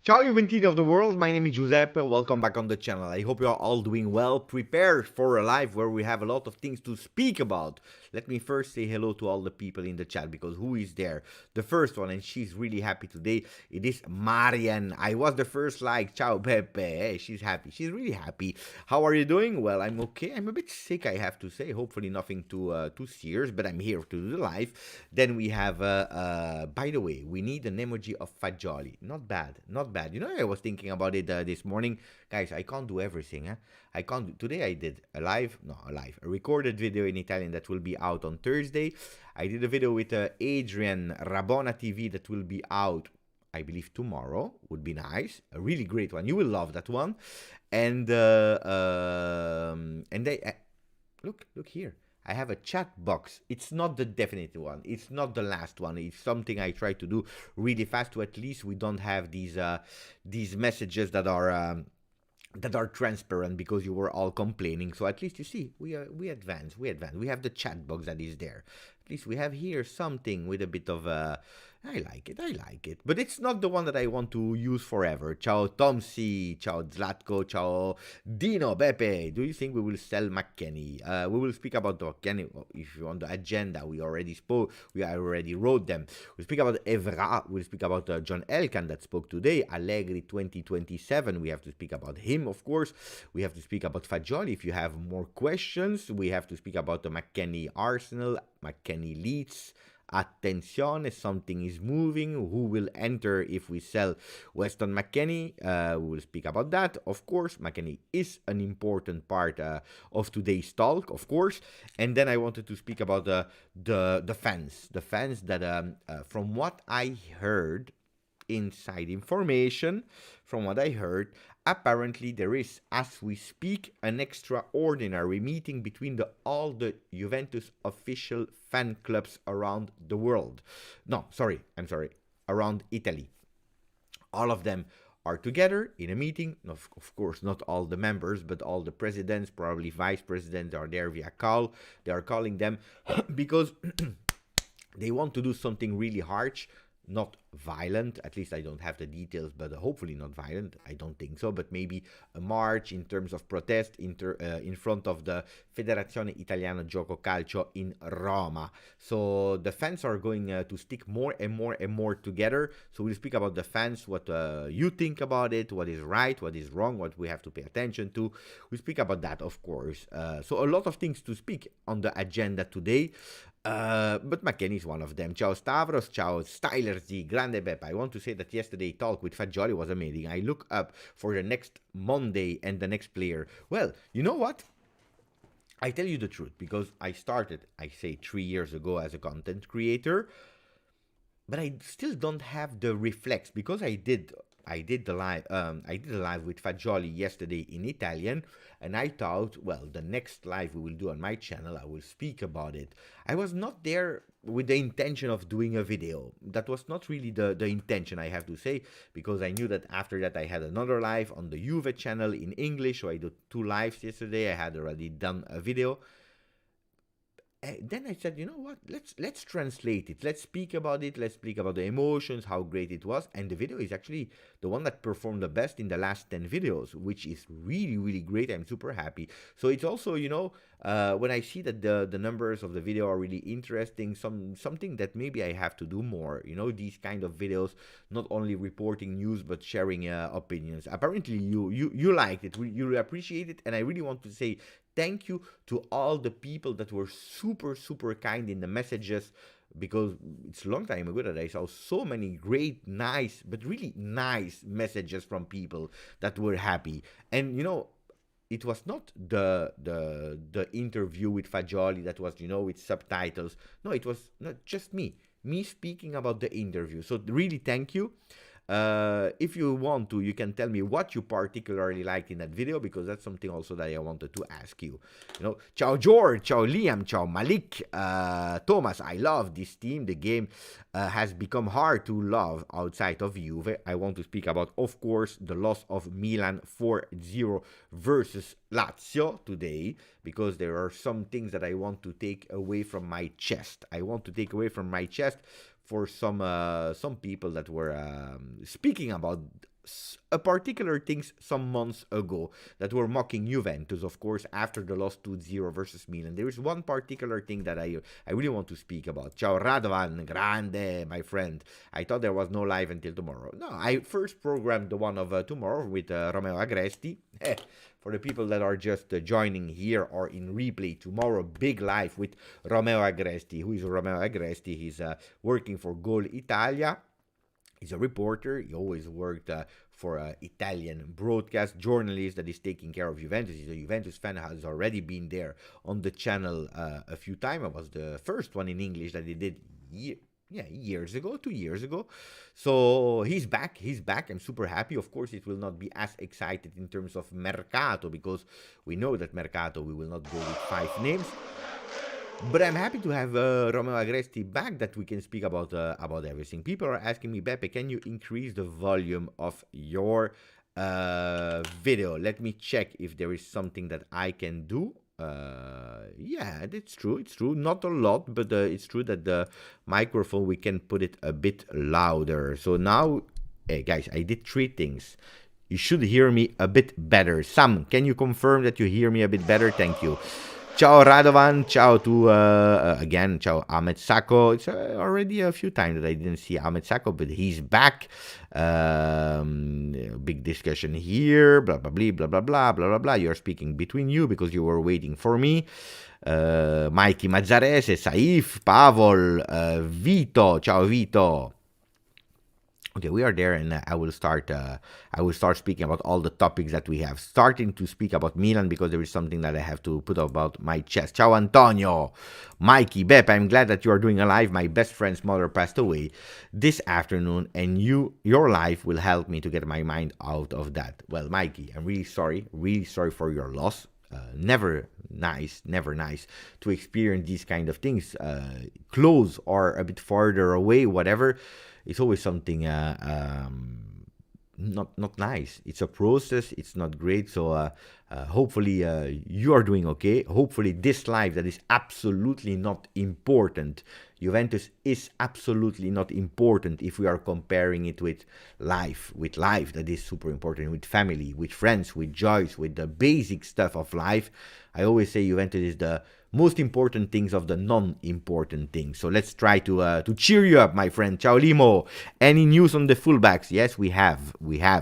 Ciao Juventini of the world, my name is Giuseppe, welcome back on the channel. I hope you are all doing well, prepared for a live where we have a lot of things to speak about. Let me first say hello to all the people in the chat, because who is there? The first one, and she's really happy today, it is Marian. I was the first like, ciao Pepe, hey, she's happy, she's really happy. How are you doing? Well, I'm okay, I'm a bit sick I have to say, hopefully nothing too serious, but I'm here to do the live. Then we have, by the way, we need an emoji of Fagioli, not bad, not bad. You know, I was thinking about it this morning. Guys, I can't do everything. I can't. Today I did a recorded video in Italian that will be out on Thursday. I did a video with Adrian Rabona TV that will be out, I believe, tomorrow. Would be nice. A really great one. You will love that one. And they look here. I have a chat box. It's not the definite one. It's not the last one. It's something I try to do really fast, to at least we don't have these messages that are transparent, because you were all complaining. So at least you see we advance. We have the chat box that is there. At least we have here something with a bit of I like it, but it's not the one that I want to use forever. Ciao Tomsi, ciao Zlatko, ciao Dino, Beppe. Do you think we will sell McKennie? We will speak about the McKennie. If you want the agenda, we already wrote them. We'll speak about Evra, we'll speak about John Elkann that spoke today, Allegri 2027, we have to speak about him, of course. We have to speak about Fagioli. If you have more questions, we have to speak about the McKennie Arsenal, McKennie Leeds. Attenzione, something is moving. Who will enter if we sell Weston McKennie? We will speak about that. Of course, McKennie is an important part of today's talk, of course. And then I wanted to speak about the fans. The fans that, from what I heard, inside information, from what I heard, apparently there is, as we speak, an extraordinary meeting between all the Juventus official fan clubs around the world. No, I'm sorry, around Italy. All of them are together in a meeting. Of course, not all the members, but all the presidents, probably vice presidents, are there via call. They are calling them because they want to do something really harsh. Not violent, at least I don't have the details, but hopefully not violent, I don't think so, but maybe a march in terms of protest in front of the Federazione Italiana Gioco Calcio in Roma. So the fans are going to stick more and more together. So we'll speak about the fans, what you think about it, what is right, what is wrong, what we have to pay attention to. We'll speak about that, of course. So a lot of things to speak on the agenda today. But McKennie is one of them. Ciao Stavros, ciao Stylerz, grande Beppe. I want to say that yesterday talk with Fagioli was amazing. I look up for the next Monday and the next player. Well, you know what? I tell you the truth, because I started, I say 3 years ago as a content creator, but I still don't have the reflex, because I did the live. I did a live with Fagioli yesterday in Italian, and I thought, well, the next live we will do on my channel, I will speak about it. I was not there with the intention of doing a video. That was not really the intention, I have to say, because I knew that after that I had another live on the Juve channel in English. So I did 2 lives yesterday. I had already done a video. Then I said, you know what, let's translate it, let's speak about it, let's speak about the emotions, how great it was. And the video is actually the one that performed the best in the last 10 videos, which is really great. I'm super happy. So it's also, you know, when I see that the numbers of the video are really interesting, something that maybe I have to do more, you know, these kind of videos, not only reporting news but sharing opinions. Apparently you liked it, you appreciate it, and I really want to say thank you to all the people that were super kind in the messages, because it's a long time ago that I saw so many great, nice, but really nice messages from people that were happy. And you know, it was not the interview with Fagioli that was, you know, with subtitles. No, it was not just me speaking about the interview. So really thank you. If you want to, you can tell me what you particularly liked in that video, because that's something also that I wanted to ask you. You know, ciao George, ciao Liam, ciao Malik, Thomas. I love this team. The game has become hard to love outside of Juve. I want to speak about, of course, the loss of Milan 4-0 versus Lazio today, because there are some things that I want to take away from my chest. I want to take away from my chest for some people that were speaking about a particular things some months ago that were mocking Juventus, of course, after the loss 2-0 versus Milan. There is one particular thing that I really want to speak about. Ciao Radovan, grande, my friend. I thought there was no live until tomorrow. No, I first programmed the one of tomorrow with Romeo Agresti. For the people that are just joining here or in replay, tomorrow, big live with Romeo Agresti. Who is Romeo Agresti? He's working for Goal Italia. He's a reporter. He always worked for an Italian broadcast journalist that is taking care of Juventus. He's a Juventus fan, has already been there on the channel a few times. I was the first one in English that he did years ago, 2 years ago. So he's back. I'm super happy. Of course, it will not be as excited in terms of Mercato, because we know that Mercato, we will not go with 5 names. But I'm happy to have Romeo Agresti back, that we can speak about everything. People are asking me, Beppe, can you increase the volume of your video? Let me check if there is something that I can do. Yeah, it's true. Not a lot, but it's true that the microphone, we can put it a bit louder. So now, hey guys, I did 3 things. You should hear me a bit better. Sam, can you confirm that you hear me a bit better? Thank you. Ciao Radovan, ciao to, again, ciao Ahmed Sacco. It's already a few times that I didn't see Ahmed Sacco, but he's back. Big discussion here, blah, blah, blah, blah, blah, blah, blah, blah, blah. You're speaking between you because you were waiting for me. Mikey Mazzarese, Saif, Pavol, Vito, ciao Vito. Okay, we are there, and I will start speaking about all the topics that we have. Starting to speak about Milan, because there is something that I have to put about my chest. Ciao Antonio, Mikey, Beppe, I'm glad that you are doing a live. My best friend's mother passed away this afternoon, and your live will help me to get my mind out of that. Well, Mikey, I'm really sorry for your loss. Never nice to experience these kind of things, close or a bit farther away, whatever. It's always something not nice. It's a process. It's not great. So hopefully you are doing okay. Hopefully this life that is absolutely not important. Juventus is absolutely not important if we are comparing it with life that is super important, with family, with friends, with joys, with the basic stuff of life. I always say Juventus is the most important things of the non-important things. So let's try to cheer you up, my friend. Ciao Limo. Any news on the fullbacks? Yes, we have.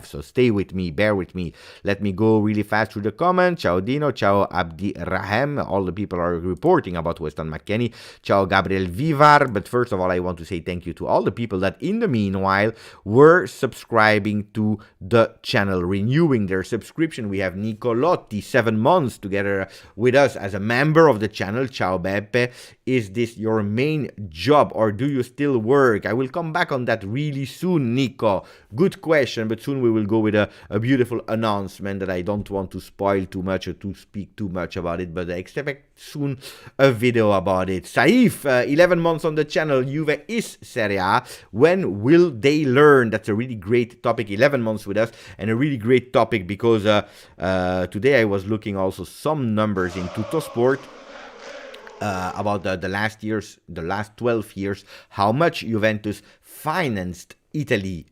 So stay with me, bear with me. Let me go really fast through the comments. Ciao Dino, ciao Abdi Rahem. All the people are reporting about Weston McKennie. Ciao Gabriel Vivar. But first of all, I want to say thank you to all the people that in the meanwhile were subscribing to the channel, renewing their subscription. We have Nicolotti, 7 months together with us as a member of the channel. Ciao Beppe, is this your main job or do you still work? I will come back on that really soon, Nico. Good question, but soon we will go with a beautiful announcement that I don't want to spoil too much or to speak too much about it, but I expect soon a video about it. Saif, 11 months on the channel. Juve is Serie A. When will they learn? That's a really great topic. 11 months with us, and a really great topic because today I was looking also some numbers in Tuttosport. About the last 12 years, how much Juventus financed Italy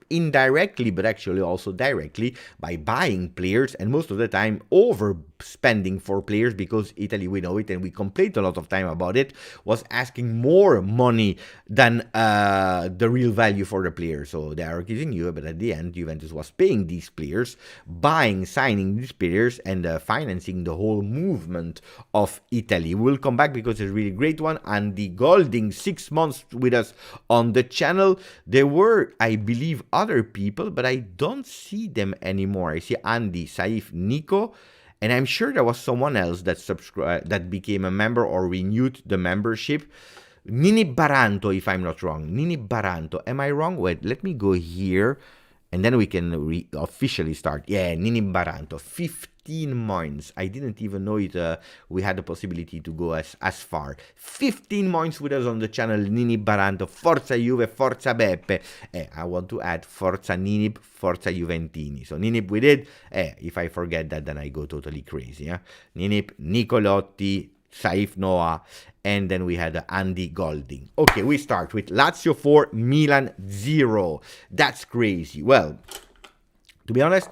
indirectly, but actually also directly by buying players, and most of the time overspending for players, because Italy, we know it and we complained a lot of time about it, was asking more money than the real value for the players. So they are accusing you, but at the end Juventus was paying these players, signing these players, and financing the whole movement of Italy. We'll come back because it's a really great one. And the Golding, 6 months with us on the channel. There were, I believe, other people, but I don't see them anymore. I see Andy, Saif, Nico, and I'm sure there was someone else that became a member or renewed the membership. Nini Baranto, if I'm not wrong. Nini Baranto. Am I wrong? Wait, let me go here, and then we can officially start. Yeah, Nini Baranto, 15 months. I didn't even know it. We had the possibility to go as far. 15 months with us on the channel. Nini Baranto, Forza Juve, Forza Beppe. I want to add Forza Ninib, Forza Juventini. So Ninib we did. If I forget that, then I go totally crazy. Ninib, Nicolotti, Saif Noah, and then we had Andy Golding. Okay, we start with Lazio 4, Milan 0. That's crazy. Well, to be honest,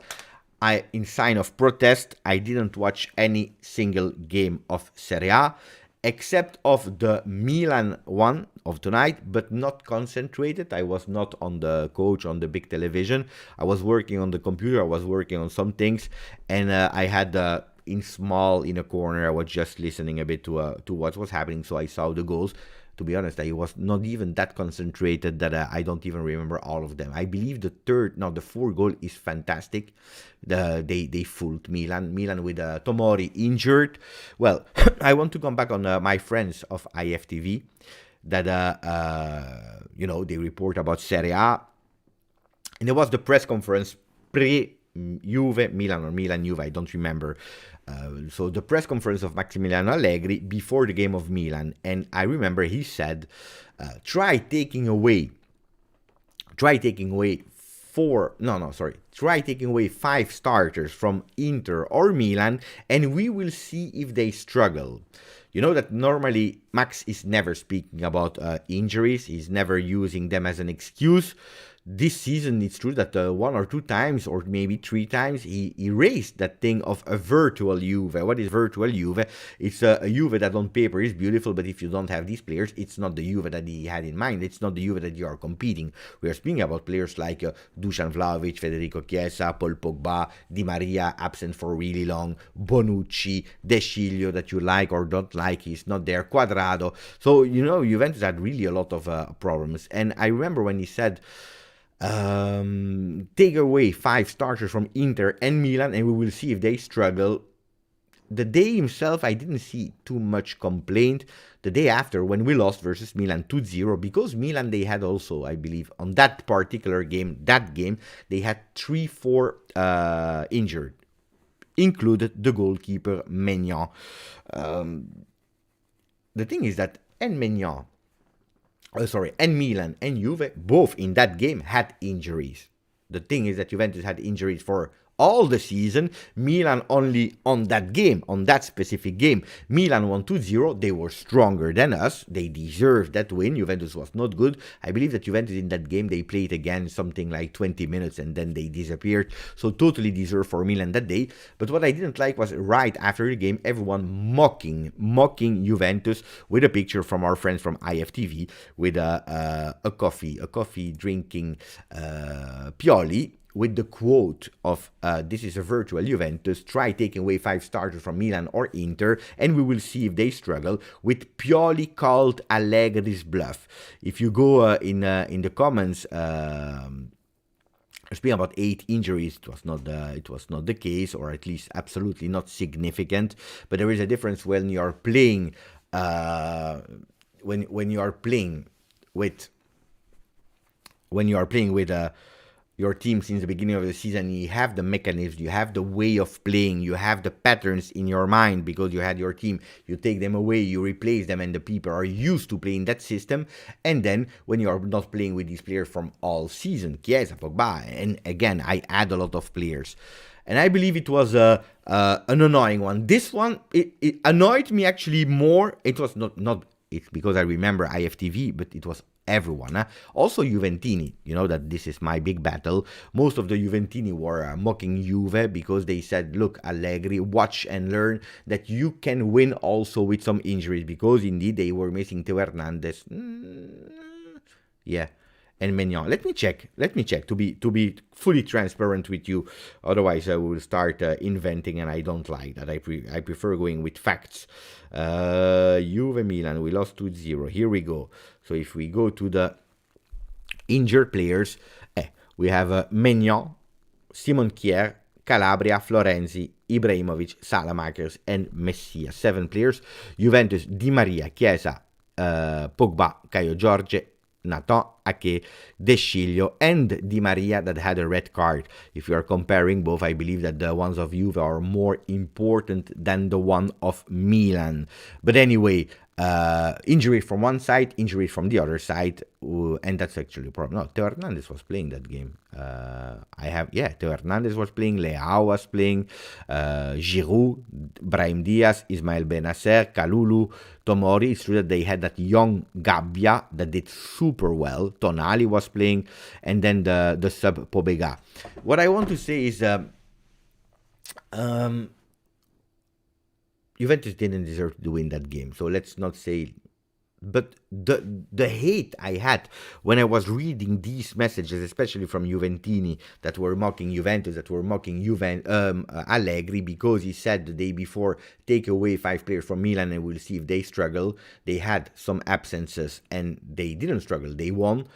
in sign of protest, I didn't watch any single game of Serie A, except of the Milan one of tonight, but not concentrated. I was not on the coach on the big television. I was working on the computer. I was working on some things, and I had in a corner. I was just listening a bit to what was happening. So I saw the goals. To be honest, I was not even that concentrated that I don't even remember all of them. I believe the fourth goal is fantastic. They fooled Milan with Tomori injured. Well, I want to come back on my friends of IFTV that they report about Serie A, and there was the press conference pre-Juve Milan or Milan Juve, I don't remember. So the press conference of Massimiliano Allegri before the game of Milan, and I remember he said, try taking away 5 starters from Inter or Milan, and we will see if they struggle. You know that normally Max is never speaking about injuries. He's never using them as an excuse. This season, it's true that 1 or 2 times, or maybe 3 times, he erased that thing of a virtual Juve. What is virtual Juve? It's a Juve that on paper is beautiful, but if you don't have these players, it's not the Juve that he had in mind. It's not the Juve that you are competing. We are speaking about players like Dusan Vlahovic, Federico Chiesa, Paul Pogba, Di Maria, absent for really long, Bonucci, De Sciglio, that you like or don't like, he's not there, Quadrado. So, Juventus had really a lot of problems. And I remember when he said, take away 5 starters from Inter and Milan and we will see if they struggle. The day himself, I didn't see too much complaint. The day after, when we lost versus Milan 2-0, because Milan, they had also, I believe, on that particular game, they had 3-4 injured, included the goalkeeper Maignan. The thing is that, and Milan and Juve, both in that game had injuries. The thing is that Juventus had injuries for all the season. Milan only on that game, on that specific game. Milan won 2-0. They were stronger than us. They deserved that win. Juventus was not good. I believe that Juventus in that game, they played again something like 20 minutes and then they disappeared. So totally deserved for Milan that day. But what I didn't like was right after the game, everyone mocking Juventus with a picture from our friends from IFTV with a coffee drinking Pioli, with the quote of, this is a virtual Juventus, try taking away 5 starters from Milan or Inter, and we will see if they struggle, with Pioli called Allegri's bluff. If you go in the comments, speaking about 8 injuries, it was not the case, or at least absolutely not significant, but there is a difference when you are playing, when you are playing with your team since the beginning of the season. You have the mechanisms, you have the way of playing, you have the patterns in your mind because you had your team. You take them away, you replace them, and the people are used to playing that system. And then when you are not playing with these players from all season, Chiesa, Pogba, and again, I add a lot of players. And I believe it was an annoying one. This one, it annoyed me actually more. It was not it's because I remember IFTV, but it was everyone. Also Juventini, that this is my big battle. Most of the Juventini were mocking Juve because they said, look, Allegri, watch and learn that you can win also with some injuries, because indeed they were missing Teo Hernandez. Yeah. And Maignan. Let me check to be fully transparent with you. Otherwise, I will start inventing, and I don't like that. I prefer going with facts. Juve Milan, we lost 2-0. Here we go. So if we go to the injured players, we have Maignan, Simon Kjær, Calabria, Florenzi, Ibrahimovic, Salamakers, and Messia. 7 players. Juventus, Di Maria, Chiesa, Pogba, Caio Jorge, Nathan, Ake, De Sciglio, and Di Maria that had a red card. If you are comparing both, I believe that the ones of Juve are more important than the one of Milan. But anyway, injury from one side, injury from the other side, and that's actually a problem. No, Teo Hernandez was playing that game. Teo Hernandez was playing, Leao was playing, Giroud, Brahim Diaz, Ismail Benacer, Kalulu, Tomori. It's true that they had that young Gabbia that did super well. Tonali was playing, and then the sub Pobega. What I want to say is Juventus didn't deserve to win that game, so let's not say. But the hate I had when I was reading these messages, especially from Juventini, that were mocking Juventus, that were mocking Allegri, because he said the day before, take away 5 players from Milan and we'll see if they struggle. They had some absences and they didn't struggle. They won.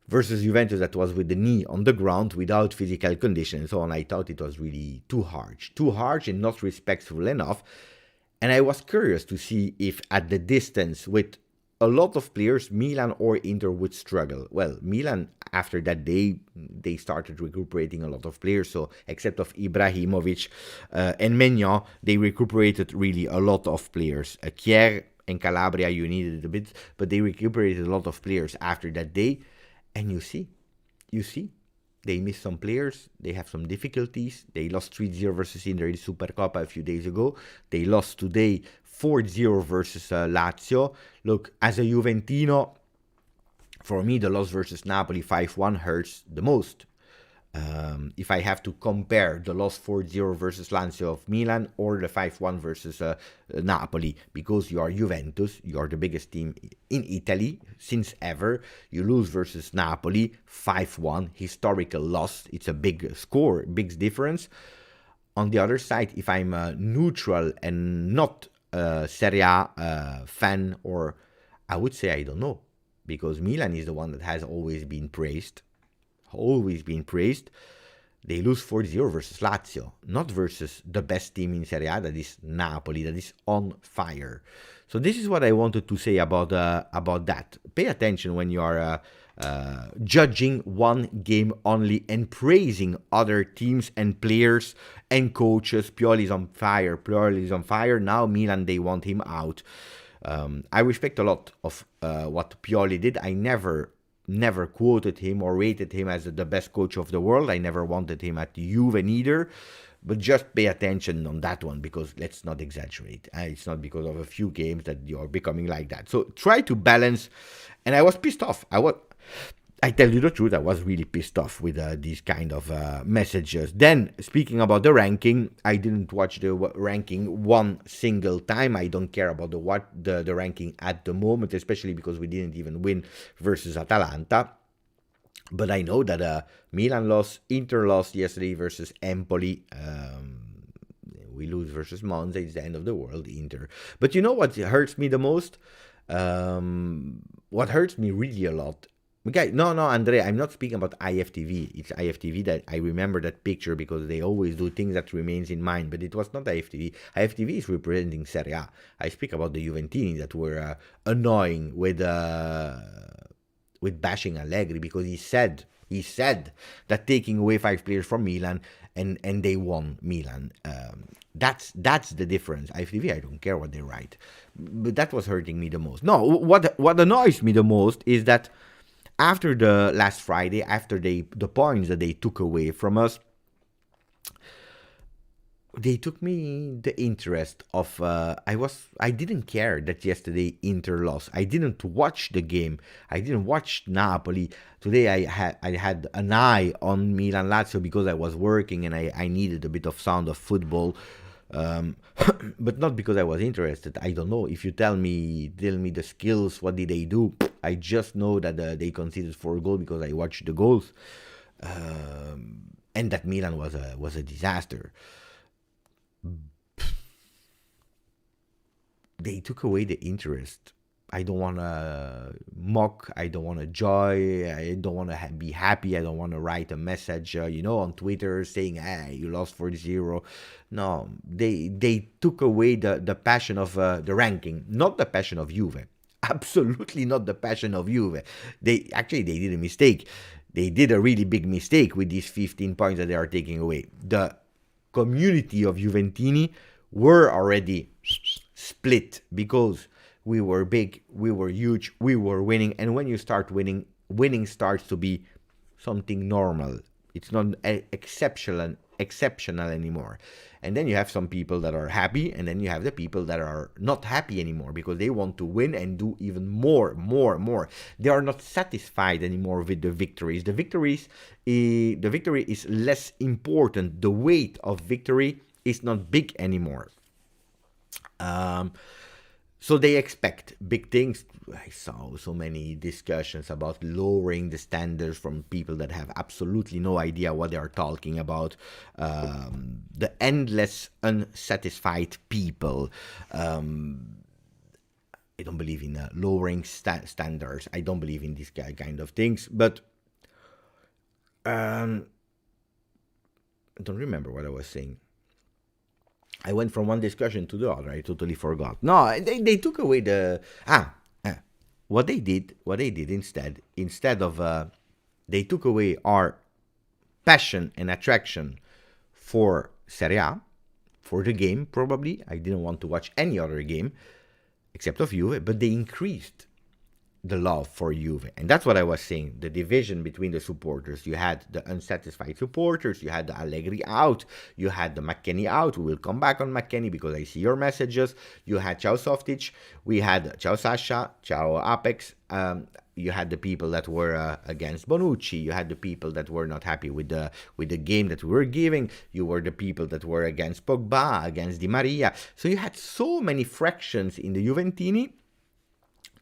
Versus Juventus that was with the knee on the ground without physical condition and so on. I thought it was really too harsh and not respectful enough. And I was curious to see if at the distance with a lot of players, Milan or Inter would struggle. Well, Milan, after that day, they started recuperating a lot of players. So except of Ibrahimovic and Maignan, they recuperated really a lot of players. Kier and Calabria, you needed a bit, but they recuperated a lot of players after that day. And you see, they missed some players. They have some difficulties. They lost 3-0 versus Inter in Supercoppa a few days ago. They lost today 4-0 versus Lazio. Look, as a Juventino, for me, the loss versus Napoli 5-1 hurts the most. If I have to compare the loss 4-0 versus Lazio of Milan or the 5-1 versus Napoli, because you are Juventus, you are the biggest team in Italy since ever. You lose versus Napoli 5-1, historical loss. It's a big score, big difference. On the other side, if I'm neutral and not a Serie A fan, or I would say I don't know, because Milan is the one that has always been praised. They lose 4-0 versus Lazio, not versus the best team in Serie A, that is Napoli, that is on fire. So this is what I wanted to say about that. Pay attention when you are judging one game only and praising other teams and players and coaches. Pioli is on fire. Now Milan, they want him out. I respect a lot of what Pioli did. I never quoted him or rated him as the best coach of the world. I never wanted him at Juve neither. But just pay attention on that one, because let's not exaggerate. It's not because of a few games that you're becoming like that. So try to balance. And I was pissed off. I tell you the truth, I was really pissed off with these kind of messages. Then, speaking about the ranking, I didn't watch the ranking one single time. I don't care about the ranking at the moment, especially because we didn't even win versus Atalanta. But I know that Milan lost, Inter lost yesterday versus Empoli. We lose versus Monza. It's the end of the world, Inter. But you know what hurts me the most? What hurts me really a lot? Okay, no, Andrea, I'm not speaking about IFTV. It's IFTV that I remember that picture because they always do things that remains in mind. But it was not IFTV. IFTV is representing Serie A. I speak about the Juventini that were annoying with bashing Allegri, because he said that taking away 5 players from Milan and they won Milan. That's the difference. IFTV, I don't care what they write, but that was hurting me the most. No, what annoys me the most is that after the last Friday, after the points that they took away from us, they took me the interest of. I didn't care that yesterday Inter lost. I didn't watch the game. I didn't watch Napoli. Today I had an eye on Milan Lazio because I was working and I needed a bit of sound of football. But not because I was interested. I don't know. If you tell me the skills, what did they do? I just know that they conceded 4 goals because I watched the goals, and that Milan was a disaster. They took away the interest. I don't want to mock. I don't want to joy. I don't want to be happy. I don't want to write a message, on Twitter saying, "Hey, you lost 4-0." No, they took away the passion of the ranking, not the passion of Juve. absolutely not the passion of Juve. They did a mistake. They did a really big mistake with these 15 points that they are taking away. The community of Juventini were already split because we were big, we were huge, we were winning, and when you start winning, winning starts to be something normal. It's not exceptional anymore. And then you have some people that are happy, and then you have the people that are not happy anymore because they want to win and do even more. They are not satisfied anymore with the victories. The victory is less important. The weight of victory is not big anymore. So they expect big things. I saw so many discussions about lowering the standards from people that have absolutely no idea what they are talking about. The endless unsatisfied people. I don't believe in lowering standards. I don't believe in these kind of things. But I don't remember what I was saying. I went from one discussion to the other. I totally forgot. No, they took away the what they did instead of they took away our passion and attraction for Serie A, for the game. Probably I didn't want to watch any other game except of Juve, but they increased the love for Juve. And that's what I was saying, the division between the supporters. You had the unsatisfied supporters, you had the Allegri out, you had the McKennie out. We will come back on McKennie because I see your messages. You had Ciao Softic, we had Ciao Sasha, Ciao Apex. You had the people that were against Bonucci. You had the people that were not happy with the game that we were giving. You were the people that were against Pogba, against Di Maria. So you had so many fractions in the Juventini.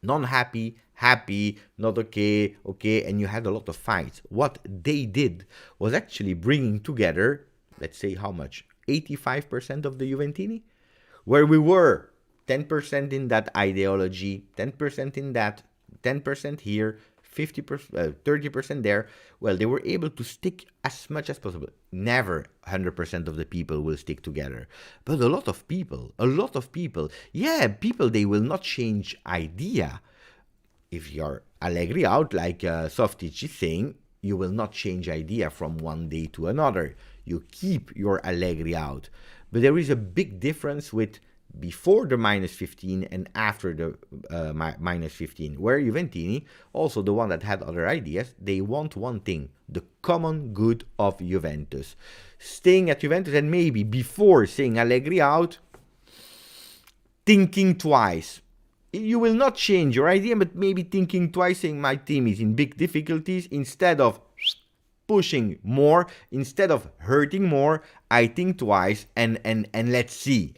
Non-happy, happy, not okay, and you had a lot of fights. What they did was actually bringing together, let's say how much? 85% of the Juventini? Where we were 10% in that ideology, 10% in that, 10% here, 50%, 30% there. Well, they were able to stick as much as possible. Never 100% of the people will stick together. But a lot of people, they will not change idea. If you're Allegri out, like Softic is saying, you will not change idea from one day to another. You keep your Allegri out. But there is a big difference with before the minus 15 and after the minus 15, where Juventini, also the one that had other ideas, they want one thing, the common good of Juventus. Staying at Juventus, and maybe before saying Allegri out, thinking twice. You will not change your idea, but maybe thinking twice, saying my team is in big difficulties, instead of pushing more, instead of hurting more, I think twice and let's see.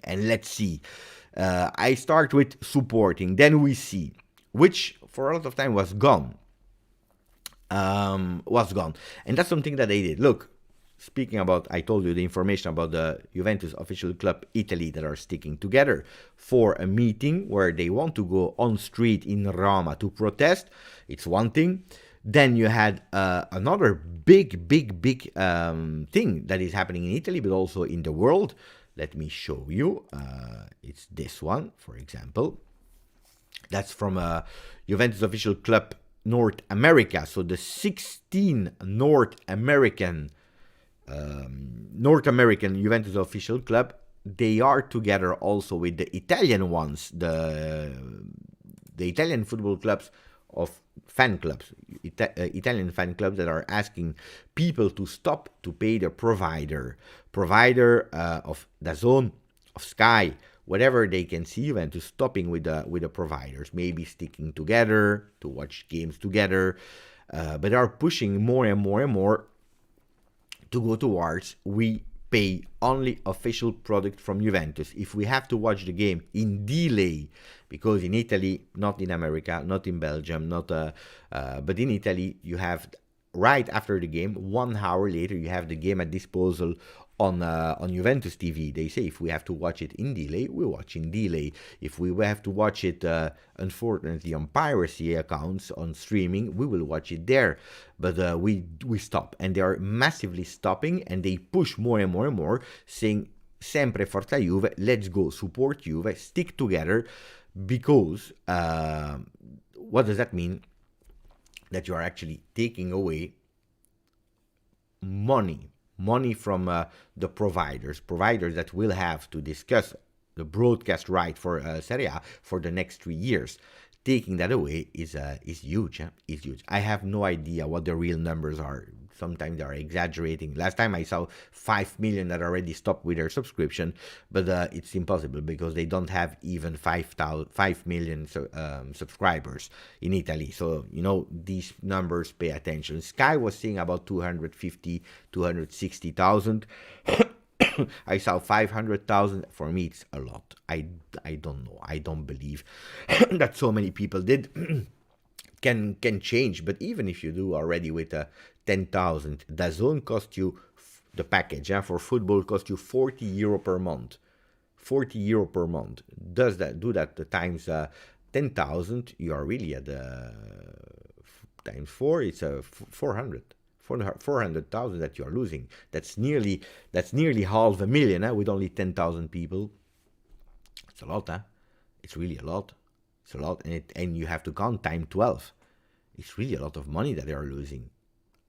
I start with supporting, then we see, which for a lot of time was gone. And that's something that they did. Look, speaking about, I told you the information about the Juventus official club Italy that are sticking together for a meeting where they want to go on street in Roma to protest. It's one thing. Then you had another big thing that is happening in Italy, but also in the world. Let me show you. It's this one, for example. That's from Juventus official club North America. So the 16 North American Juventus official club, they are together also with the Italian ones, the Italian football clubs of fan clubs, Italian fan clubs that are asking people to stop to pay the provider of DAZN, of Sky, whatever they can see Juventus stopping with the providers, maybe sticking together to watch games together, but they are pushing more and more to go towards we pay only official product from Juventus. If we have to watch the game in delay, because in Italy, not in America, not in Belgium, but in Italy, you have right after the game, 1 hour later, you have the game at disposal on Juventus TV. They say if we have to watch it in delay, we watch in delay. If we have to watch it, unfortunately, on piracy accounts, on streaming, we will watch it there. But we stop. And they are massively stopping, and they push more and more, saying, sempre Forza Juve, let's go support Juve, stick together. because what does that mean? That you are actually taking away money from the providers that will have to discuss the broadcast right for Serie A for the next 3 years. Taking that away is huge. Is huge. I have no idea what the real numbers are. Sometimes they are exaggerating. Last time I saw 5 million that already stopped with their subscription, but it's impossible because they don't have even 5 million subscribers in Italy. So, these numbers, pay attention. Sky was saying about 250, 260,000. I saw 500,000. For me, it's a lot. I don't know. I don't believe that so many people did. can change, but even if you do already with 10,000, DAZN cost you the package for football cost you €40 per month. €40 per month. Do that times 10,000? You are really at times 4. It's 400,000 that you are losing. That's nearly $500,000 with only 10,000 people. It's a lot, It's really a lot. It's a lot, and you have to count time 12. It's really a lot of money that they are losing.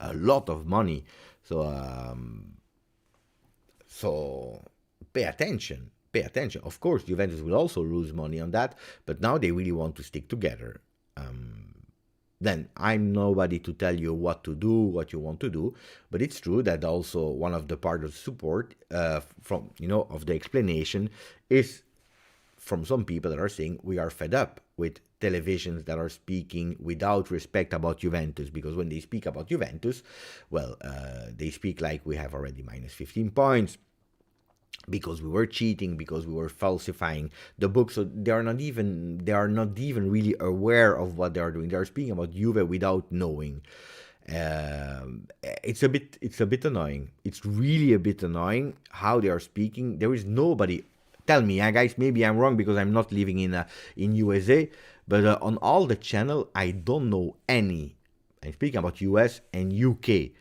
A lot of money. So pay attention. Pay attention. Of course, Juventus will also lose money on that, but now they really want to stick together. Then I'm nobody to tell you what to do, what you want to do, but it's true that also one of the part of support from of the explanation is from some people that are saying we are fed up with televisions that are speaking without respect about Juventus, because when they speak about Juventus, well, they speak like we have already minus 15 points. Because we were cheating, because we were falsifying the book, so they are not even really aware of what they are doing. They are speaking about Juve without knowing. It's a bit annoying. It's really a bit annoying how they are speaking. There is nobody. Tell me, guys. Maybe I'm wrong because I'm not living in USA, but on all the channel, I don't know any. I'm speaking about US and UK.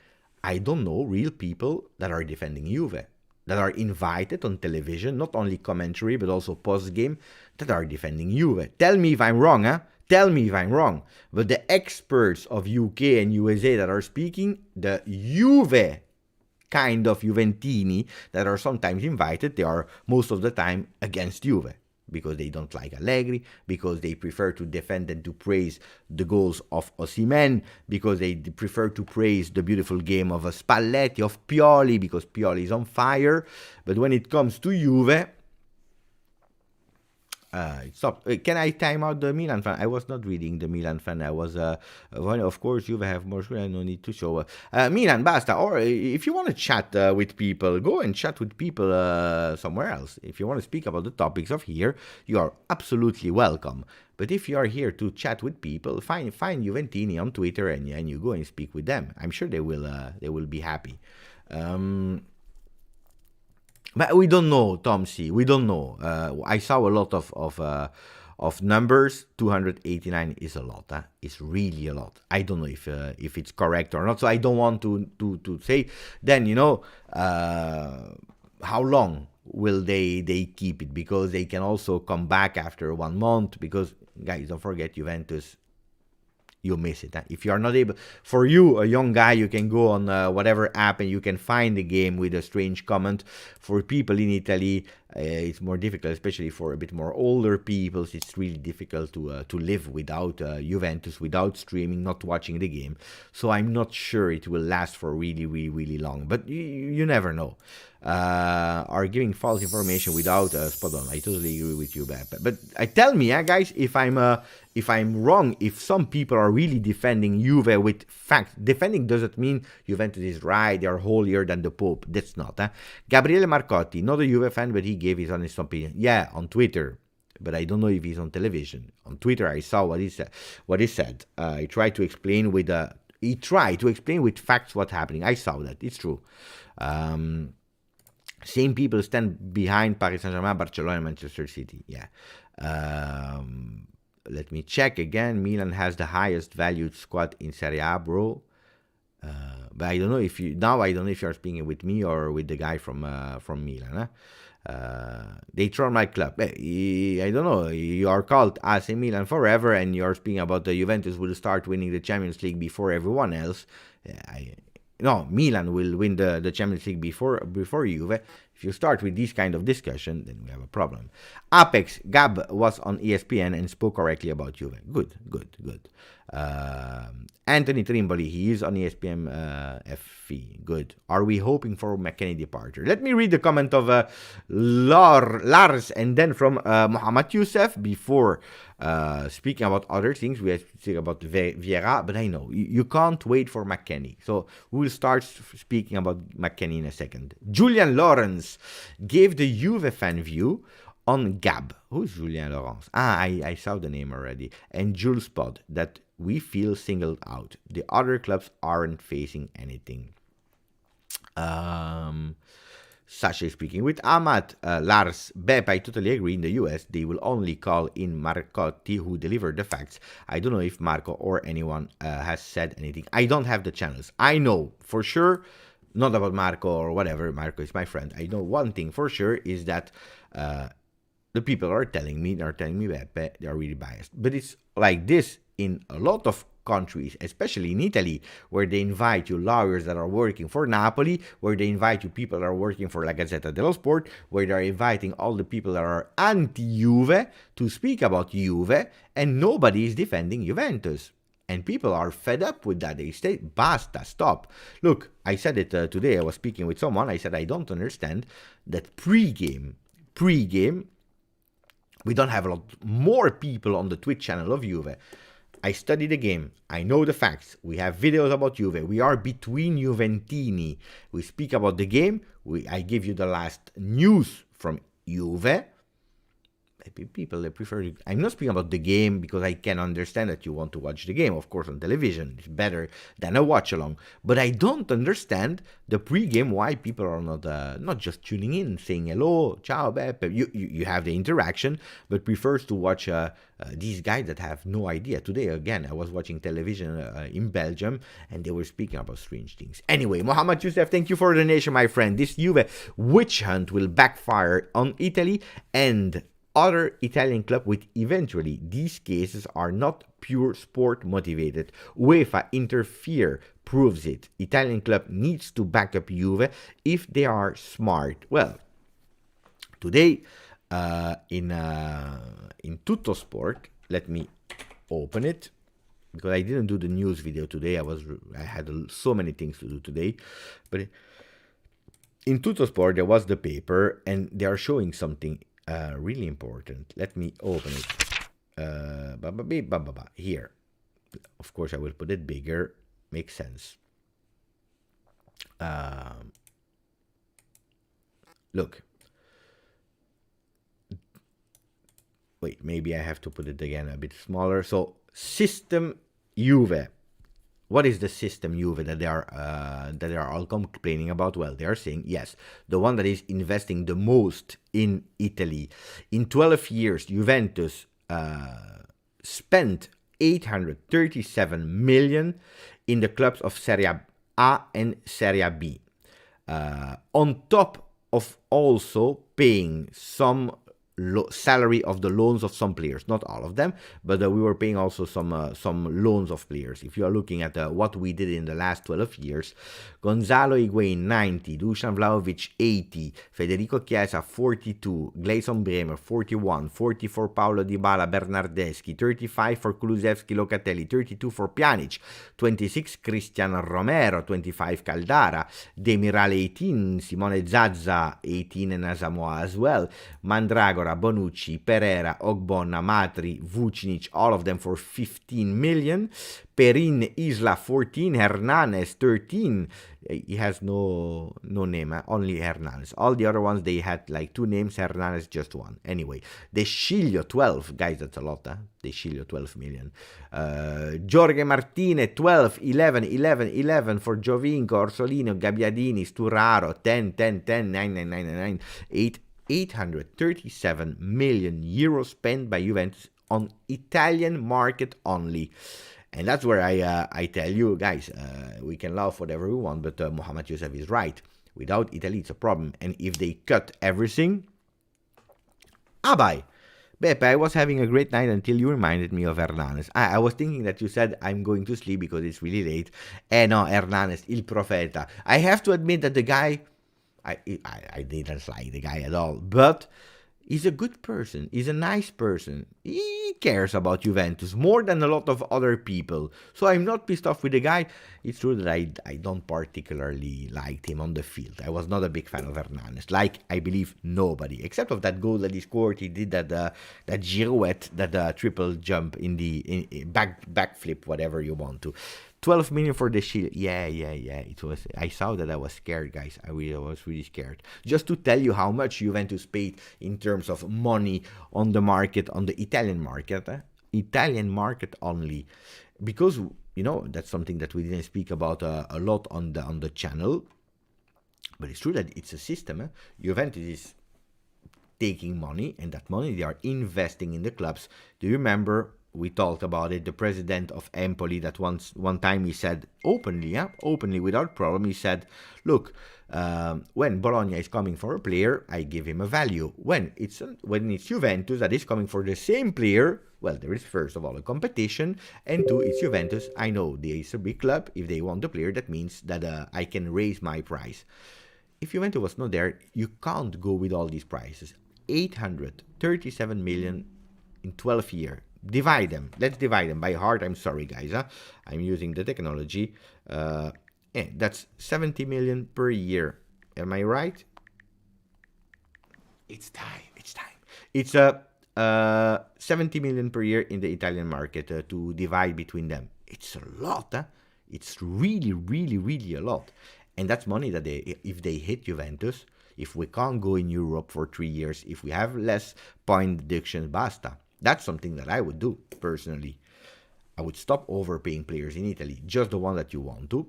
I don't know real people that are defending Juve, that are invited on television, not only commentary, but also post-game, that are defending Juve. Tell me if I'm wrong, Tell me if I'm wrong. But the experts of UK and USA that are speaking, the Juve kind of Juventini that are sometimes invited, they are most of the time against Juve. Because they don't like Allegri, because they prefer to defend and to praise the goals of Osimhen, because they prefer to praise the beautiful game of Spalletti, of Pioli, because Pioli is on fire. But when it comes to Juve, stop. Can I time out the Milan fan? I was not reading the Milan fan. I was, of course, Juve have more screen. I no need to show. Milan, basta. Or if you want to chat with people, go and chat with people somewhere else. If you want to speak about the topics of here, you are absolutely welcome. But if you are here to chat with people, find Juventini on Twitter and you go and speak with them. I'm sure they will be happy. But we don't know, Tom C. We don't know. I saw a lot of numbers. 289 is a lot. It's really a lot. I don't know if it's correct or not. So I don't want to say. Then how long will they keep it? Because they can also come back after 1 month. Because guys, don't forget Juventus. You miss it. If you are not able, for you, a young guy, you can go on whatever app and you can find the game with a strange comment. For people in Italy, it's more difficult, especially for a bit more older people. It's really difficult to live without Juventus, without streaming, not watching the game. So I'm not sure it will last for really, really, really long. But you never know. Are giving false information without spot on. I totally agree with you, but tell me, guys, if I'm wrong, if some people are really defending Juve with facts. Defending doesn't mean Juventus is right, they are holier than the Pope. That's not. Gabriele Marcotti, not a Juve fan, but he gave his honest opinion. Yeah, on Twitter. But I don't know if he's on television. On Twitter, I saw what he said. He tried to explain with facts what's happening. I saw that. It's true. Same people stand behind Paris Saint-Germain, Barcelona, and Manchester City. Yeah. Let me check again. Milan has the highest valued squad in Serie A, bro. But I don't know if you now. I don't know if you're speaking with me or with the guy from Milan. Huh? They troll my club. I don't know. You are called AC Milan forever, and you're speaking about the Juventus will start winning the Champions League before everyone else. No, Milan will win the Champions League before Juve. If you start with this kind of discussion, then we have a problem. Apex, Gab was on ESPN and spoke correctly about Juve. Good. Anthony Trimboli, he is on ESPN FV. Good. Are we hoping for McKennie departure? Let me read the comment of Lars and then from Mohamed Youssef before speaking about other things. We have to speak about Vieira, but I know you can't wait for McKennie. So we'll start speaking about McKennie in a second. Julian Lawrence gave the Juve fan view on Gab. Who's Julian Lawrence? I saw the name already. And Jules Pod, that we feel singled out. The other clubs aren't facing anything. Sasha is speaking with Ahmad. Lars, Bep, I totally agree. In the US, they will only call in Marcotti, who delivered the facts. I don't know if Marco or anyone has said anything. I don't have the channels. I know for sure, not about Marco or whatever. Marco is my friend. I know one thing for sure is that the people are telling me Beppe, they are really biased. But it's like this in a lot of countries, especially in Italy, where they invite you lawyers that are working for Napoli, where they invite you people that are working for La Gazzetta dello Sport, where they're inviting all the people that are anti-Juve to speak about Juve, and nobody is defending Juventus. And people are fed up with that. They say, basta, stop. Look, I said it today. I was speaking with someone. I said, I don't understand that pre-game, we don't have a lot more people on the Twitch channel of Juve. I study the game. I know the facts. We have videos about Juve. We are between Juventini. We speak about the game. I give you the last news from Juve. People, they prefer... I'm not speaking about the game because I can understand that you want to watch the game. Of course, on television, it's better than a watch-along. But I don't understand the pre-game, why people are not just tuning in, saying hello, ciao, Beppe. You have the interaction, but prefers to watch these guys that have no idea. Today, again, I was watching television in Belgium, and they were speaking about strange things. Anyway, Mohamed Youssef, thank you for the donation, my friend. This Juve witch hunt will backfire on Italy and other Italian club with eventually these cases are not pure sport motivated. UEFA interfere proves it. Italian club needs to back up Juve if they are smart. Well, today in Tutto Sport, let me open it because I didn't do the news video today. I had so many things to do today, but in Tutto Sport there was the paper and they are showing something really important. Let me open it. Here. Of course, I will put it bigger. Makes sense. Look. Wait, maybe I have to put it again a bit smaller. So, System Juve. What is the system Juve that they are all complaining about? Well, they are saying, yes, the one that is investing the most in Italy. In 12 years, Juventus spent 837 million in the clubs of Serie A and Serie B. On top of also paying some salary of the loans of some players, not all of them, but we were paying also some loans of players. If you are looking at what we did in the last 12 years, Gonzalo Higuain 90, Dusan Vlahovic 80, Federico Chiesa 42, Gleison Bremer 41, 40 for Paulo Dybala Bernardeschi, 35 for Kulusevski Locatelli, 32 for Pjanic, 26 Cristian Romero, 25 Caldara, Demiral 18, Simone Zazza 18 and Asamoah as well, Mandragora, Bonucci, Pereira, Ogbonna, Matri, Vucinic, all of them for 15 million. Perin, Isla 14, Hernanes 13. He has no name, only Hernanes. All the other ones, they had like 2 names, Hernanes just 1. Anyway, De Sciglio 12, guys, that's a lot, huh? De Sciglio 12 million. Jorge Martine 12, 11 for Giovinco, Orsolino, Gabbiadini, Sturaro 10, 9, 837 million euros spent by Juventus on Italian market only. And that's where I tell you, guys, we can laugh whatever we want, but Mohamed Youssef is right. Without Italy, it's a problem. And if they cut everything, bye. Beppe, I was having a great night until you reminded me of Hernanes. I was thinking that you said I'm going to sleep because it's really late. No, Hernanes, il profeta. I have to admit that the guy, I didn't like the guy at all, but he's a good person. He's a nice person. He cares about Juventus more than a lot of other people. So I'm not pissed off with the guy. It's true that I don't particularly like him on the field. I was not a big fan of Hernanes. Like, I believe nobody. Except of that goal that he scored. He did that girouette, that triple jump in the backflip, whatever you want to. 12 million for the shield. Yeah. It was. I saw that. I was scared, guys. I was really scared. Just to tell you how much Juventus paid in terms of money on the market, on the Italian market. Italian market only. Because, that's something that we didn't speak about a lot on the channel. But it's true that it's a system. Juventus is taking money, and that money they are investing in the clubs. Do you remember? We talked about it. The president of Empoli, that one time he said openly, without problem, he said, look, when Bologna is coming for a player, I give him a value. When it's Juventus that is coming for the same player, well, there is first of all a competition, and two, it's Juventus. I know it's a big club. If they want the player, that means that I can raise my price. If Juventus was not there, you can't go with all these prices. 837 million in 12 years. Divide them. Let's divide them by heart. I'm sorry, guys. I'm using the technology. That's 70 million per year. Am I right? It's time. It's 70 million per year in the Italian market to divide between them. It's a lot. It's really, really, really a lot. And that's money that if they hit Juventus, if we can't go in Europe for 3 years, if we have less point deductions, basta. That's something that I would do, personally. I would stop overpaying players in Italy, just the one that you want to,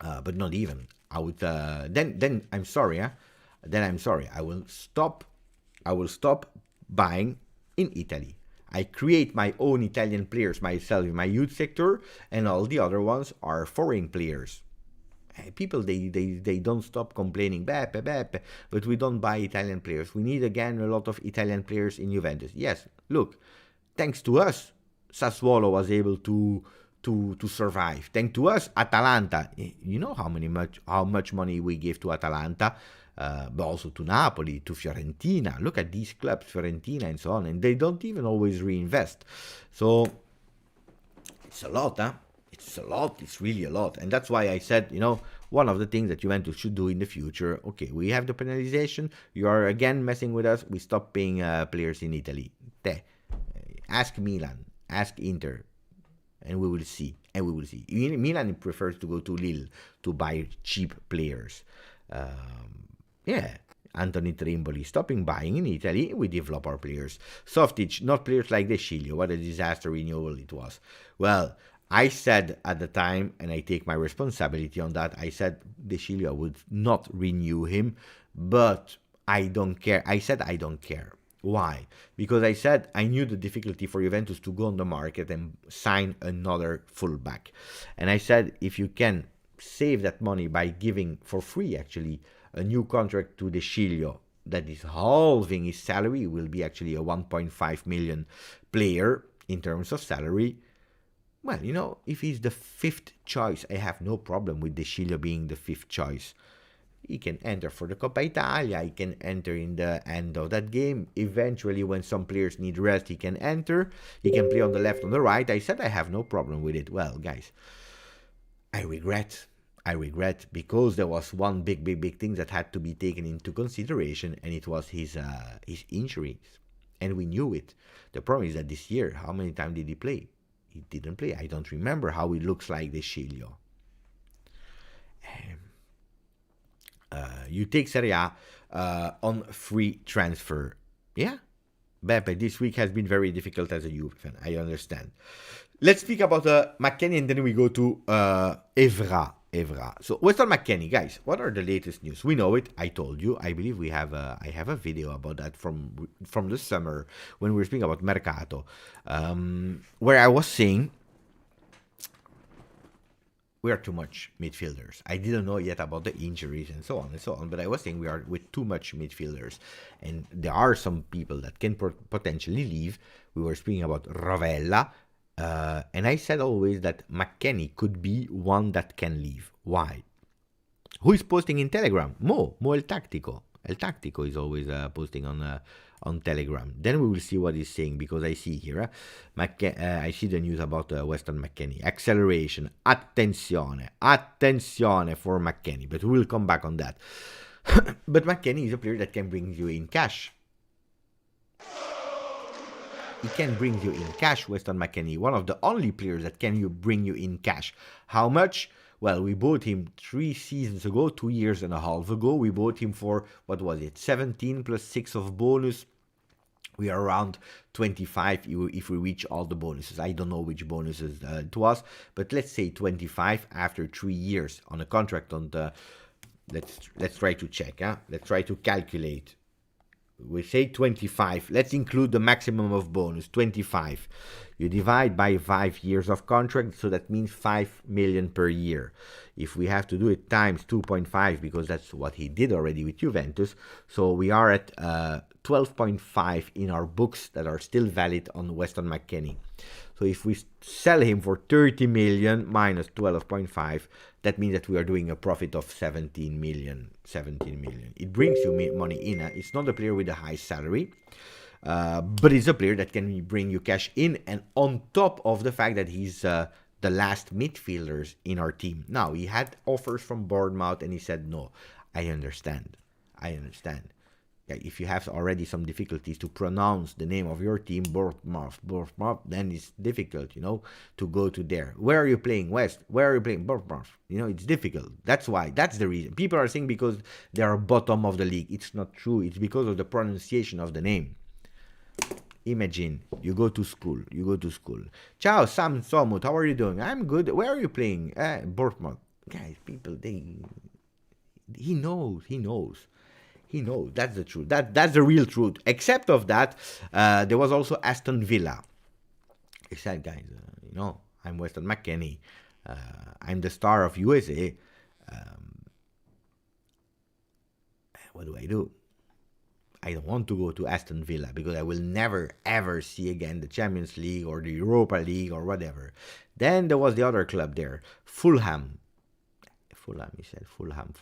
but not even. I would, then I'm sorry, Then I'm sorry. I will stop buying in Italy. I create my own Italian players myself in my youth sector, and all the other ones are foreign players. People, they don't stop complaining, Beppe, but we don't buy Italian players. We need, again, a lot of Italian players in Juventus. Yes, look, thanks to us, Sassuolo was able to survive. Thanks to us, Atalanta, you know how much money we give to Atalanta, but also to Napoli, to Fiorentina. Look at these clubs, Fiorentina and so on, and they don't even always reinvest. So, it's a lot, It's a lot. It's really a lot. And that's why I said, one of the things that Juventus should do in the future, okay, we have the penalization. You are again messing with us. We stop paying players in Italy. Ask Milan. Ask Inter. And we will see. Milan prefers to go to Lille to buy cheap players. Anthony Trimboli, stopping buying in Italy, we develop our players. Softic, not players like De Sciglio. What a disaster renewal it was. Well, I said at the time, and I take my responsibility on that, I said De Sciglio would not renew him, but I don't care. I said I don't care. Why? Because I said I knew the difficulty for Juventus to go on the market and sign another fullback. And I said, if you can save that money by giving, for free actually, a new contract to De Sciglio that is halving his salary, will be actually a 1.5 million player in terms of salary. Well, if he's the fifth choice, I have no problem with De Sciglio being the fifth choice. He can enter for the Coppa Italia, he can enter in the end of that game. Eventually, when some players need rest, he can enter. He can play on the left, on the right. I said I have no problem with it. Well, guys, I regret because there was one big thing that had to be taken into consideration, and it was his injuries. And we knew it. The problem is that this year, how many times did he play? He didn't play. I don't remember how he looks like De Sciglio. You take Serie A on free transfer. Yeah? Beppe, this week has been very difficult as a Juve fan. I understand. Let's speak about McKennie, and then we go to Evra. So, Weston McKennie, guys, what are the latest news? We know it. I told you. I believe I have a video about that from the summer when we were speaking about Mercato, where I was saying we are too much midfielders. I didn't know yet about the injuries and so on and so on, but I was saying we are with too much midfielders. And there are some people that can potentially leave. We were speaking about Ravella, and I said always that McKennie could be one that can leave. Why? Who is posting in Telegram? Mo El Tactico. El Tactico is always posting on Telegram. Then we will see what he's saying, because I see here, I see the news about Weston McKennie. Acceleration, attenzione for McKennie, but we will come back on that. But McKennie is a player that can bring you in cash. He can bring you in cash, Weston McKennie. One of the only players that can bring you in cash. How much? Well, we bought him 3 seasons ago, 2 years and a half ago. We bought him for, what was it, 17 plus 6 of bonus. We are around 25 if we reach all the bonuses. I don't know which bonuses it was, but let's say 25 after 3 years on a contract on the... Let's try to check, huh? Let's try to calculate. We say 25. Let's include the maximum of bonus, 25. You divide by 5 years of contract, so that means 5 million per year. If we have to do it times 2.5, because that's what he did already with Juventus, so we are at 12.5 in our books that are still valid on Weston McKennie. So if we sell him for 30 million minus 12.5, that means that we are doing a profit of 17 million. It brings you money in. It's not a player with a high salary, but it's a player that can bring you cash in, and on top of the fact that he's the last midfielders in our team. Now, he had offers from Bournemouth, and he said, no, I understand. If you have already some difficulties to pronounce the name of your team, Bournemouth, then it's difficult, to go to there. Where are you playing, West? Where are you playing, Bournemouth? It's difficult. That's why. That's the reason. People are saying because they are bottom of the league. It's not true. It's because of the pronunciation of the name. Imagine, you go to school. Ciao, Sam Somut, how are you doing? I'm good. Where are you playing? Bournemouth. Guys, people, he knows. He knows. That's the truth. That's the real truth. Except of that, there was also Aston Villa. He said, guys, I'm Weston McKennie. I'm the star of USA. What do? I don't want to go to Aston Villa because I will never, ever see again the Champions League or the Europa League or whatever. Then there was the other club there, Fulham. He said, Fulham.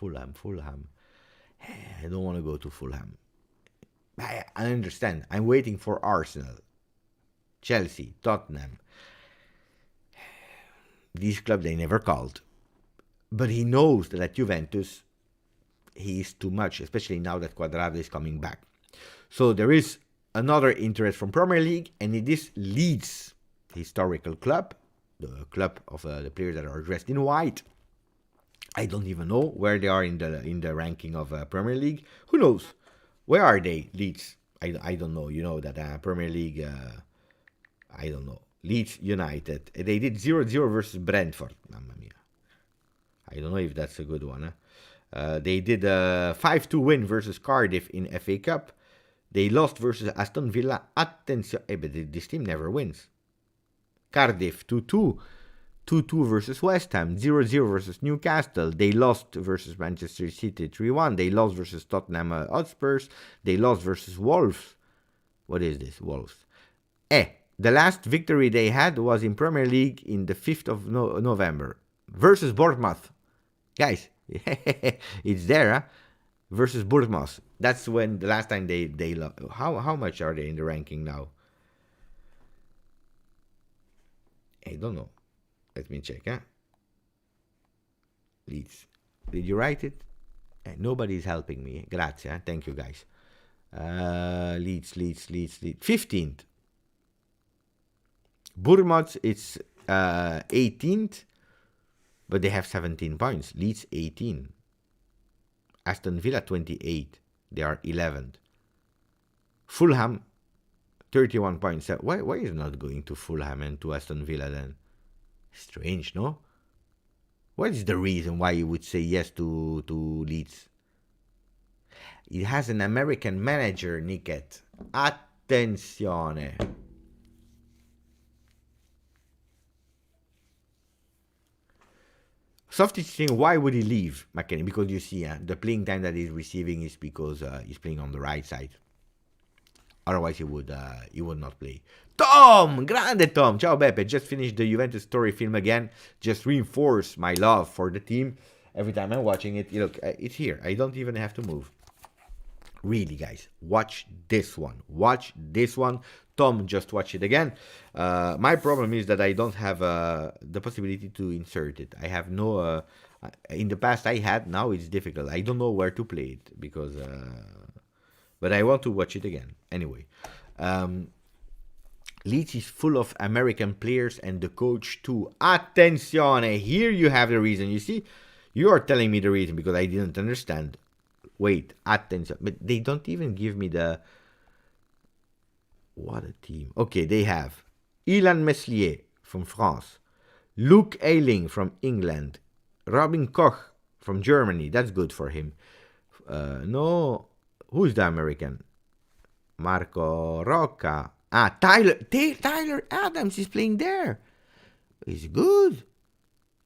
I don't want to go to Fulham. I understand. I'm waiting for Arsenal, Chelsea, Tottenham. These clubs, they never called. But he knows that at Juventus, he is too much, especially now that Quadrado is coming back. So there is another interest from Premier League, and it is Leeds, historical club, the club of the players that are dressed in white. I don't even know where they are in the ranking of Premier League. Who knows? Where are they, Leeds? I don't know. You know that Premier League, I don't know. Leeds United. They did 0-0 versus Brentford. Mamma mia. I don't know if that's a good one. They did a 5-2 win versus Cardiff in FA Cup. They lost versus Aston Villa. Attention. But this team never wins. Cardiff 2-2. 2-2 versus West Ham, 0-0 versus Newcastle. They lost versus Manchester City 3-1. They lost versus Tottenham Hotspurs. They lost versus Wolves. What is this, Wolves? The last victory they had was in Premier League in the 5th of November versus Bournemouth. Guys, it's there, huh? Versus Bournemouth. That's when the last time they lost. How much are they in the ranking now? I don't know. Let me check, huh? Leeds. Did you write it? Nobody's helping me. Grazie, huh? Thank you, guys. Leeds. 15th. Bournemouth, it's 18th, but they have 17 points. Leeds, 18. Aston Villa, 28. They are 11th. Fulham, 31 points. Why is not going to Fulham and to Aston Villa then? Strange, no? What is the reason why you would say yes to Leeds? It has an American manager, Niket. Attenzione. Softic saying, why would he leave McKennie? Because you see, the playing time that he's receiving is because he's playing on the right side. Otherwise, he would not play. Tom! Grande Tom! Ciao Beppe, just finished the Juventus story film again. Just reinforce my love for the team. Every time I'm watching it, look, it's here. I don't even have to move. Really, guys, watch this one. Watch this one. Tom, just watch it again. My problem is that I don't have the possibility to insert it. I have no... in the past I had, now it's difficult. I don't know where to play it because... but I want to watch it again. Anyway. Leeds is full of American players and the coach too. Attenzione! Here you have the reason. You see? You are telling me the reason because I didn't understand. Wait, attention. But they don't even give me the... What a team. Okay, they have Ilan Meslier from France. Luke Ayling from England. Robin Koch from Germany. That's good for him. No... Who's the American? Marco Rocca. Tyler Adams is playing there. He's good.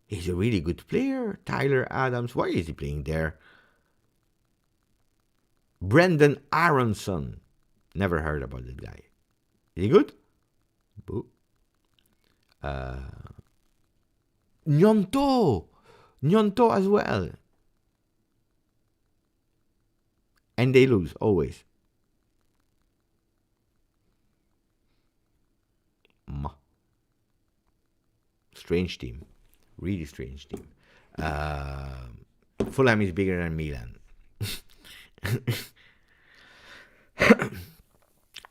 He's a really good player. Tyler Adams. Why is he playing there? Brendan Aronson. Never heard about that guy. Is he good? Boo. Gnonto. Gnonto as well. And they lose, always. Strange team. Really strange team. Fulham is bigger than Milan.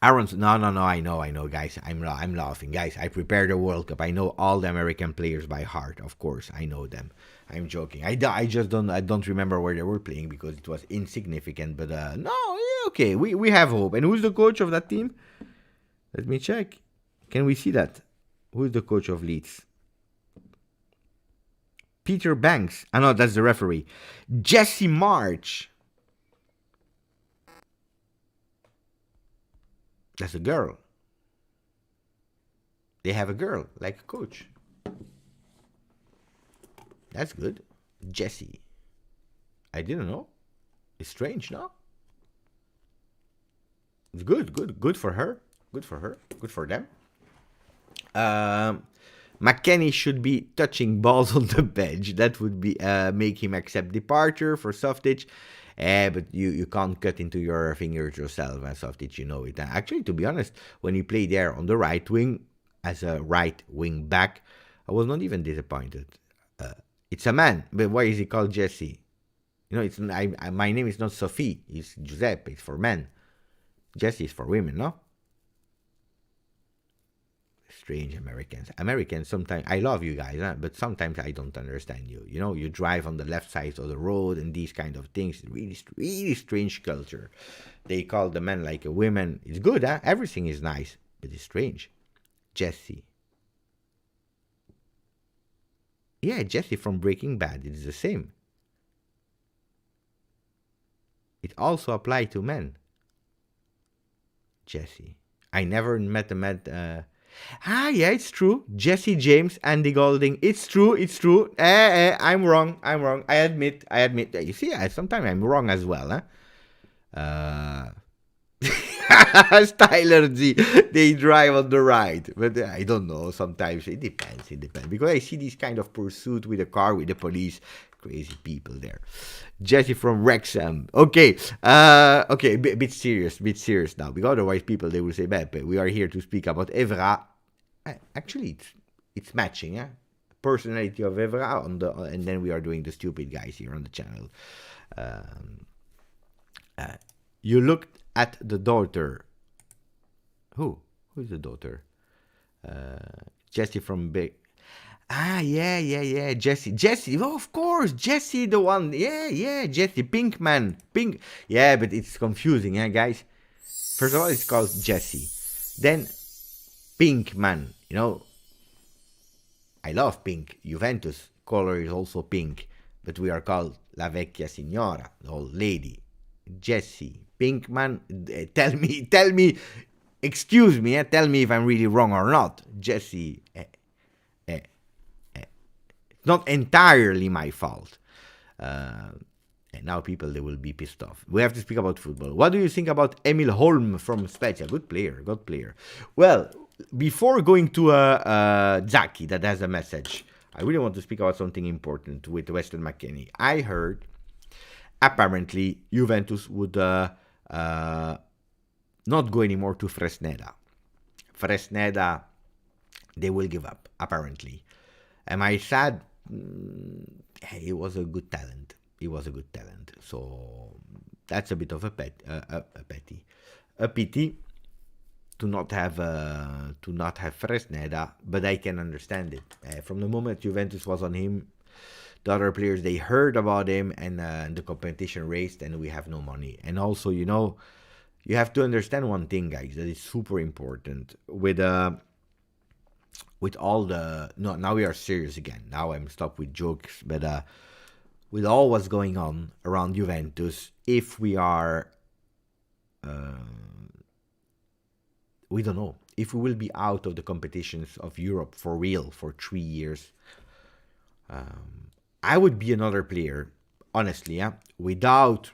Aaron's no, I know, guys. I'm laughing, guys. I prepared the World Cup. I know all the American players by heart. Of course, I know them. I'm joking. I don't remember where they were playing because it was insignificant. But no, yeah, okay. We have hope. And who's the coach of that team? Let me check. Can we see that? Who's the coach of Leeds? Peter Banks. Ah, no, that's the referee. Jesse March. That's a girl. They have a girl, like a coach. That's good. Jessie. I didn't know. It's strange, no? It's good for her. Good for them. McKennie should be touching balls on the bench. That would be make him accept departure for Softic. But you can't cut into your fingers yourself, Softic, you know it. Actually, to be honest, when he played there on the right wing, as a right wing back, I was not even disappointed. It's a man, but why is he called Jesse? You know, my name is not Sophie, it's Giuseppe, it's for men. Jesse is for women, no? Strange Americans, sometimes, I love you guys, but sometimes I don't understand you. You know, you drive on the left side of the road and these kind of things. Really strange culture. They call the men like a women. It's good, everything is nice, but it's strange. Jesse. Yeah, Jesse from Breaking Bad. It's the same. It also applies to men. Jesse. I never met a man... yeah, it's true. Jesse James, Andy Golding. It's true. I'm wrong. I admit. You see, sometimes I'm wrong as well, Styler Z, they drive on the right. But I don't know. Sometimes it depends. Because I see this kind of pursuit with a car, with the police. Crazy people there. Jesse from Wrexham. Okay. Okay, bit serious now. Because otherwise people, they will say, Beppe, we are here to speak about Evra. Actually, it's matching, personality of Evra and then we are doing the stupid guys here on the channel. You looked at the daughter. Who's the daughter? Jesse from Big. Yeah. Jesse. Oh, of course, Jesse, the one. Yeah, Jesse, Pinkman. Yeah, but it's confusing, guys. First of all, it's called Jesse. Then Pinkman. You know, I love pink. Juventus color is also pink, but we are called La Vecchia Signora, the old lady. Jesse Pinkman. Tell me. Excuse me. Tell me if I'm really wrong or not. Jesse. Not entirely my fault. And now people, they will be pissed off. We have to speak about football. What do you think about Emil Holm from Spezia? Good player, good player. Well, before going to Zaki that has a message, I really want to speak about something important with Weston McKennie. I heard apparently Juventus would not go anymore to Fresneda. Fresneda, they will give up, apparently. Am I sad? He was a good talent. He was a good talent. So that's a bit of a pity to not have Fresneda, but I can understand it. From the moment Juventus was on him, the other players, they heard about him, and the competition raced, and we have no money. And also, you have to understand one thing, guys, that is super important with all the... No, now we are serious again. Now I'm stopped with jokes, but with all what's going on around Juventus, if we are... we don't know. If we will be out of the competitions of Europe for real for 3 years, I would be another player, honestly, yeah? Without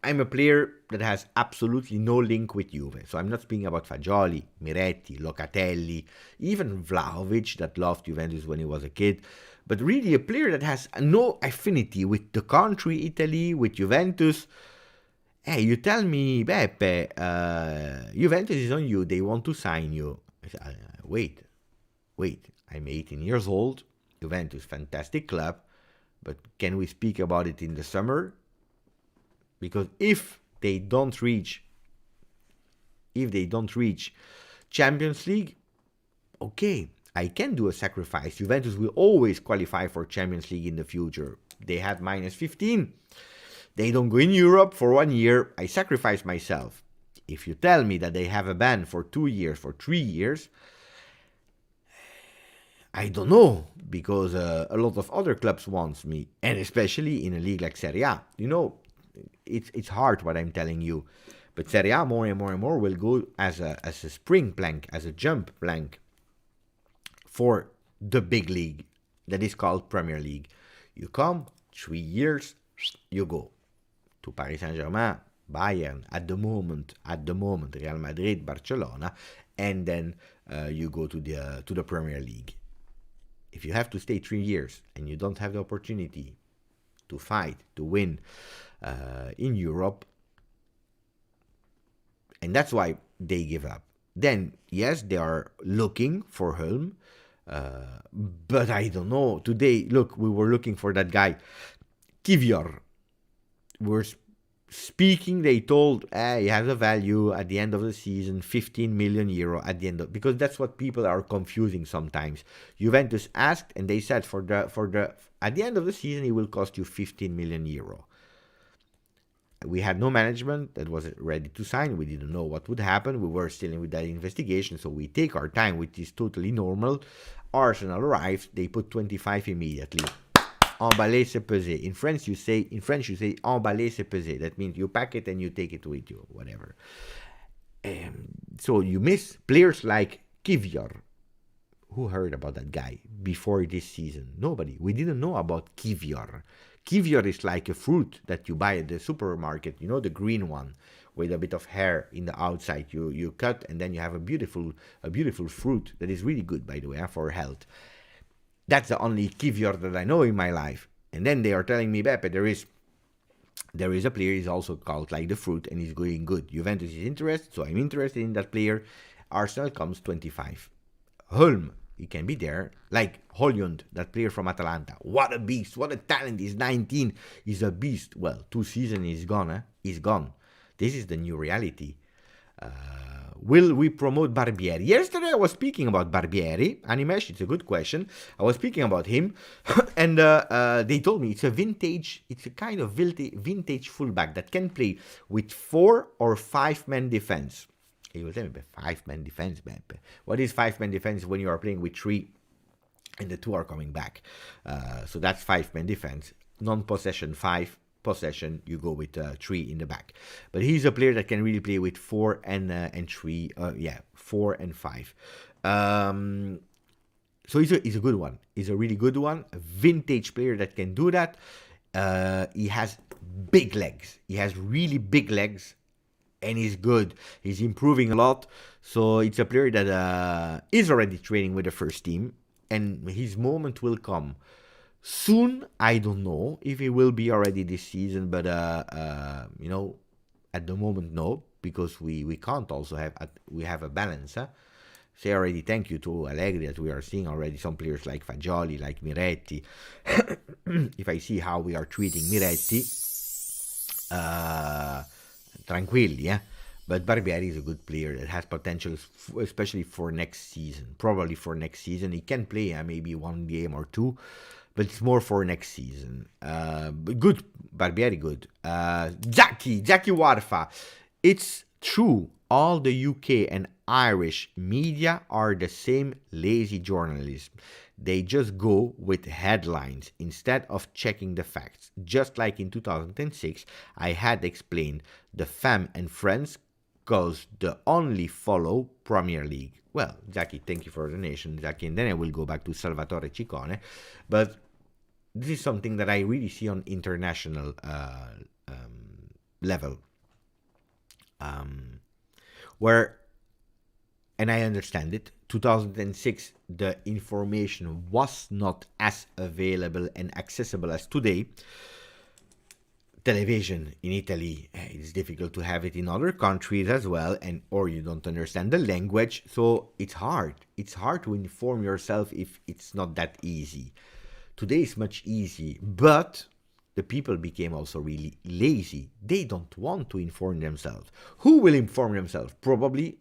I'm a player that has absolutely no link with Juve. So I'm not speaking about Fagioli, Miretti, Locatelli, even Vlahovic that loved Juventus when he was a kid. But really a player that has no affinity with the country, Italy, with Juventus. Hey, you tell me, Beppe, Juventus is on you. They want to sign you. I say, wait. I'm 18 years old. Juventus, fantastic club. But can we speak about it in the summer? Because if they don't reach Champions League, okay, I can do a sacrifice. Juventus will always qualify for Champions League in the future. They had minus 15. They don't go in Europe for 1 year. I sacrifice myself. If you tell me that they have a ban for 2 years, for 3 years, I don't know, because a lot of other clubs want me, and especially in a league like Serie A. It's hard what I'm telling you, but Serie A more and more will go as a spring plank, as a jump plank for the big league that is called Premier League. You come 3 years, you go to Paris Saint-Germain, Bayern, at the moment Real Madrid, Barcelona, and then you go to the Premier League. If you have to stay 3 years and you don't have the opportunity to fight, to win in Europe, and that's why they give up. Then, yes, they are looking for Hulm, but I don't know. Today, look, we were looking for that guy, Kivior. We're speaking, they told, he has a value at the end of the season, 15 million euro at the end of, because that's what people are confusing sometimes. Juventus asked, and they said at the end of the season, he will cost you 15 million euro. We had no management that was ready to sign. We didn't know what would happen. We were still with that investigation, so we take our time, which is totally normal. Arsenal arrived. They put 25 immediately. Emballer, c'est peser. In French, you say emballer, c'est peser. That means you pack it and you take it with you, whatever. So you miss players like Kivior. Who heard about that guy before this season? Nobody. We didn't know about Kivior. Kivior is like a fruit that you buy at the supermarket, the green one with a bit of hair in the outside. You cut, and then you have a beautiful fruit that is really good, by the way, for health. That's the only Kivior that I know in my life. And then they are telling me, Beppe, there is a player, he's also called like the fruit, and he's going good. Juventus is interested, so I'm interested in that player. Arsenal comes 25. Hulm, he can be there. Like Højlund, that player from Atalanta. What a beast, what a talent. He's 19, he's a beast. Well, 2 seasons, he's gone. He's gone. This is the new reality. Will we promote Barbieri? Yesterday I was speaking about Barbieri. Animesh, it's a good question. I was speaking about him, and they told me it's a kind of vintage fullback that can play with 4 or 5 man defense. You will tell me, 5-man defense, Beppe. What is 5-man defense when you are playing with 3 and the 2 are coming back? So that's 5-man defense. Non-possession 5, possession, you go with 3 in the back. But he's a player that can really play with 4 and 3, 4 and 5. So he's a good one. He's a really good one. A vintage player that can do that. He has big legs. He has really big legs. And he's good. He's improving a lot. So it's a player that is already training with the first team. And his moment will come soon. I don't know if it will be already this season. But, at the moment, no. Because we can't also we have a balance. Say already thank you to Allegri that we are seeing already some players like Fagioli, like Miretti. If I see how we are treating Miretti, tranquilli, but Barbieri is a good player that has potential, especially for next season. Probably for next season. He can play maybe 1 game or 2, but it's more for next season. But good, Barbieri good. Jackie Warfa. It's true, all the UK and Irish media are the same lazy journalism. They just go with headlines instead of checking the facts. Just like in 2006, I had explained the fam and friends cause the only follow Premier League. Well, Jackie, thank you for the donation, Jackie, and then I will go back to Salvatore Ciccone. But this is something that I really see on international level. Where, and I understand it, 2006, the information was not as available and accessible as today. Television in Italy, it's difficult to have it in other countries as well, or you don't understand the language, so it's hard. It's hard to inform yourself if it's not that easy. Today is much easier, but the people became also really lazy. They don't want to inform themselves. Who will inform themselves? Probably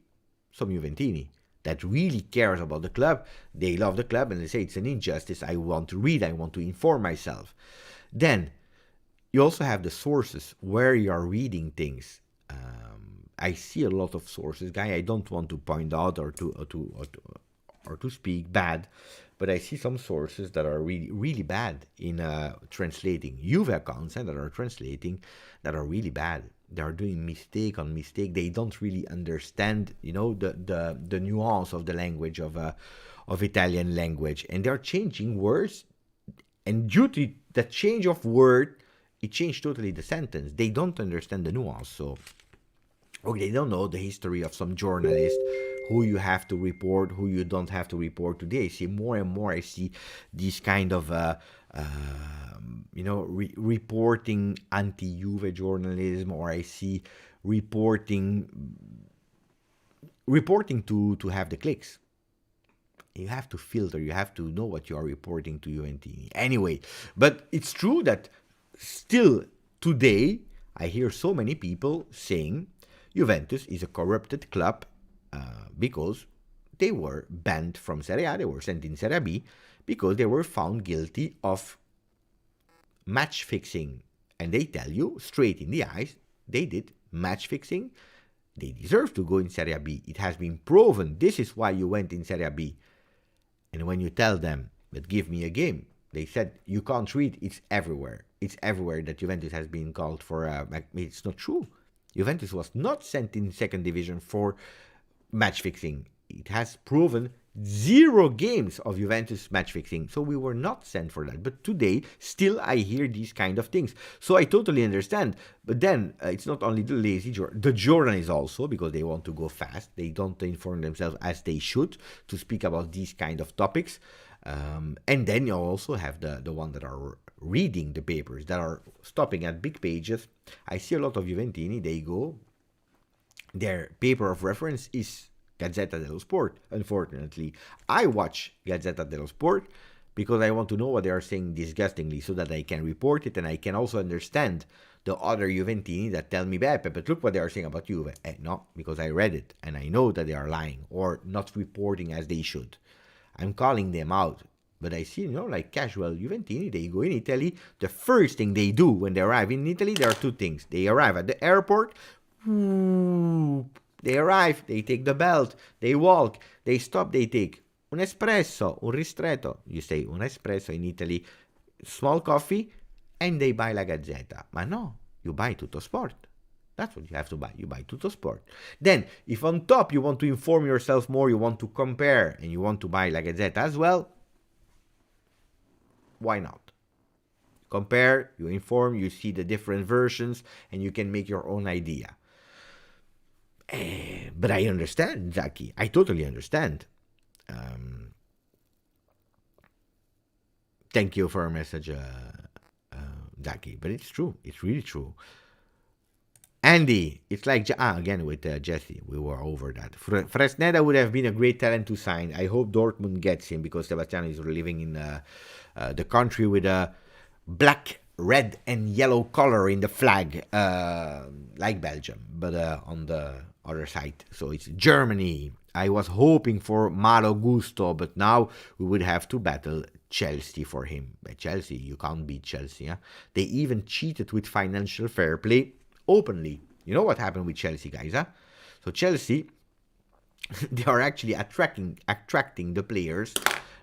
some Juventini that really cares about the club. They love the club and they say it's an injustice. I want to read. I want to inform myself. Then you also have the sources where you are reading things. I see a lot of sources, guy. I don't want to point out or to speak bad, but I see some sources that are really, really bad in translating. Juve accounts that are translating that are really bad. They are doing mistake on mistake. They don't really understand, the nuance of the language of Italian language, and they are changing words. And due to the change of word, it changed totally the sentence. They don't understand the nuance. So, they don't know the history of some journalist, who you have to report, who you don't have to report. Today, I see more and more. I see these kind of, reporting anti-Juve journalism, or I see reporting to have the clicks. You have to filter. You have to know what you are reporting to Juventini. Anyway, but it's true that still today, I hear so many people saying Juventus is a corrupted club. Because they were banned from Serie A, they were sent in Serie B because they were found guilty of match fixing. And they tell you straight in the eyes, they did match fixing. They deserve to go in Serie B. It has been proven. This is why you went in Serie B. And when you tell them, but give me a game, they said, you can't read, it's everywhere. It's everywhere that Juventus has been called for. It's not true. Juventus was not sent in second division for match fixing. It has proven 0 games of Juventus match fixing, so we were not sent for that. But today, still I hear these kind of things. So I totally understand. But then it's not only the lazy the journalists also, because they want to go fast. They don't inform themselves as they should to speak about these kind of topics. And then you also have the one that are reading the papers, that are stopping at big pages. I see a lot of Juventini, they go, their paper of reference is Gazzetta dello Sport, unfortunately. I watch Gazzetta dello Sport because I want to know what they are saying disgustingly, so that I can report it and I can also understand the other Juventini that tell me, but look what they are saying about Juve. No, because I read it and I know that they are lying or not reporting as they should. I'm calling them out. But I see, like casual Juventini, they go in Italy. The first thing they do when they arrive in Italy, there are 2 things. They arrive at the airport. They arrive, they take the belt, they walk, they stop, they take un espresso, un ristretto. You say un espresso in Italy, small coffee, and they buy La Gazzetta. Ma no, you buy Tuttosport. That's what you have to buy. You buy Tuttosport. Then, if on top you want to inform yourself more, you want to compare, and you want to buy La Gazzetta as well, why not? Compare, you inform, you see the different versions, and you can make your own idea. But I understand, Zaki. I totally understand. Thank you for a message, Zaki. But it's true. It's really true. Andy, it's like, again with Jesse, we were over that. Fresneda would have been a great talent to sign. I hope Dortmund gets him because Sebastiano is living in the country with a black, red, and yellow color in the flag, like Belgium, but on the other side. So it's Germany. I was hoping for Malo Gusto, but now we would have to battle Chelsea for him. But Chelsea, you can't beat Chelsea. Huh? They even cheated with financial fair play openly. You know what happened with Chelsea, guys? Huh? So Chelsea, they are actually attracting the players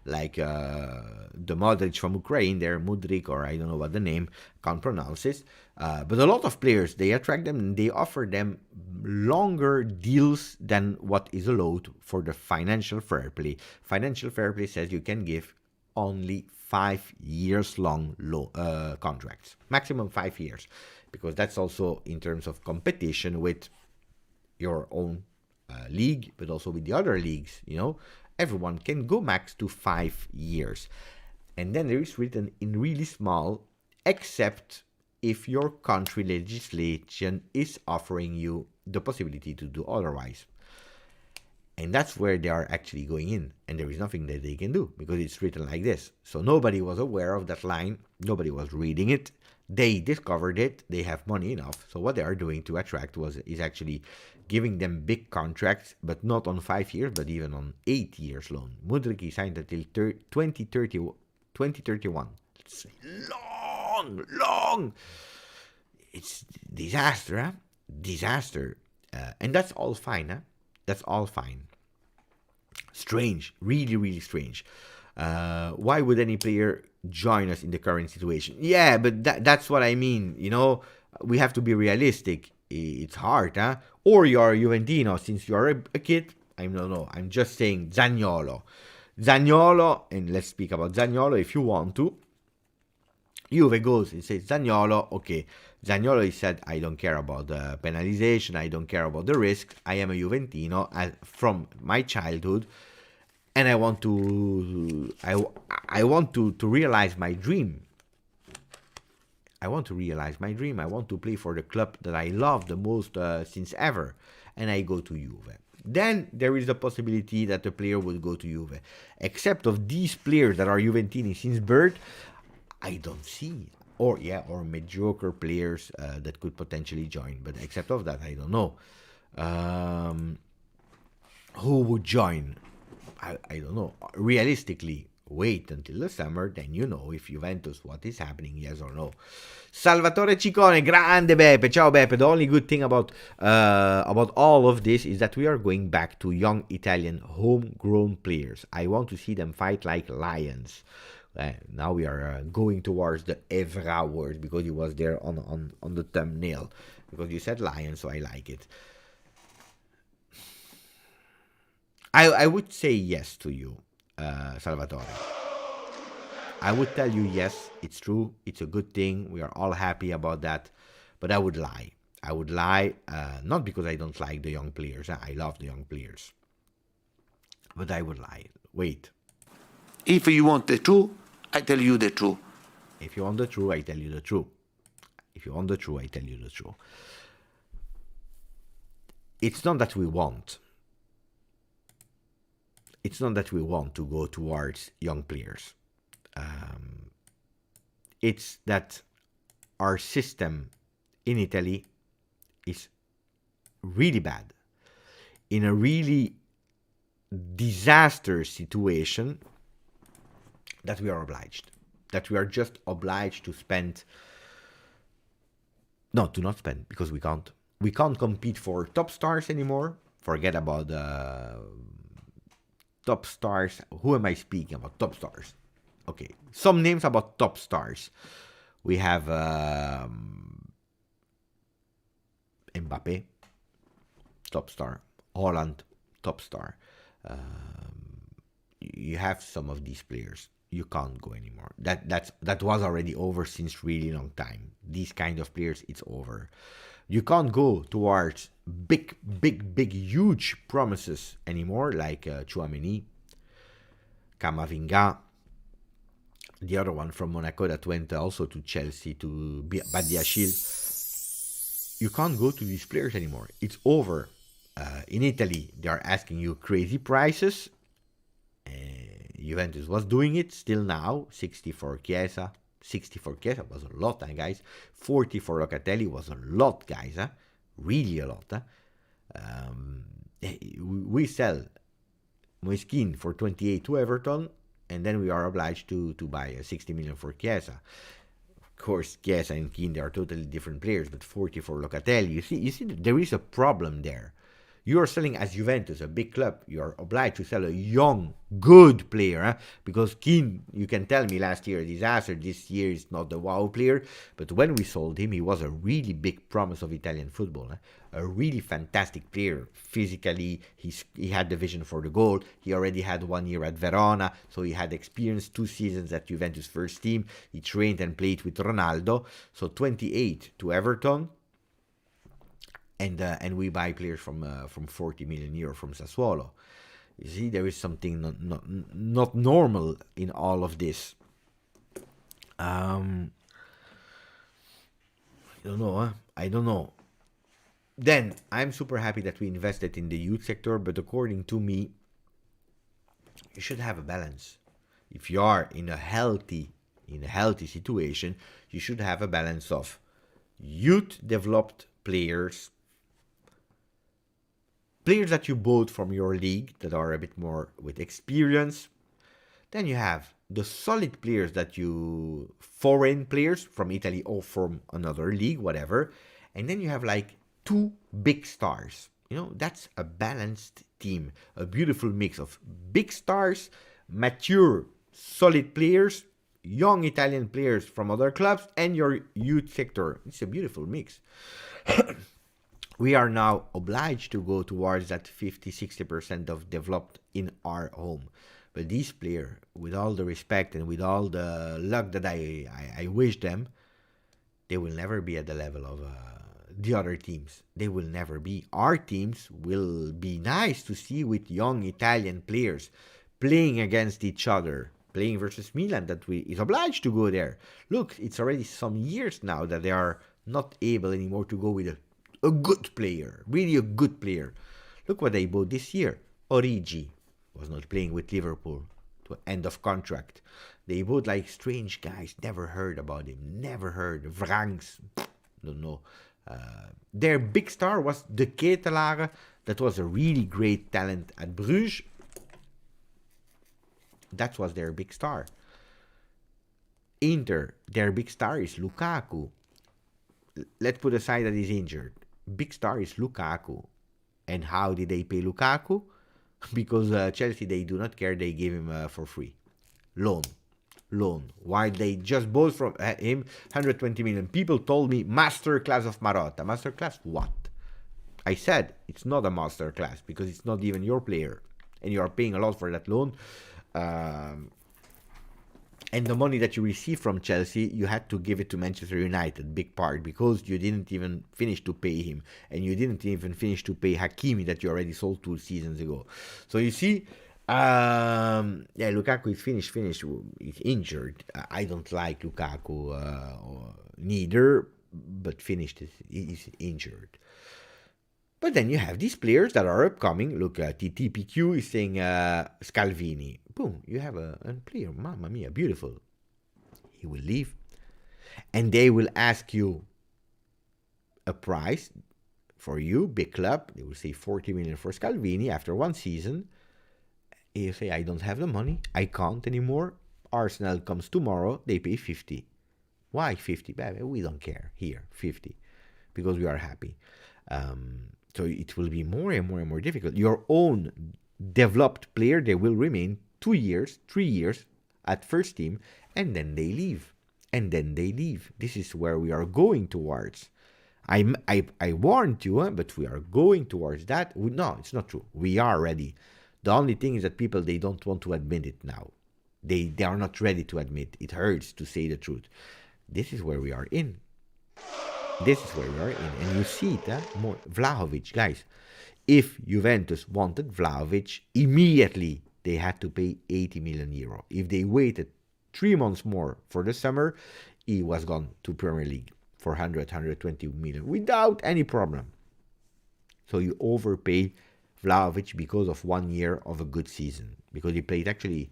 like the Modric from Ukraine, they're Mudrik, or I don't know what the name, can't pronounce it. But a lot of players, they attract them and they offer them longer deals than what is allowed for the financial fair play. Financial fair play says you can give only 5 years long contracts, maximum 5 years, because that's also in terms of competition with your own league, but also with the other leagues, you know. Everyone can go max to 5 years. And then there is written in really small, except if your country legislation is offering you the possibility to do otherwise. And that's where they are actually going in. And there is nothing that they can do because it's written like this. So nobody was aware of that line. Nobody was reading it. They discovered it. They have money enough. So what they are doing to attract is actually giving them big contracts, but not on 5 years, but even on 8 years loan. Mudrik signed until 2031. It's long. It's disaster, huh? Disaster. And that's all fine, huh? That's all fine. Strange. Really, really strange. Why would any player join us in the current situation? Yeah, but that's what I mean. You know, we have to be realistic. It's hard, huh? Or you're Juventino, since you're a kid. I don't know. I'm just saying Zaniolo, and let's speak about Zaniolo if you want to. Juve goes and says Zaniolo, okay. Zaniolo, he said, I don't care about the penalization, I don't care about the risk. I am a Juventino from my childhood, and I want to realize my dream. I want to realize my dream. I want to play for the club that I love the most since ever, and I go to Juve. Then there is the possibility that the player would go to Juve. Except of these players that are Juventini since birth, I don't see. Or mediocre players that could potentially join. But except of that, I don't know. Who would join? I don't know. Realistically, wait until the summer, then you know if Juventus, what is happening, yes or no. Salvatore Ciccone, grande Beppe, ciao Beppe. The only good thing about all of this is that we are going back to young Italian homegrown players. I want to see them fight like lions. Now we are going towards the Evra word because he was there on the thumbnail. Because you said lion, so I like it. I would say yes to you, Salvatore. I would tell you yes, it's true, it's a good thing, we are all happy about that, but I would lie. Not because I don't like the young players, I love the young players, but I would lie. Wait. If you want the truth, I tell you the truth. If you want the truth, I tell you the truth. If you want the truth, I tell you the truth. It's not that we want. It's not that we want to go towards young players. It's that our system in Italy is really bad. In a really disaster situation that we are obliged. That we are just obliged to spend. No, to not spend, because we can't. We can't compete for top stars anymore. Forget about top stars. Who am I speaking about? Top stars. Okay, some names about top stars. We have Mbappe, top star. Holland, top star. You have some of these players. You can't go anymore. That was already over since really long time. These kind of players, it's over. You can't go towards big, huge promises anymore, like Tchouaméni, Camavinga, the other one from Monaco that went also to Chelsea, to Badiashile. You can't go to these players anymore. It's over. In Italy, they are asking you crazy prices. Juventus was doing it still now. 60 for Chiesa. 60 for Chiesa was a lot, guys. 40 for Locatelli was a lot, guys. Really a lot. We sell Moiskin for 28 to Everton, and then we are obliged to buy 60 million for Chiesa. Of course, Chiesa and Keane, they are totally different players, but 40 for Locatelli. You see, there is a problem there. You are selling as Juventus, a big club. You are obliged to sell a young, good player. Because Keane, you can tell me last year, disaster. This year is not the wow player. But when we sold him, he was a really big promise of Italian football. A really fantastic player. Physically, he had the vision for the goal. He already had 1 year at Verona. So he had experience 2 seasons at Juventus first team. He trained and played with Ronaldo. So 28 to Everton. And we buy players from 40 million euro from Sassuolo. You see, there is something not normal in all of this. I don't know. I don't know. Then I'm super happy that we invested in the youth sector, but according to me, you should have a balance. If you are in a healthy situation, you should have a balance of youth developed players that you bought from your league that are a bit more with experience. Then you have the solid players foreign players from Italy or from another league, whatever. And then you have like 2 big stars. That's a balanced team, a beautiful mix of big stars, mature, solid players, young Italian players from other clubs, and your youth sector. It's a beautiful mix. We are now obliged to go towards that 50-60% of developed in our home. But these players, with all the respect and with all the luck that I wish them, they will never be at the level of the other teams. They will never be. Our teams will be nice to see with young Italian players playing against each other, playing versus Milan, that is obliged to go there. Look, it's already some years now that they are not able anymore to go with a good player, really a good player. Look what they bought this year. Origi was not playing with Liverpool to end of contract. They bought like strange guys, never heard about him, never heard. Vranks, don't know. Their big star was De Ketelaere, that was a really great talent at Bruges. That was their big star. Inter, their big star is Lukaku. Let's put aside that he's injured. Big star is Lukaku. And how did they pay Lukaku? Because Chelsea, they do not care. They gave him for free. Loan. Why they just bought from him 120 million. People told me masterclass of Marotta. Masterclass what? I said it's not a masterclass because it's not even your player. And you are paying a lot for that loan. And the money that you received from Chelsea, you had to give it to Manchester United, big part, because you didn't even finish to pay him. And you didn't even finish to pay Hakimi that you already sold 2 seasons ago. So you see, Lukaku is finished. He's injured. I don't like Lukaku neither, but finished. He's injured. But then you have these players that are upcoming. Look, TTPQ is saying Scalvini. Boom, you have a player. Mamma mia, beautiful. He will leave. And they will ask you a price for you, big club. They will say 40 million for Scalvini after 1 season. You say, I don't have the money. I can't anymore. Arsenal comes tomorrow. They pay 50. Why 50? We don't care. Here, 50. Because we are happy. So it will be more and more difficult. Your own developed player, they will remain 2 years, 3 years at first team, and then they leave. and then they leave. This is where we are going towards. I warned you, but we are going towards that. No, it's not true. We are ready. The only thing is that people, they don't want to admit it now. They are not ready to admit. It hurts to say the truth. This is where we are in. This is where we are in. And you see it, more Vlahovic, guys. If Juventus wanted Vlahovic, immediately they had to pay 80 million euro. If they waited 3 months more for the summer, he was gone to Premier League for 120 million without any problem. So you overpay Vlahovic because of 1 year of a good season. Because he played actually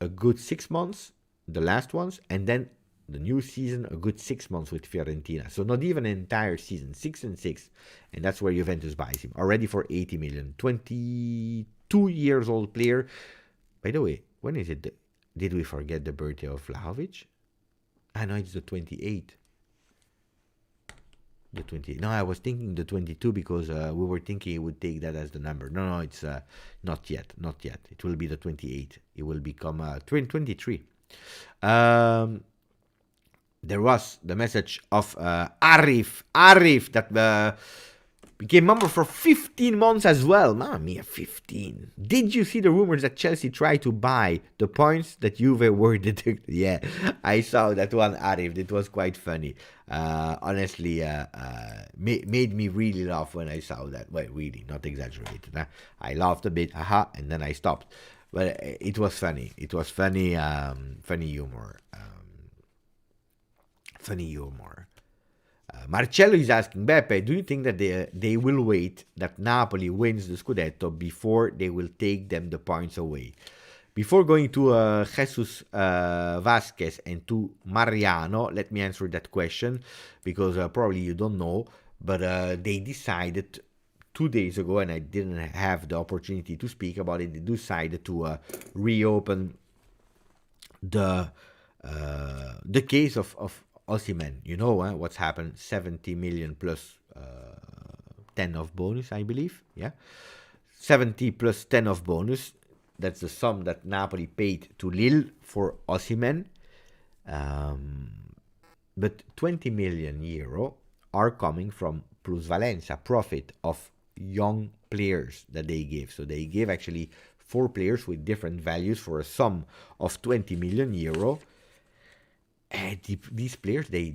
a good 6 months, the last ones, and then the new season, a good 6 months with Fiorentina. So not even an entire season, 6 and 6. And that's where Juventus buys him, already for 80 million. 22 years old player. By the way, when is it? Did we forget the birthday of Vlahovic? I know it's the 28th. The 28. No, I was thinking the 22 because we were thinking it would take that as the number. No, it's not yet. Not yet. It will be the 28. It will become 23. There was the message of Arif that became member for 15 months as well. Mamma mia, 15. Did you see the rumors that Chelsea tried to buy the points that Juve were deducted? Yeah, I saw that one, Arif. It was quite funny. Honestly, made me really laugh when I saw that. Well, really, not exaggerated. Huh? I laughed a bit, and then I stopped. But it was funny. It was funny, funny humor. Funny humor. Marcello is asking, Beppe, do you think that they will wait that Napoli wins the Scudetto before they will take them the points away? Before going to Jesus Vasquez and to Mariano, let me answer that question, because probably you don't know, but they decided 2 days ago, and I didn't have the opportunity to speak about it, they decided to reopen the case of Osimhen. You know what's happened, 70 million plus 10 of bonus, I believe. Yeah, 70 plus 10 of bonus. That's the sum that Napoli paid to Lille for Osimhen. But 20 million euro are coming from plusvalenza, profit of young players that they gave. So they gave actually 4 players with different values for a sum of 20 million euro. And these players, they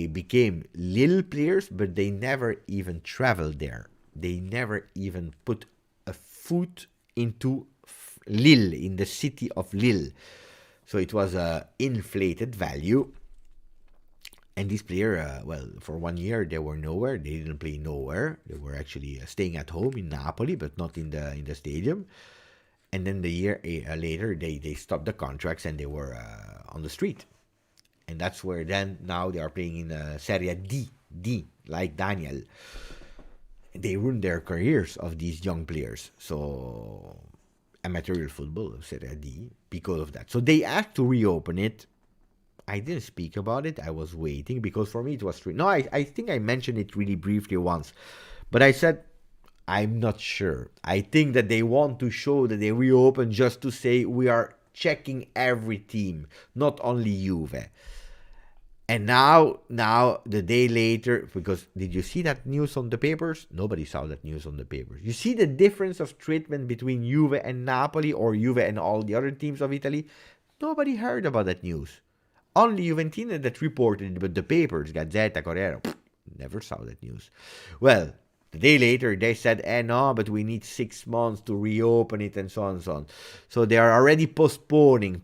became Lille players, but they never even traveled there. They never even put a foot into Lille, in the city of Lille. So it was an inflated value. And this player, for 1 year, they were nowhere. They didn't play nowhere. They were actually staying at home in Napoli, but not in the stadium. And then the year later, they stopped the contracts and they were on the street. And that's where then now they are playing in Serie D, like Daniel. They ruined their careers of these young players. So amateur football, Serie D, because of that. So they asked to reopen it. I didn't speak about it. I was waiting because for me it was true. No, I think I mentioned it really briefly once. But I said, I'm not sure. I think that they want to show that they reopen just to say we are checking every team, not only Juve. And now, the day later, because did you see that news on the papers? Nobody saw that news on the papers. You see the difference of treatment between Juve and Napoli, or Juve and all the other teams of Italy? Nobody heard about that news. Only Juventini that reported it, but the papers, Gazzetta, Corriere, never saw that news. Well, the day later, they said, no, but we need 6 months to reopen it, and so on and so on. So they are already postponing.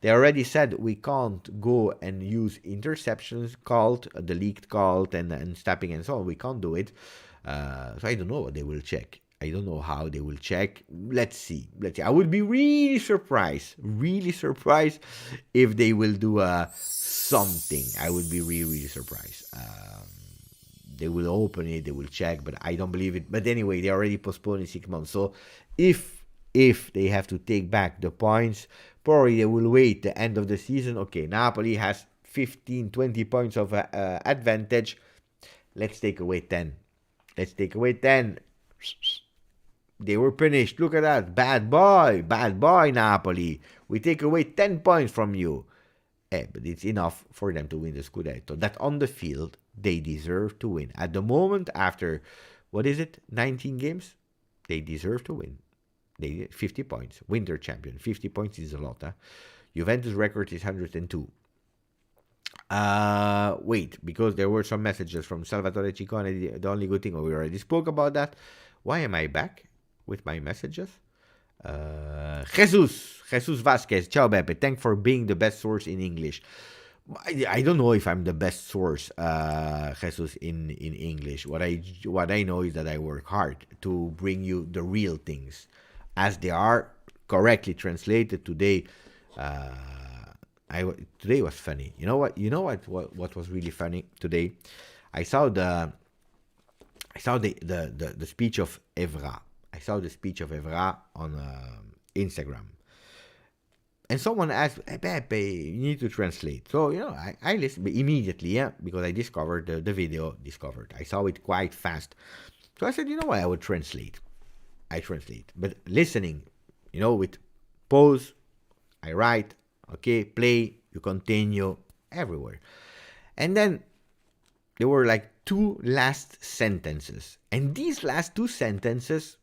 They already said we can't go and use interceptions called, the leaked called, and stepping and so on. We can't do it. So I don't know what they will check. I don't know how they will check. Let's see. I would be really surprised if they will do something. I would be really surprised. They will open it, they will check, but I don't believe it. But anyway, they already postponed in 6 months. So if they have to take back the points, probably they will wait the end of the season. Okay, Napoli has 15, 20 points of advantage. Let's take away 10. They were punished. Look at that. Bad boy, Napoli. We take away 10 points from you. But it's enough for them to win the Scudetto. That on the field, they deserve to win. At the moment, after, 19 games? They deserve to win. 50 points. Winter champion. 50 points is a lot. Juventus record is 102. Wait, because there were some messages from Salvatore Ciccone. The only good thing, we already spoke about that. Why am I back with my messages? Jesus Vasquez. Ciao Beppe. Thanks for being the best source in English. I don't know if I'm the best source, Jesus, in English. What I know is that I work hard to bring you the real things as they are, correctly translated today. Today was funny. You know what was really funny today? I saw the speech of Evra. I saw the speech of Evra on Instagram. And someone asked, hey, Pepe, you need to translate. So, I listened immediately, because I discovered the video. I saw it quite fast. So I said, I would translate. I translate. But listening, with pause, I write, okay, play, you continue, everywhere. And then there were like 2 last sentences. And these last 2 sentences,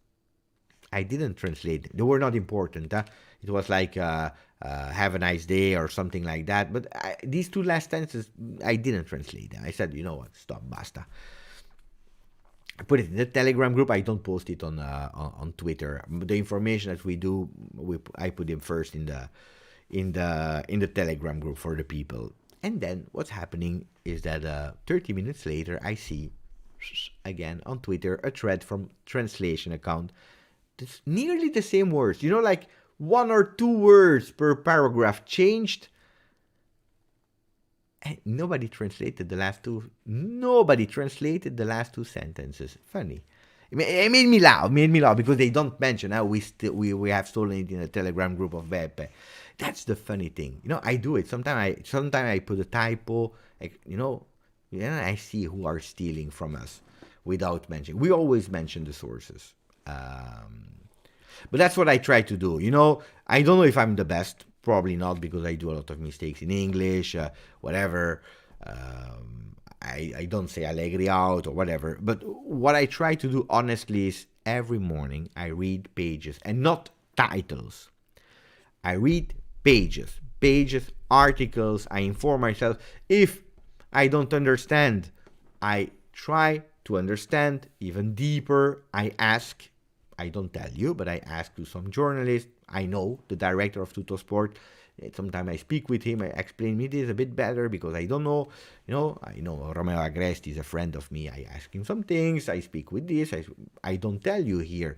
I didn't translate. They were not important. It was like, have a nice day or something like that. But these 2 last sentences, I didn't translate them. I said, you know what, stop, basta. I put it in the Telegram group. I don't post it on Twitter. The information that we do, I put it first in the Telegram group for the people. And then what's happening is that 30 minutes later, I see again on Twitter a thread from translation account. It's nearly the same words. Like 1 or 2 words per paragraph changed. And nobody translated the last 2. Nobody translated the last 2 sentences. Funny. It made me laugh because they don't mention how we have stolen it in a Telegram group of Beppe. That's the funny thing. I do it. Sometimes I put a typo. I see who are stealing from us without mentioning. We always mention the sources. But that's what I try to do. I don't know if I'm the best. Probably not, because I do a lot of mistakes in English, whatever. I don't say Allegri out or whatever. But what I try to do, honestly, is every morning I read pages and not titles. I read pages, articles. I inform myself. If I don't understand, I try to understand even deeper. I ask. I don't tell you, but I ask to some journalists. I know the director of Tuttosport. Sometimes I speak with him. I explain me this a bit better because I don't know. I know Romeo Agresti is a friend of me. I ask him some things. I speak with this. I don't tell you here.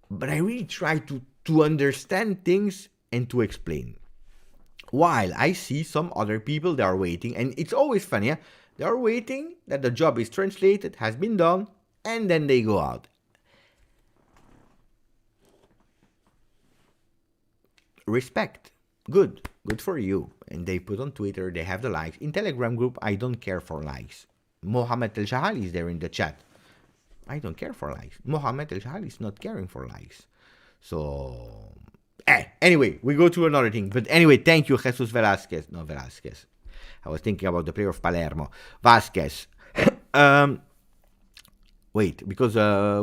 But I really try to understand things and to explain. While I see some other people, they are waiting. And it's always funny. They are waiting that the job is translated, has been done, and then they go out. Respect. Good for you. And they put on Twitter, they have the likes. In Telegram group, I don't care for likes. Mohamed El Shahali is there in the chat. I don't care for likes. Mohamed El Shahali is not caring for likes. So, anyway, we go to another thing. But anyway, thank you, Jesus Velasquez. No, Velasquez. I was thinking about the player of Palermo. Vasquez. Wait, because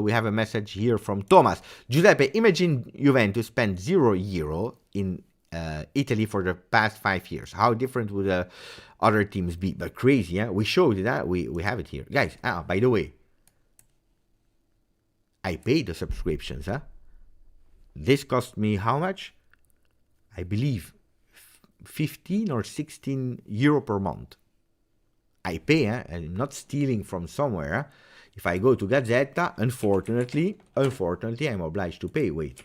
we have a message here from Thomas. Giuseppe, imagine Juventus spent €0 in Italy for the past 5 years. How different would other teams be? But crazy, yeah? We showed it, we have it here. Guys, by the way, I paid the subscriptions, This cost me how much? I believe 15 or 16 euro per month. I pay, I'm not stealing from somewhere, If I go to Gazzetta, unfortunately, I'm obliged to pay. Wait.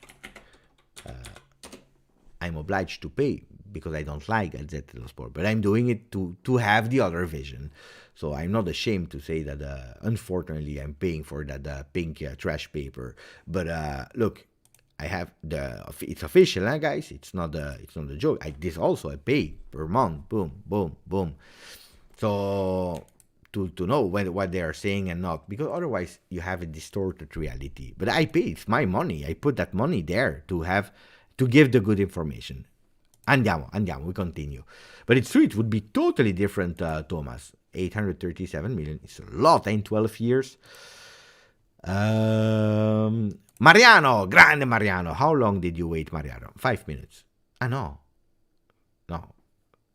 I'm obliged to pay because I don't like Gazzetta dello Sport. But I'm doing it to have the other vision. So I'm not ashamed to say that, unfortunately, I'm paying for that pink trash paper. But look, I have it's official, guys. It's not a joke. This also I pay per month. Boom, boom, boom. So to know what they are saying and not, because otherwise you have a distorted reality. But I pay, it's my money. I put that money there to give the good information. Andiamo, we continue. But it's true, it would be totally different, Thomas. 837 million, it's a lot in 12 years. Mariano, grande Mariano. How long did you wait, Mariano? 5 minutes. No.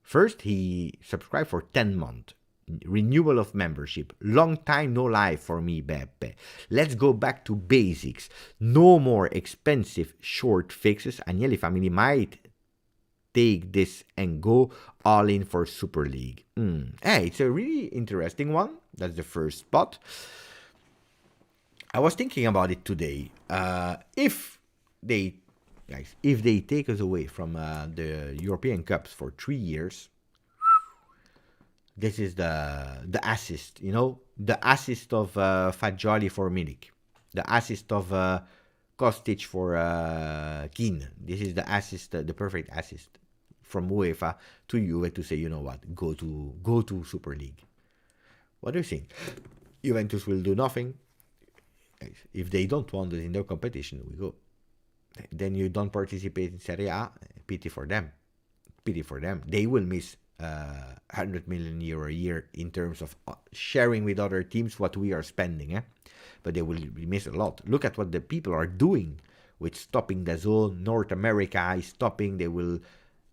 First, he subscribed for 10 months. Renewal of membership. Long time no live for me, Beppe. Let's go back to basics. No more expensive short fixes. Agnelli family might take this and go all in for Super League. Hey, it's a really interesting one. That's the first spot. I was thinking about it today. If they take us away from the European Cups for 3 years, this is the assist, the assist of Fagioli for Milik, the assist of Kostic for Keane. This is the assist, the perfect assist from UEFA to Juve to say, you know what, go to Super League. What do you think? Juventus will do nothing. If they don't want it in their competition, we go. Then you don't participate in Serie A. Pity for them. They will miss 100 million euro a year in terms of sharing with other teams what we are spending. But they will miss a lot. Look at what the people are doing with stopping the zone. North America is stopping. They will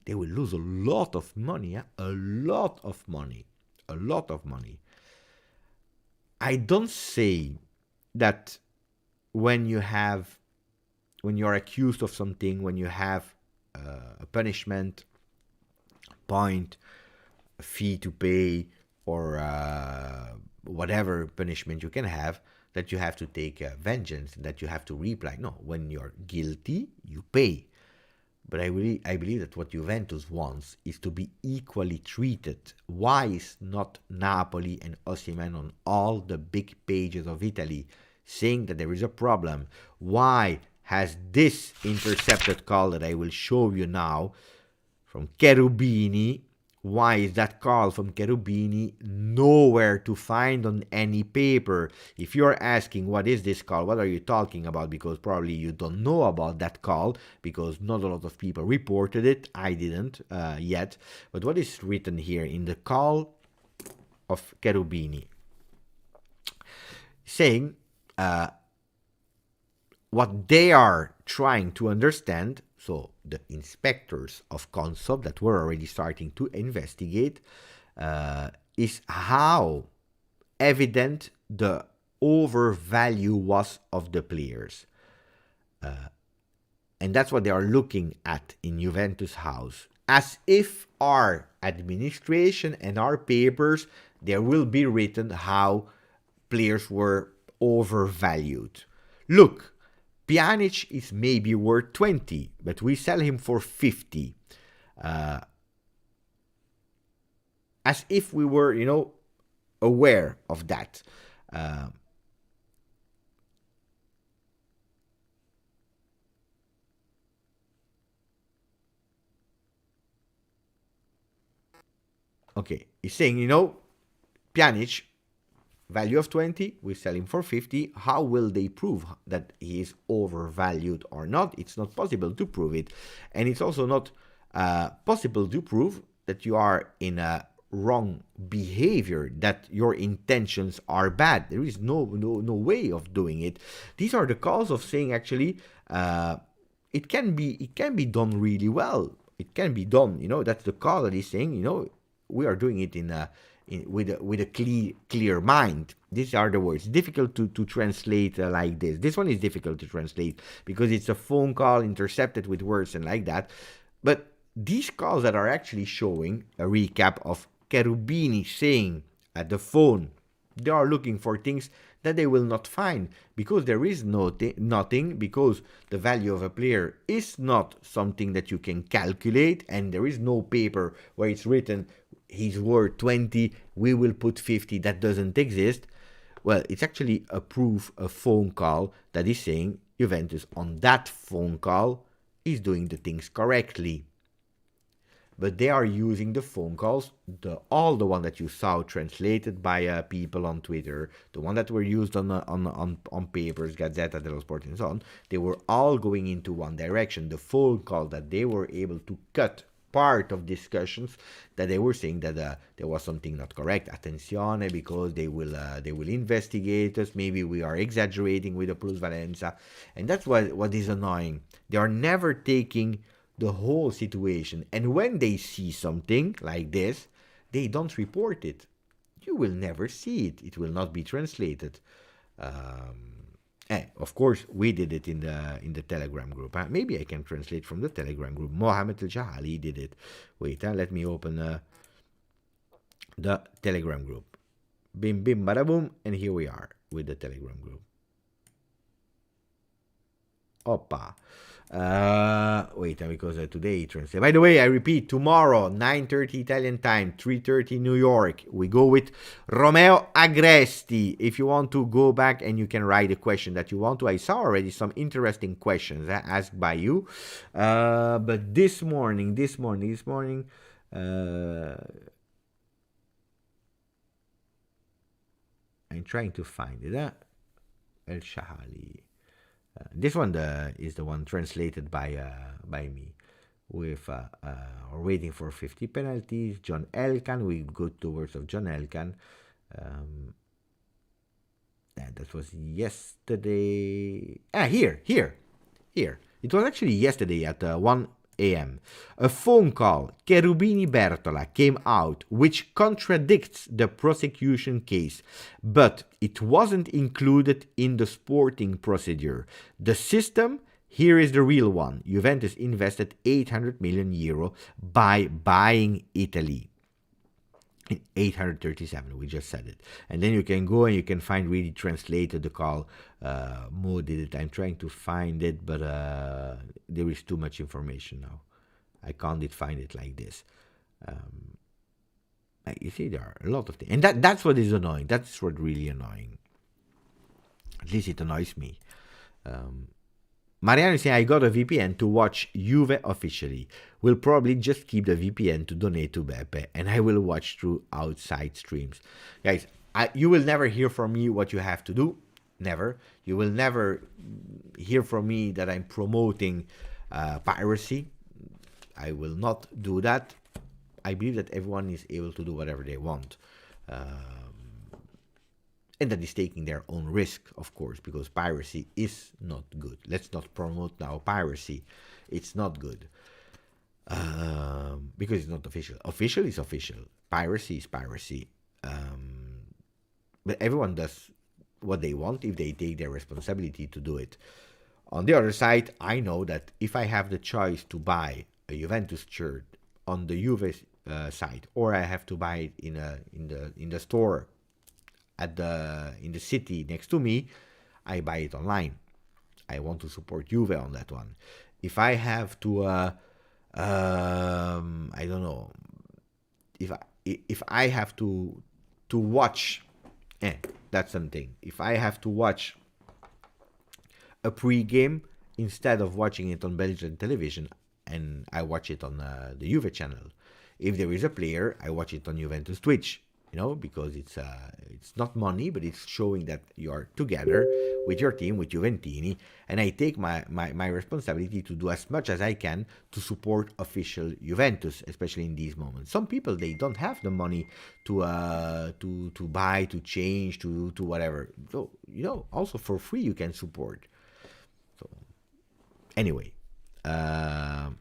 lose a lot of money. A lot of money. I don't say that when you are accused of something, when you have a punishment, point, a fee to pay, or whatever punishment you can have, that you have to take vengeance, that you have to reply. No, when you're guilty, you pay. But I believe that what Juventus wants is to be equally treated. Why is not Napoli and Osimhen on all the big pages of Italy saying that there is a problem? Why has this intercepted call that I will show you now from Cherubini, why is that call from Cherubini nowhere to find on any paper? If you're asking what is this call, what are you talking about, because probably you don't know about that call, because not a lot of people reported it. I didn't yet. But what is written here in the call of Cherubini? Saying what they are trying to understand, so the inspectors of Consob that were already starting to investigate, is how evident the overvalue was of the players. And that's what they are looking at in Juventus house. As if our administration and our papers, there will be written how players were overvalued. Look, Pjanic is maybe worth 20, but we sell him for 50. As if we were, aware of that. Okay, he's saying, Pjanic, value of 20, we sell him for 50. How will they prove that he is overvalued or not? It's not possible to prove it. And it's also not possible to prove that you are in a wrong behavior, that your intentions are bad. There is no way of doing it. These are the calls of saying, actually, it can be done really well. It can be done. That's the call that he's saying, we are doing it with a clear mind. These are the words. Difficult to translate like this. This one is difficult to translate because it's a phone call intercepted with words and like that. But these calls that are actually showing a recap of Cherubini saying at the phone, they are looking for things that they will not find because there is nothing, because the value of a player is not something that you can calculate, and there is no paper where it's written he's worth 20, we will put 50. That doesn't exist. Well, it's actually a phone call that is saying Juventus on that phone call is doing the things correctly. but they are using the phone calls, all the one that you saw translated by people on Twitter, the one that were used on papers, Gazzetta dello Sport and so on. They were all going into one direction. The phone call that they were able to cut part of discussions that they were saying that there was something not correct. Attenzione, because they will investigate us. Maybe we are exaggerating with the plusvalenza, and that's what is annoying. They are never taking the whole situation, and when they see something like this, they don't report it. You will never see it. It will not be translated. Of course, we did it in the Telegram group. Maybe I can translate from the Telegram group. Mohammed El Jahali did it. Wait, let me open the Telegram group. Bim, bim, bada, boom, and here we are with the Telegram group. Oppa. Wait, because today translate. By the way, I repeat, tomorrow 9:30 Italian time, 3:30 New York, we go with Romeo Agresti. If you want to go back and you can write a question that you want to, I saw already some interesting questions asked by you, but this morning, I'm trying to find it. El Shahali. This one is the one translated by me. With we're waiting for 50 penalties. John Elkann. We go to the words of John Elkann. That was yesterday. Here. It was actually yesterday at 1 a.m. A phone call, Cherubini Bertola, came out which contradicts the prosecution case, but it wasn't included in the sporting procedure. The system, here is the real one. Juventus invested 800 million euro by buying Italy. In 837, we just said it. And then you can go and you can find really translated the call. Mo did it. I'm trying to find it, but there is too much information now. I can't find it like this. You see, there are a lot of things. And that's what is annoying. That's what really annoying. At least it annoys me. Mariano is saying, I got a VPN to watch Juve officially. We'll probably just keep the VPN to donate to Beppe, and I will watch through outside streams. Guys, you will never hear from me what you have to do. Never. You will never hear from me that I'm promoting piracy. I will not do that. I believe that everyone is able to do whatever they want. And that is taking their own risk, of course, because piracy is not good. Let's not promote now piracy. It's not good. Because it's not official. Official is official. Piracy is piracy. But everyone does what they want if they take their responsibility to do it. On the other side, I know that if I have the choice to buy a Juventus shirt on the Juve site, or I have to buy it in the store in the city next to me, I buy it online. I want to support Juve on that one. If I have to, I don't know, if I have to watch, that's something. If I have to watch a pre-game instead of watching it on Belgian television, and I watch it on the Juve channel. If there is a player, I watch it on Juventus Twitch. Because it's not money, but it's showing that you are together with your team, with Juventini, and I take my responsibility to do as much as I can to support official Juventus, especially in these moments. Some people, they don't have the money to buy, to change, to whatever. So, also for free you can support. So, anyway, can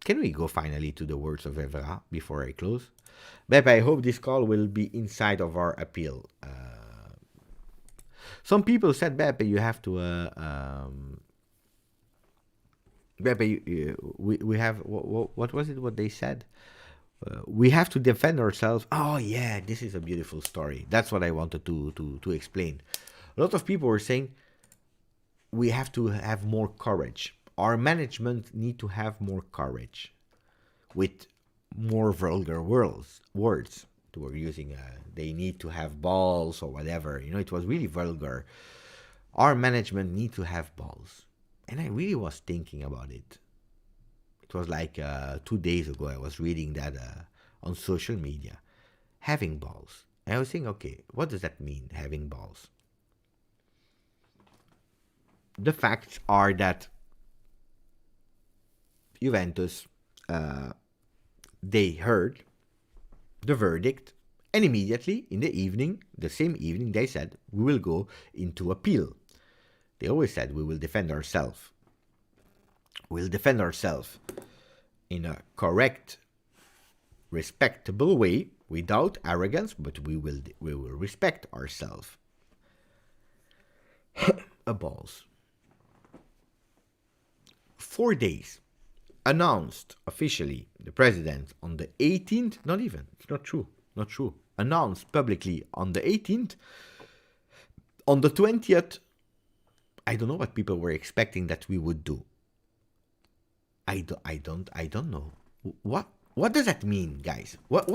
we go finally to the words of Evra before I close? Beppe, I hope this call will be inside of our appeal. Some people said, Beppe, you have to... Beppe, we have... What was it, what they said? We have to defend ourselves. Oh, yeah, this is a beautiful story. That's what I wanted to explain. A lot of people were saying, we have to have more courage. Our management need to have more courage with more vulgar words. They were using, they need to have balls or whatever. It was really vulgar. Our management need to have balls. And I really was thinking about it. It was like 2 days ago. I was reading that on social media. Having balls. And I was thinking, okay, what does that mean, having balls? The facts are that Juventus, they heard the verdict, and immediately in the evening, the same evening, they said, we will go into appeal. They always said, we will defend ourselves. We'll defend ourselves in a correct, respectable way, without arrogance, but we will respect ourselves. Balls. 4 days. Announced officially, the president on the 18th, not even, it's not true, announced publicly on the 18th. On the 20th, I don't know what people were expecting that we would do. I don't know. What does that mean, guys? What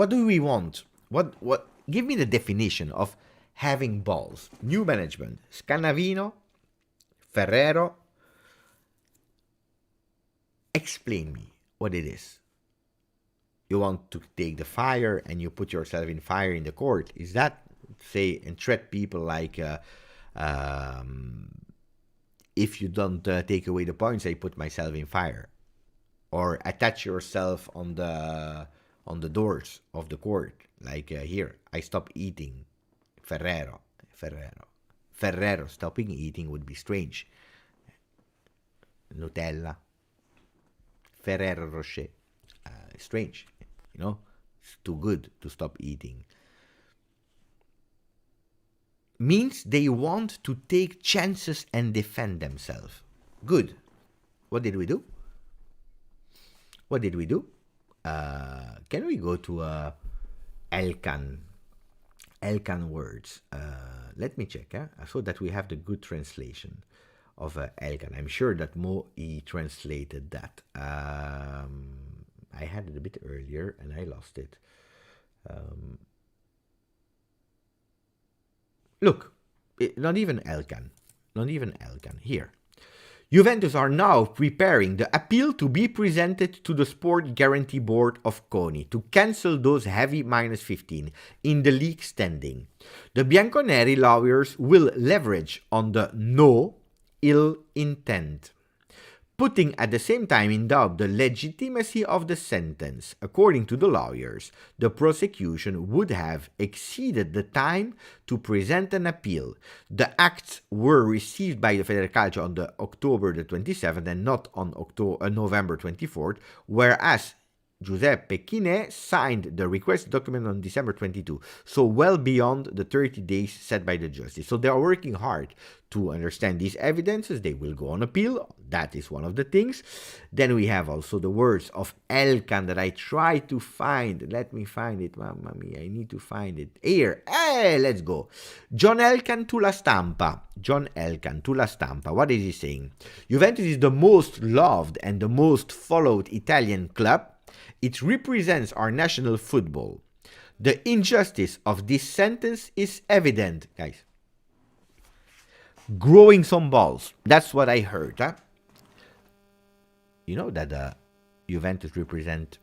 do we want? What give me the definition of having balls. New management. Scannavino, Ferrero. Explain me what it is. You want to take the fire and you put yourself in fire in the court. Is that, say, and threat people like if you don't take away the points, I put myself in fire? Or attach yourself on the doors of the court. Like here, I stop eating. Ferrero. Stopping eating would be strange. Nutella. Ferrero Rocher. Strange, you know? It's too good to stop eating. Means they want to take chances and defend themselves. Good. What did we do? Can we go to Elkann? Elkann words. Let me check, so that we have the good translation of Elkann. I'm sure that Mo translated that. I had it a bit earlier and I lost it. Look, not even Elkann. Here. Juventus are now preparing the appeal to be presented to the Sport Guarantee Board of CONI to cancel those heavy -15 in the league standing. The Bianconeri lawyers will leverage on the no ill intent, putting at the same time in doubt the legitimacy of the sentence. According to the lawyers, the prosecution would have exceeded the time to present an appeal. The acts were received by the Federcalcio on October the 27th and not on November 24th, whereas Giuseppe Chiné signed the request document on December 22, so well beyond the 30 days set by the justice. So they are working hard to understand these evidences. They will go on appeal. That is one of the things. Then we have also the words of Elkann that I try to find. Let me find it. Mamma mia, I need to find it. Here. Hey, let's go. John Elkann to La Stampa. What is he saying? Juventus is the most loved and the most followed Italian club. It represents our national football. The injustice of this sentence is evident, guys. Growing some balls. That's what I heard. You know that Juventus represent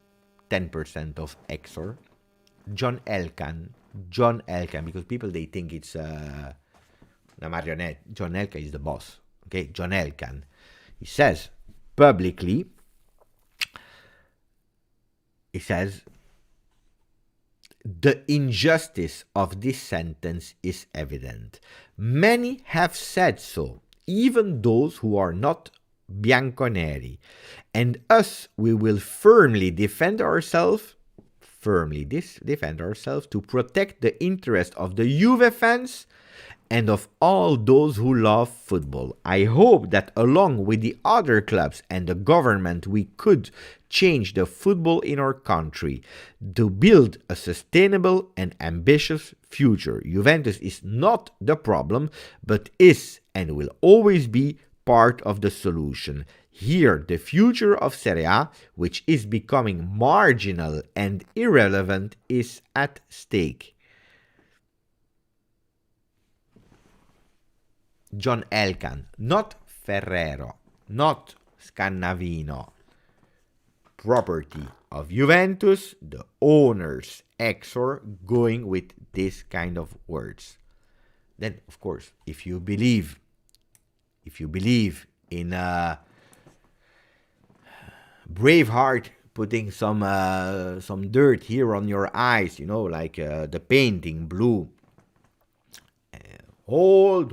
10% of Exor. John Elkann, because people, they think it's a marionette. John Elkann is the boss. Okay, John Elkann. He says publicly, the injustice of this sentence is evident. Many have said so, even those who are not bianconeri. And us, we will firmly defend ourselves to protect the interest of the Juve fans and of all those who love football. I hope that along with the other clubs and the government, we could change the football in our country to build a sustainable and ambitious future. Juventus is not the problem, but is and will always be part of the solution. Here, the future of Serie A, which is becoming marginal and irrelevant, is at stake. John Elkann, not Ferrero, not Scannavino. property of Juventus, the owner's exor, going with this kind of words. Then, of course, if you believe in Braveheart putting some dirt here on your eyes, like the painting blue, hold,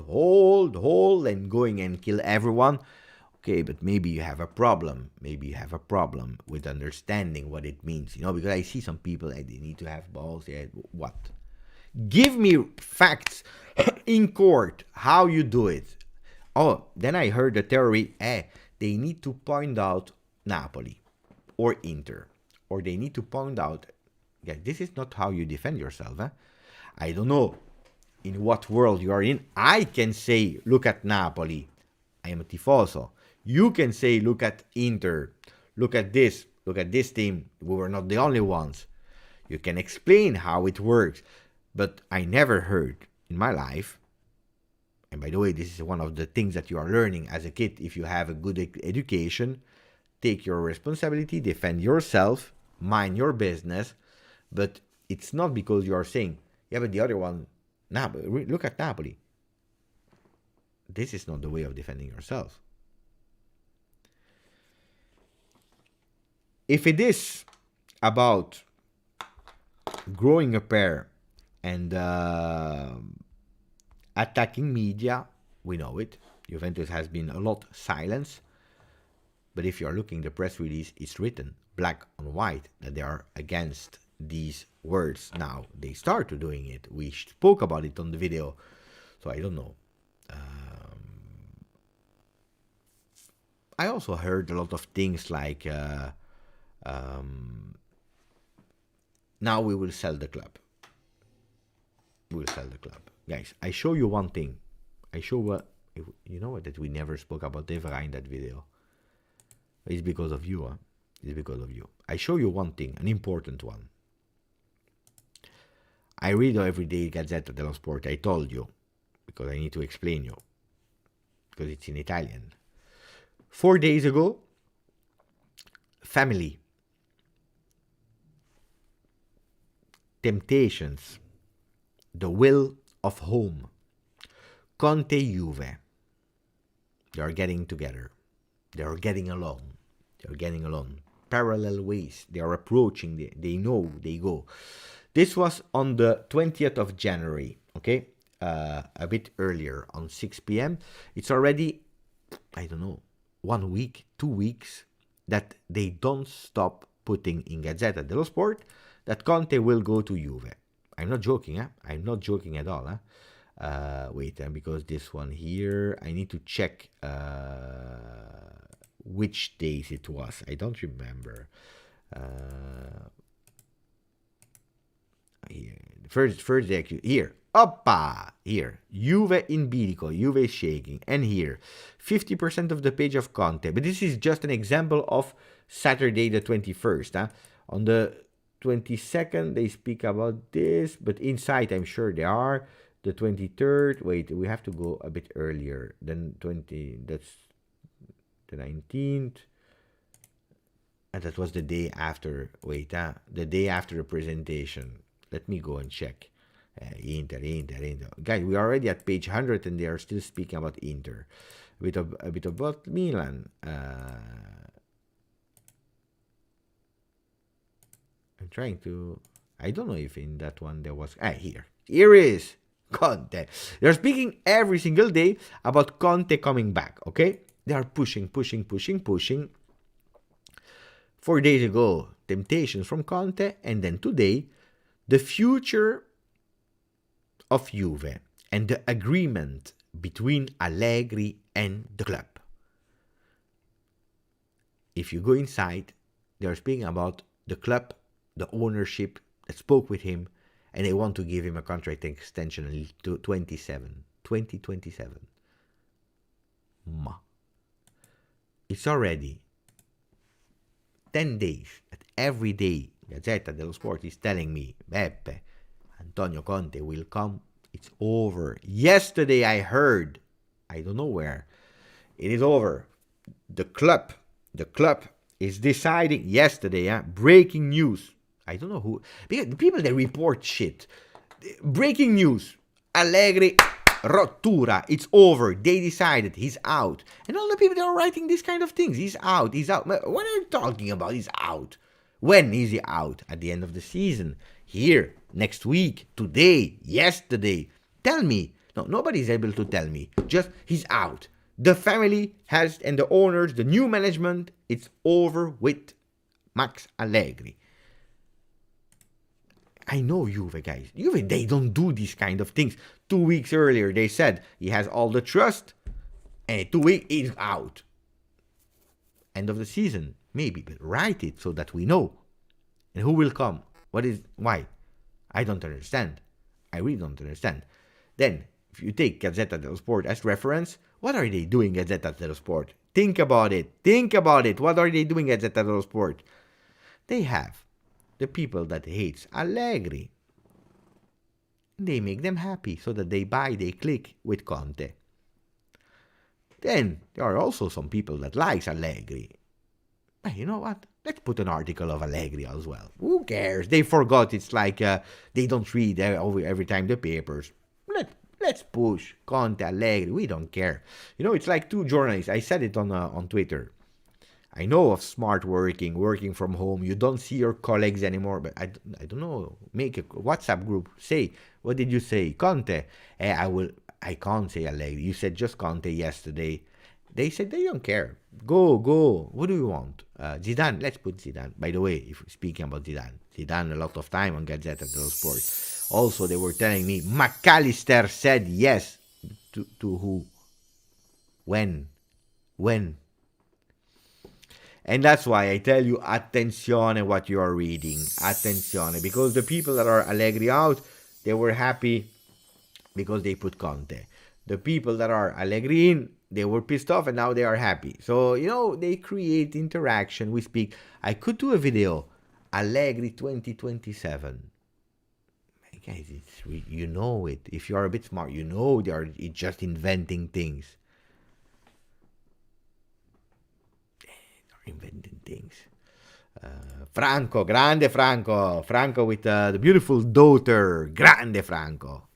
and going and kill everyone. Okay, but maybe you have a problem. Maybe you have a problem with understanding what it means, because I see some people, they need to have balls. What? Give me facts in court, how you do it. Oh, then I heard the theory, they need to point out Napoli or Inter, or they need to point out, this is not how you defend yourself. I don't know in what world you are in. I can say, look at Napoli, I am a tifoso. You can say, look at Inter, look at this team, we were not the only ones. You can explain how it works, but I never heard in my life, and by the way, this is one of the things that you are learning as a kid. If you have a good education, take your responsibility, defend yourself, mind your business, but it's not because you are saying, but the other one, look at Napoli. This is not the way of defending yourself. If it is about growing a pair and attacking media, we know it. Juventus has been a lot silenced. But if you're looking, the press release is written black on white that they are against these words. Now they start doing it. We spoke about it on the video. So I don't know. I also heard a lot of things like now we will sell the club. Guys, I show you one thing. That we never spoke about Evra in that video. It's because of you, It's because of you. I show you one thing, an important one. I read every day Gazzetta dello Sport. I told you, because I need to explain you, because it's in Italian. 4 days ago, family, temptations, the will of home, Conte Juve, they are getting together. They are getting along. Parallel ways. They are approaching. They know. They go. This was on the 20th of January. Okay, a bit earlier, on 6 p.m. It's already, I don't know, 1 week, 2 weeks that they don't stop putting in Gazzetta dello Sport that Conte will go to Juve. I'm not joking. I'm not joking at all. Wait, because this one here, I need to check which days it was. I don't remember. Here, first day here. Oppa! Here. Juve in bilico. Juve is shaking. And here, 50% of the page of Conte. But this is just an example of Saturday the 21st. On the 22nd, they speak about this. But inside, I'm sure they are. The 23rd. Wait, we have to go a bit earlier than 20. That's the 19th. And that was the day after. Wait, the day after the presentation. Let me go and check. Inter. Guys, we are already at page 100 and they are still speaking about Inter. A bit about Milan. I'm trying to... I don't know if in that one there was... here. Here is Conte. They're speaking every single day about Conte coming back, okay? They are pushing. 4 days ago, temptations from Conte, and then today, the future of Juve and the agreement between Allegri and the club. If you go inside, they are speaking about the club, the ownership that spoke with him, and they want to give him a contract extension until 2027. It's already 10 days that every day Gazzetta dello Sport is telling me, Beppe, Antonio Conte will come. It's over. Yesterday I heard, I don't know where, it is over. The club is deciding yesterday, breaking news. I don't know who, because the people that report shit. Breaking news. Allegri, rottura. It's over. They decided he's out. And all the people that are writing these kind of things. He's out. He's out. What are you talking about? He's out. When is he out? At the end of the season. Here. Next week. Today. Yesterday. Tell me. No, nobody's able to tell me. Just, he's out. The family has, and the owners, the new management, it's over with Max Allegri. I know Juve, guys. Juve, they don't do these kind of things. 2 weeks earlier, they said he has all the trust, and 2 weeks, he's out. End of the season, maybe, but write it so that we know. And who will come? Why? I don't understand. I really don't understand. Then, if you take Gazzetta dello Sport as reference, what are they doing at Gazzetta dello Sport? Think about it. Think about it. What are they doing at Gazzetta dello Sport? They have the people that hates Allegri. They make them happy so that they click with Conte. Then there are also some people that likes Allegri. But you know what? Let's put an article of Allegri as well. Who cares? They forgot. It's like they don't read every time the papers. Let's push Conte, Allegri. We don't care. You know, it's like two journalists. I said it on Twitter. I know of smart working from home. You don't see your colleagues anymore. But I don't know. Make a WhatsApp group. Say, what did you say? Conte. I can't say Allegri. You said just Conte yesterday. They said they don't care. Go. What do you want? Zidane. Let's put Zidane. By the way, if speaking about Zidane a lot of time on Gazzetta dello Sport. Also, they were telling me McAllister said yes to who? When? And that's why I tell you, attenzione what you are reading. Attenzione. Because the people that are Allegri out, they were happy because they put Conte. The people that are Allegri in, they were pissed off and now they are happy. So, you know, they create interaction. We speak. I could do a video. Allegri 2027. Guys, you know it. If you are a bit smart, you know they are just inventing things. They're inventing things. Franco, grande Franco. Franco with the beautiful daughter. Grande Franco.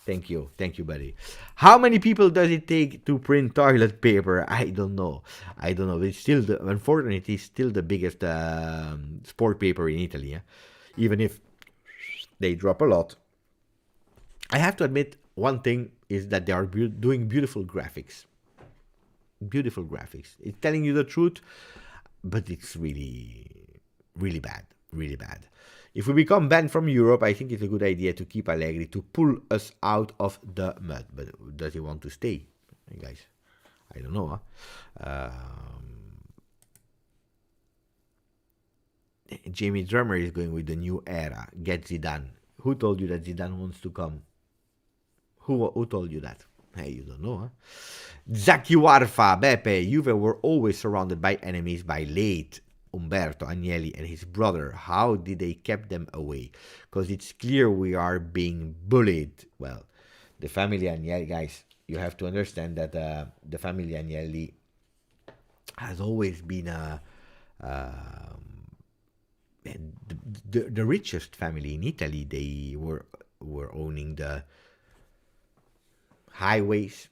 Thank you, buddy. How many people does it take to print toilet paper? I don't know. It's still, unfortunately, it's still the biggest sport paper in Italy. Even if they drop a lot. I have to admit, one thing is that they are doing beautiful graphics. Beautiful graphics. It's telling you the truth, but it's really, really bad. Really bad. If we become banned from Europe, I think it's a good idea to keep Allegri to pull us out of the mud. But does he want to stay? Guys, I don't know. Jamie Drummer is going with the new era. Get Zidane. Who told you that Zidane wants to come? Who told you that? Hey, you don't know, huh? Zaki Warfa, Beppe, Juve were always surrounded by enemies by late Umberto Agnelli and his brother. How did they keep them away? Because it's clear we are being bullied. Well, the family Agnelli, guys, you have to understand that the family Agnelli has always been the richest family in Italy. They were owning the highways.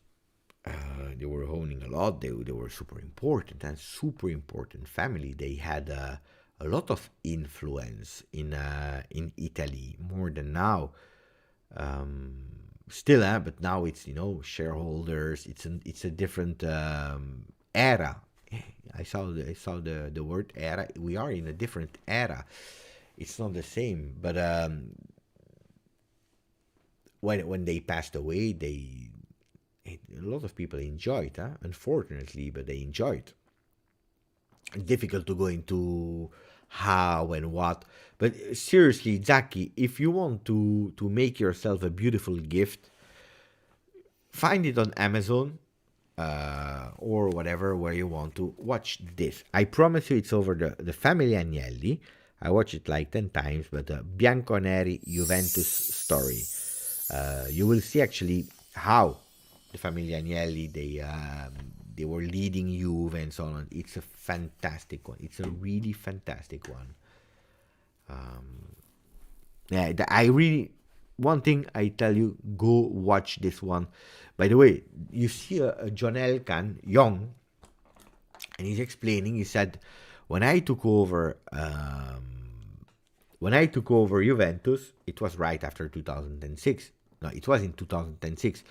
They were owning a lot. They were super important family. They had a lot of influence in Italy, more than now. Still, but now it's shareholders. It's a different era. I saw the word era. We are in a different era. It's not the same. But when they passed away, a lot of people enjoyed, unfortunately, but they enjoyed. It's difficult to go into how and what, but seriously, Zaki, if you want to make yourself a beautiful gift, find it on Amazon or whatever, where you want to watch this. I promise you it's over the family Agnelli. I watched it like 10 times, but Bianconeri Juventus story. You will see actually how the family Agnelli, they were leading Juve and so on. It's a fantastic one. It's a really fantastic one. Yeah, I really, one thing I tell you, go watch this one. By the way, you see a John Elkann, young, and he's explaining. He said, when I took over Juventus, it was right after 2006. No, it was in 2006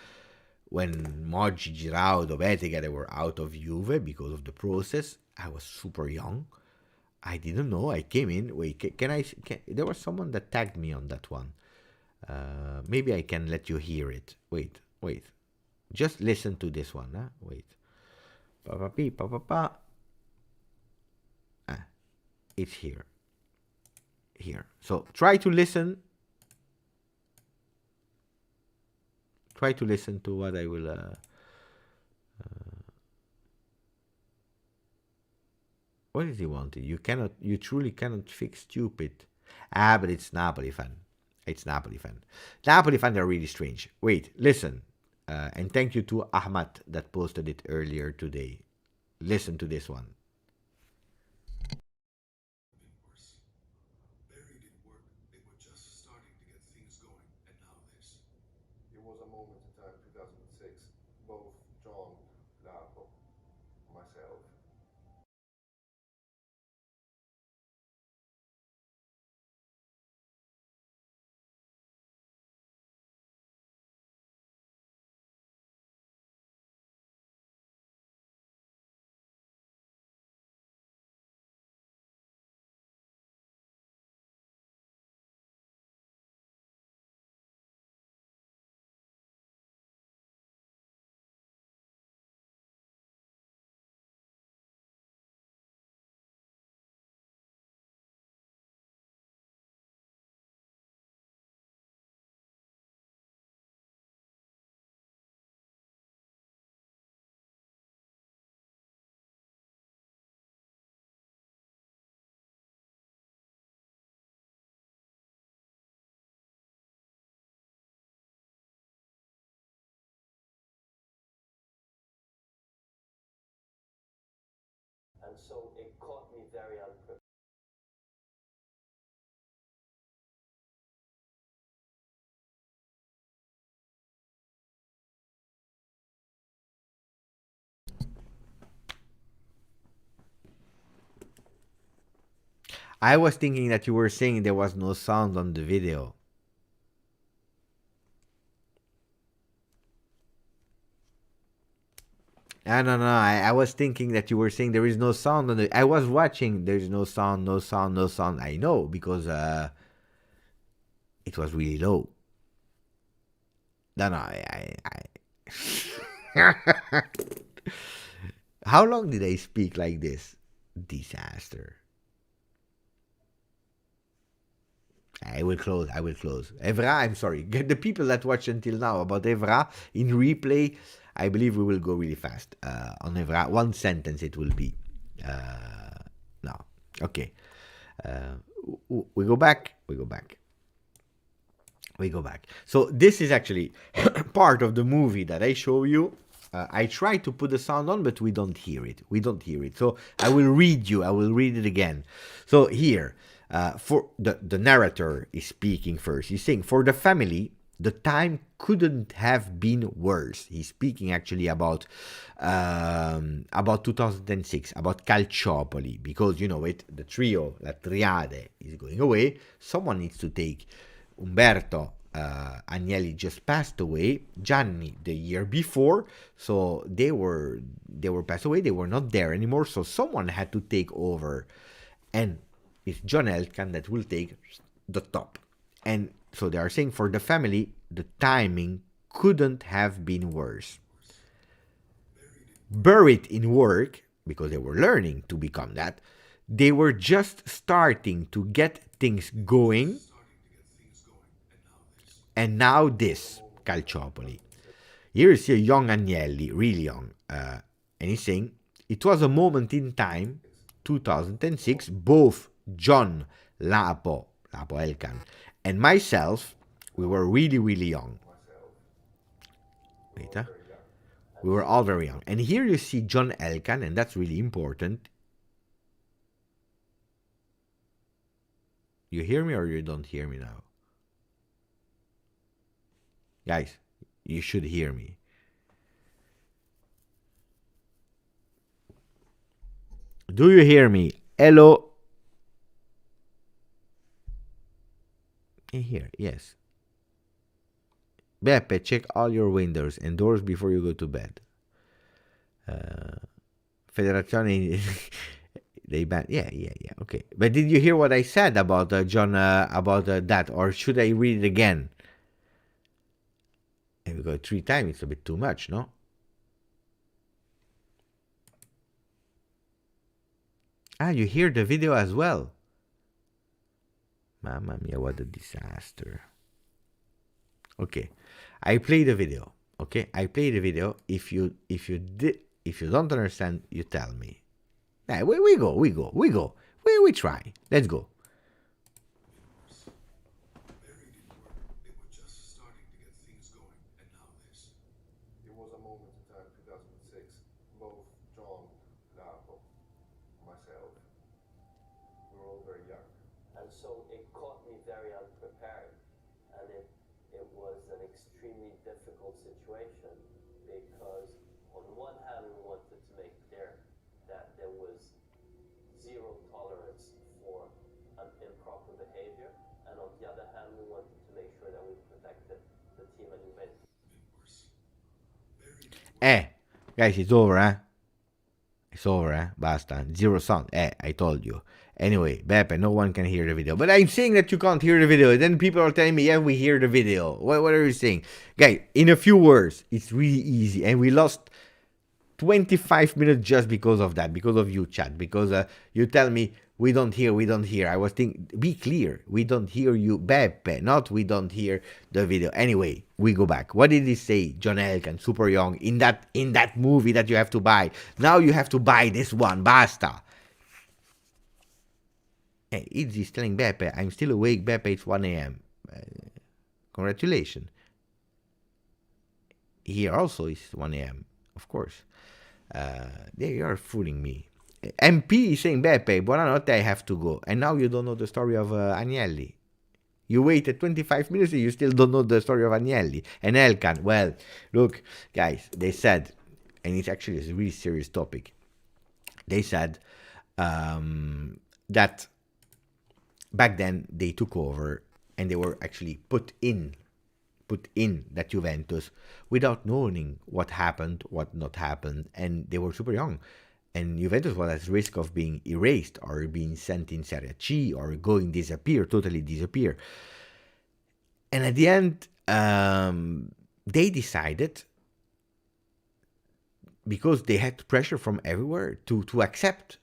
when Moggi, Giraudo, Betega, they were out of Juve because of the process. I was super young. I didn't know. I came in. Wait, there was someone that tagged me on that one. Maybe I can let you hear it. Wait. Just listen to this one. Huh? Wait. It's here. So try to listen. Try to listen to what I will. What is he wanting? You truly cannot fix stupid. But it's Napoli fan. Napoli fan are really strange. Wait, listen. And thank you to Ahmad that posted it earlier today. Listen to this one. And so it caught me very unprepared. I was thinking that you were saying there was no sound on the video. No. I was thinking that you were saying there is no sound on the. I was watching. There's no sound. I know because it was really low. No. How long did I speak like this? Disaster. I will close. Evra, I'm sorry. The people that watch until now about Evra in replay, I believe we will go really fast. On Evra, one sentence it will be. No. Okay. We go back. So this is actually part of the movie that I show you. I try to put the sound on, but we don't hear it. So I will read it again. So here, for the narrator is speaking first. He's saying, for the family, the time couldn't have been worse. He's speaking actually about 2006, about Calciopoli, because you know it, the trio, La Triade, is going away. Someone needs to take. Umberto Agnelli just passed away. Gianni the year before, so they were passed away. They were not there anymore. So someone had to take over, and it's John Elkann that will take the top. And so they are saying for the family, the timing couldn't have been worse. Buried in work, because they were learning to become that, they were just starting to get things going. And now this, Calciopoli. Here you see a young Agnelli, really young. And he's saying, it was a moment in time, 2006, both John, Lapo Elkann, and myself, we were really, really young. Wait, We were all very young. And here you see John Elkann, and that's really important. You hear me or you don't hear me now? Guys, you should hear me. Do you hear me? Hello? Here, yes. Beppe, check all your windows and doors before you go to bed. Federazione, they ban. Yeah, okay. But did you hear what I said about John, about that? Or should I read it again? And we go 3 times, it's a bit too much, no? Ah, you hear the video as well. Mamma mia, what a disaster. Okay, I play the video. Okay, I play the video. If you don't understand, you tell me. Yeah, we go. We try. Let's go. They were just starting to get things going, and now this. It was a moment in time, 2006. Both John, Lapo, myself, we were all very young. And so it caught me very unprepared. And it was an extremely difficult situation because on one hand we wanted to make clear that there was zero tolerance for an improper behavior, and on the other hand we wanted to make sure that we protected the team at Juventus. Guys, it's over, eh? It's over, eh? Basta. Zero sound. I told you. Anyway, Beppe, no one can hear the video. But I'm saying that you can't hear the video. Then people are telling me, yeah, we hear the video. What are you saying? Guys, in a few words, it's really easy. And we lost 25 minutes just because of that, because of you, chat. Because you tell me, we don't hear. I was thinking, be clear. We don't hear you, Beppe. Not we don't hear the video. Anyway, we go back. What did he say, John Elkann, super young, in that movie that you have to buy? Now you have to buy this one. Basta. Hey, Izzy's telling Beppe, I'm still awake, Beppe, it's 1 a.m. Congratulations. Here also is 1 a.m., of course. They are fooling me. MP is saying, Beppe, buonanotte, I have to go. And now you don't know the story of Agnelli. You waited 25 minutes and you still don't know the story of Agnelli. And Elkann, well, look, guys, they said, and it's actually a really serious topic, they said that back then they took over and they were actually put in that Juventus without knowing what happened, what not happened, and they were super young. And Juventus was at risk of being erased or being sent in Serie C or totally disappear. And at the end, they decided, because they had pressure from everywhere, to accept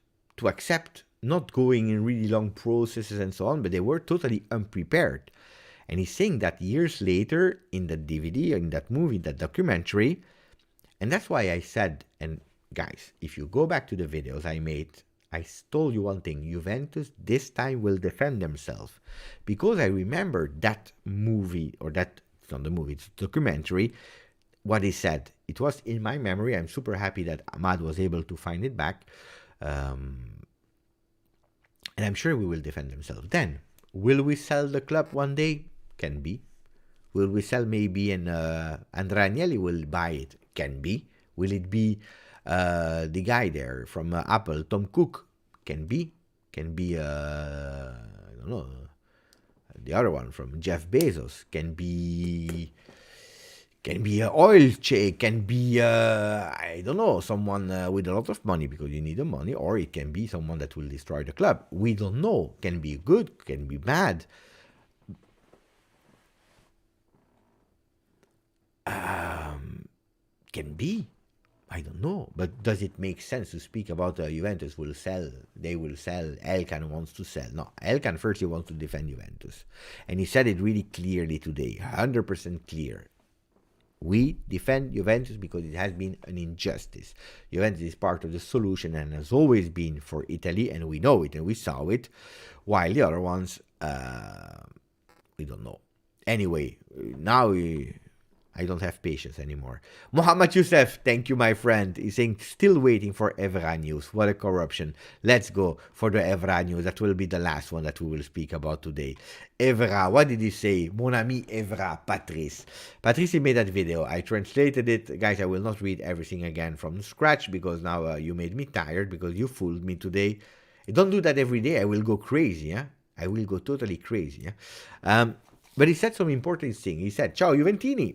not going in really long processes and so on, but they were totally unprepared. And he's saying that years later in the DVD, in that movie, that documentary, and that's why I said, and guys, if you go back to the videos I made, I told you one thing, Juventus this time will defend themselves. Because I remember that movie, or that, it's not the movie, it's a documentary, what he said. It was in my memory. I'm super happy that Ahmad was able to find it back. And I'm sure we will defend themselves. Then, will we sell the club one day? Can be. Will we sell maybe and Andrea Agnelli will buy it? Can be. Will it be the guy there from Apple, Tom Cook? Can be. Can be, I don't know, the other one from Jeff Bezos. Can be an oil check, can be, I don't know, someone with a lot of money because you need the money, or it can be someone that will destroy the club. We don't know. Can be good, can be bad. Can be. I don't know. But does it make sense to speak about Juventus will sell? They will sell. Elkann wants to sell. No, Elkann firstly wants to defend Juventus. And he said it really clearly today, 100% clear. We defend Juventus because it has been an injustice. Juventus is part of the solution and has always been for Italy, and we know it and we saw it, while the other ones, we don't know. Anyway, now I don't have patience anymore. Mohamed Youssef, thank you, my friend. He's saying, still waiting for Evra news. What a corruption. Let's go for the Evra news. That will be the last one that we will speak about today. Evra, what did he say? Mon ami Evra, Patrice. Patrice, he made that video. I translated it. Guys, I will not read everything again from scratch because now you made me tired because you fooled me today. Don't do that every day. I will go crazy, yeah? I will go totally crazy, yeah? But he said some important thing. He said, Ciao Juventini.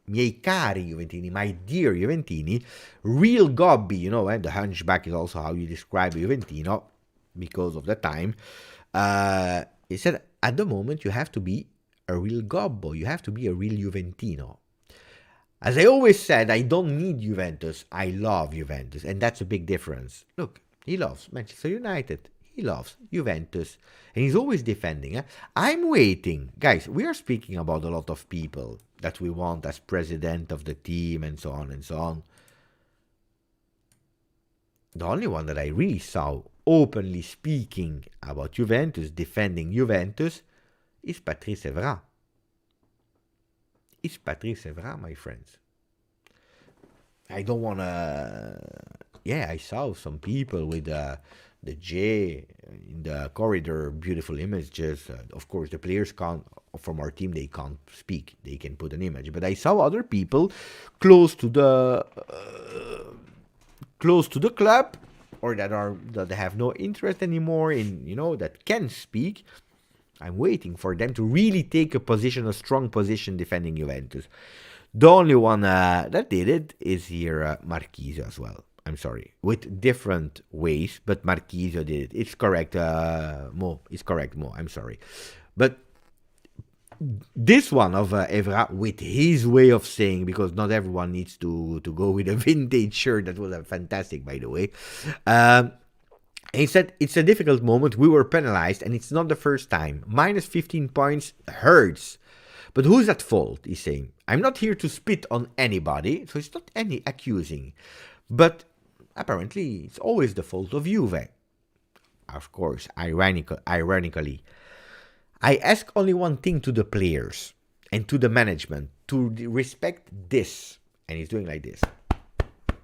Miei cari Juventini, my dear Juventini, real gobby, you know, and the hunchback is also how you describe Juventino because of the time. He said, at the moment, you have to be a real gobbo. You have to be a real Juventino. As I always said, I don't need Juventus. I love Juventus. And that's a big difference. Look, he loves Manchester United. He loves Juventus. And he's always defending. I'm waiting. Guys, we are speaking about a lot of people that we want as president of the team and so on and so on. The only one that I really saw openly speaking about Juventus, defending Juventus, is Patrice Evra. It's Patrice Evra, my friends. I don't want to... Yeah, I saw some people with the J in the corridor, beautiful images. Of course, the players can't, from our team, they can't speak. They can put an image. But I saw other people close to the club, or that have no interest anymore in, you know, that can speak. I'm waiting for them to really take a position, a strong position defending Juventus. The only one that did it is here Marchisio as well. I'm sorry, with different ways, but Marchisio did it. It's correct, Mo. It's correct, Mo. I'm sorry. But this one of Evra, with his way of saying, because not everyone needs to go with a vintage shirt. That was fantastic, by the way. He said, it's a difficult moment. We were penalized, and it's not the first time. Minus 15 points hurts. But who's at fault, he's saying. I'm not here to spit on anybody, so it's not any accusing. But apparently, it's always the fault of Juve. Of course, ironically. I ask only one thing to the players and to the management, to respect this. And he's doing like this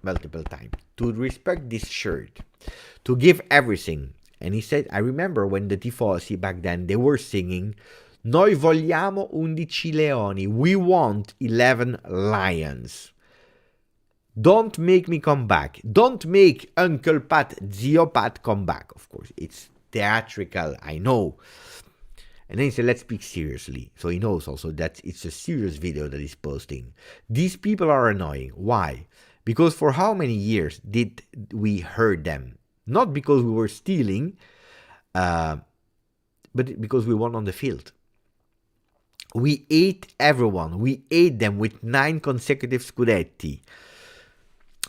multiple times. To respect this shirt. To give everything. And he said, I remember when the tifosi back then, they were singing, Noi vogliamo 11 leoni. We want 11 lions. Don't make me come back. Don't make Uncle Pat, Zio Pat come back. Of course, it's theatrical, I know. And then he said, let's speak seriously. So he knows also that it's a serious video that he's posting. These people are annoying. Why? Because for how many years did we hurt them? Not because we were stealing, but because we won on the field. We ate everyone. We ate them with 9 consecutive scudetti.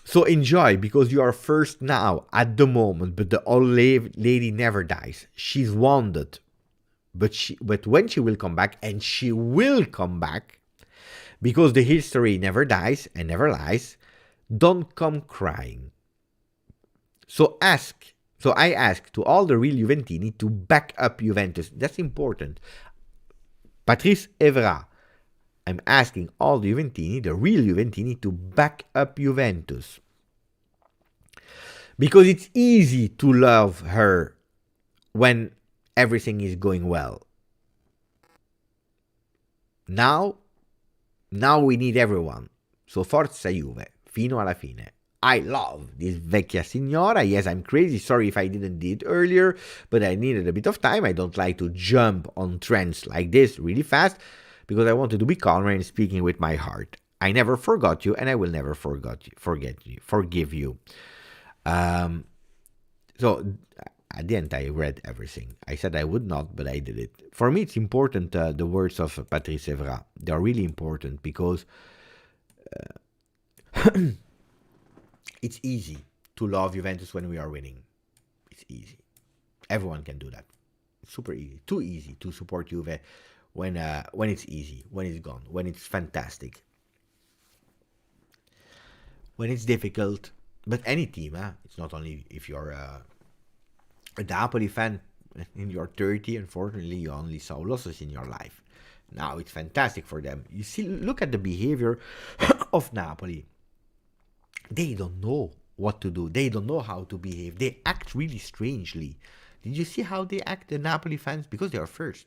So enjoy, because you are first now, at the moment, but the old lady never dies. She's wounded. But when she will come back, and she will come back, because the history never dies and never lies, don't come crying. So I ask to all the real Juventini to back up Juventus. That's important. Patrice Evra, I'm asking all the Juventini, the real Juventini, to back up Juventus. Because it's easy to love her when everything is going well. Now we need everyone. So forza Juve, fino alla fine. I love this vecchia signora. Yes, I'm crazy. Sorry if I didn't do it earlier, but I needed a bit of time. I don't like to jump on trends like this really fast because I wanted to be calmer and speaking with my heart. I never forgot you, and I will never forgive you. So at the end, I read everything. I said I would not, but I did it. For me, it's important, the words of Patrice Evra. They are really important because it's easy to love Juventus when we are winning. It's easy. Everyone can do that. It's super easy. Too easy to support Juve when it's easy, when it's gone, when it's fantastic. When it's difficult, but any team, it's not only if you're a Napoli fan in your 30, unfortunately, you only saw losses in your life. Now it's fantastic for them. You see, look at the behavior of Napoli. They don't know what to do. They don't know how to behave. They act really strangely. Did you see how they act, the Napoli fans? Because they are first.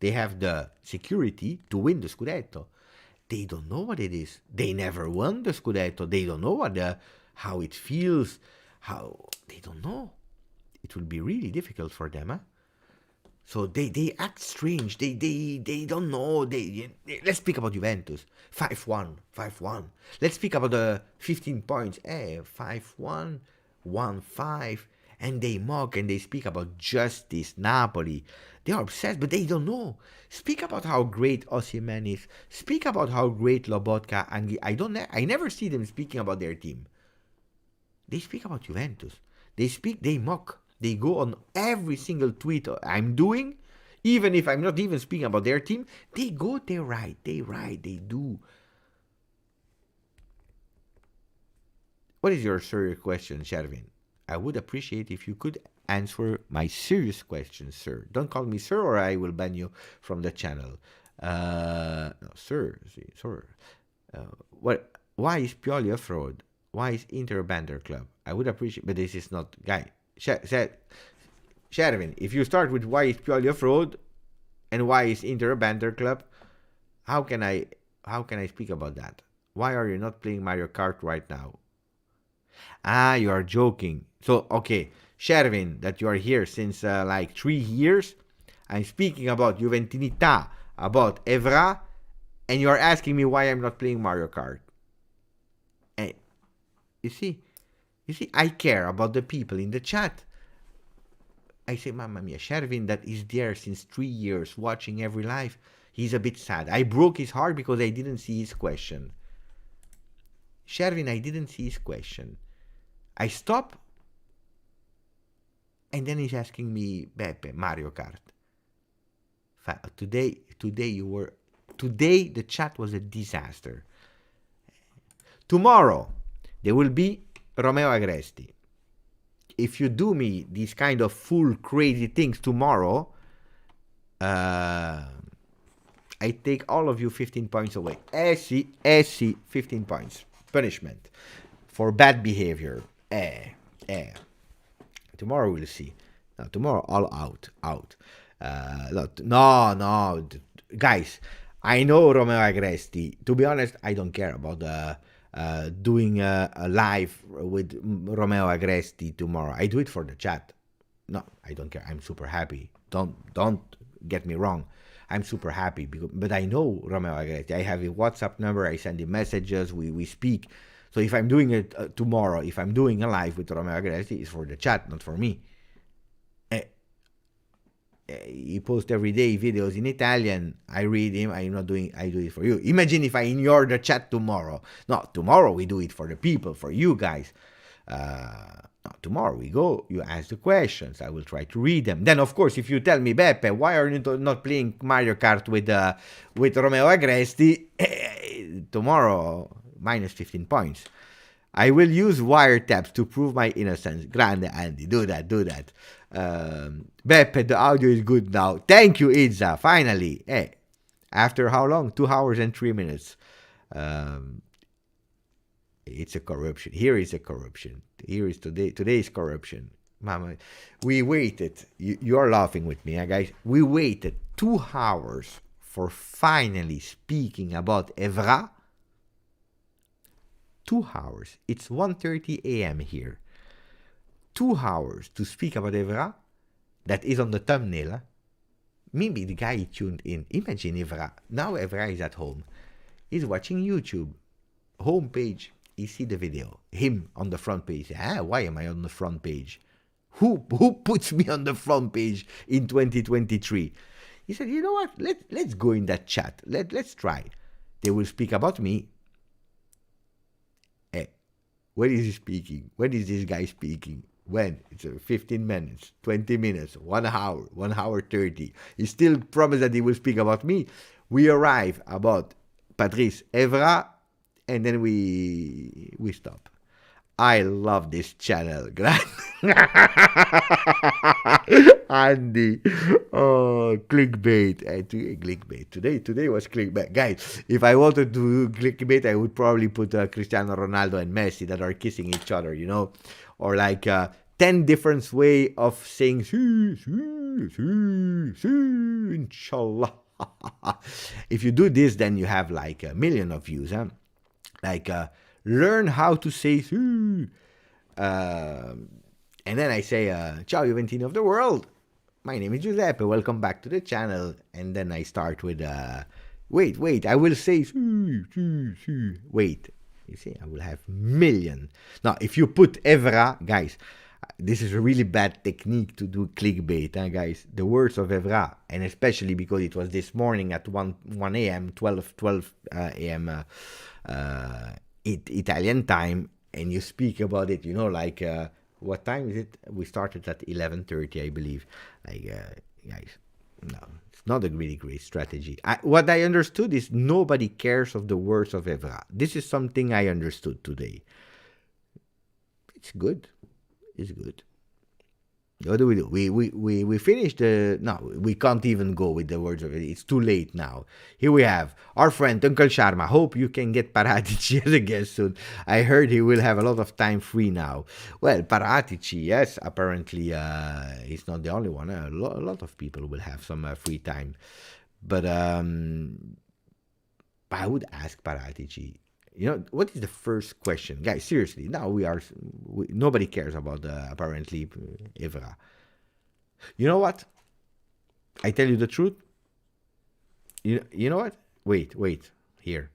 They have the security to win the Scudetto. They don't know what it is. They never won the Scudetto. They don't know how it feels. They don't know. It will be really difficult for them, huh? So they act strange. They don't know. Let's speak about Juventus. 5-1. Let's speak about the 15 points. 5-1, 1-5. And they mock and they speak about justice, Napoli. They are obsessed, but they don't know. Speak about how great Osimhen is. Speak about how great Lobotka and I never see them speaking about their team. They speak about Juventus. They mock. They go on every single tweet I'm doing, even if I'm not even speaking about their team. They write, they do. What is your serious question, Shervin? I would appreciate if you could answer my serious question, sir. Don't call me sir or I will ban you from the channel. No, sir. Why is Pioli a fraud? Why is Inter a Bander club? I would appreciate, but this is not, guy. Shervin, if you start with why is Pioli a fraud and why is Inter a Bander club, how can I speak about that? Why are you not playing Mario Kart right now? You are joking. So, okay, Shervin, that you are here since like 3 years, I'm speaking about Juventinità, about Evra, and you are asking me why I'm not playing Mario Kart. And you see, I care about the people in the chat. I say, Mamma mia, Shervin that is there since 3 years, watching every live, he's a bit sad. I broke his heart because I didn't see his question. Shervin, I didn't see his question. I stop, and then he's asking me, Beppe, Mario Kart. Today the chat was a disaster. Tomorrow, there will be Romeo Agresti. If you do me these kind of full crazy things tomorrow, I take all of you 15 points away. See, 15 points. Punishment for bad behavior. Tomorrow we'll see. No, tomorrow all out. No, guys. I know Romeo Agresti. To be honest, I don't care about doing a live with Romeo Agresti tomorrow. I do it for the chat. No, I don't care. I'm super happy. Don't get me wrong. I'm super happy, but I know Romeo Agresti. I have a WhatsApp number. I send him messages. We speak. So if I'm doing it tomorrow, if I'm doing a live with Romeo Agresti, it's for the chat, not for me. He posts every day videos in Italian. I read him. I do it for you. Imagine if I ignore the chat tomorrow. No, tomorrow we do it for the people, for you guys. Tomorrow we go, you ask the questions. I will try to read them. Then, of course, if you tell me, Beppe, why are you not playing Mario Kart with Romeo Agresti? Tomorrow, minus 15 points. I will use wiretaps to prove my innocence. Grande Andy, do that. Beppe, the audio is good now. Thank you, Izza. Finally. After how long? 2 hours and 3 minutes. It's a corruption. Here is a corruption. Here is today's corruption. Mama, we waited. You are laughing with me, guys. We waited 2 hours for finally speaking about Evra. 2 hours. It's 1:30 a.m. here. 2 hours to speak about Evra. That is on the thumbnail. Maybe the guy tuned in. Imagine Evra. Now Evra is at home. He's watching YouTube. Homepage. You see the video. Him on the front page. Why am I on the front page? Who puts me on the front page in 2023? He said, you know what? Let's go in that chat. Let's try. They will speak about me. When is he speaking? When is this guy speaking? When? It's 15 minutes, 20 minutes, 1 hour, 1 hour 30. He still promised that he will speak about me. We arrive about Patrice Evra, and then we stop. I love this channel. Andy. Oh, clickbait. Clickbait. Today was clickbait. Guys, if I wanted to do clickbait, I would probably put Cristiano Ronaldo and Messi that are kissing each other, you know? Or like 10 different way of saying inshallah. If you do this, then you have like a million of views, huh? Like learn how to say and then I say Ciao Juventini of the world, my name is Giuseppe, welcome back to the channel. And then I start with wait, I will say wait, you see, I will have million. Now if you put Evra, guys, this is a really bad technique to do clickbait, guys. The words of Evra, and especially because it was this morning at 1 a.m., 12 a.m. Italian time, and you speak about it, you know, like what time is it? We started at 11:30, I believe. Like, guys, no, it's not a really great strategy. What I understood is nobody cares of the words of Evra. This is something I understood today. It's good. It's good. What do? We finished the... No, we can't even go with the words of it. It's too late now. Here we have our friend Uncle Sharma. Hope you can get Paratici as a guest soon. I heard he will have a lot of time free now. Well, Paratici, yes, apparently he's not the only one. A lot of people will have some free time. But I would ask Paratici, you know, what is the first question? Guys, seriously, now nobody cares about apparently Evra. You know what? I tell you the truth. You know what? Wait, here.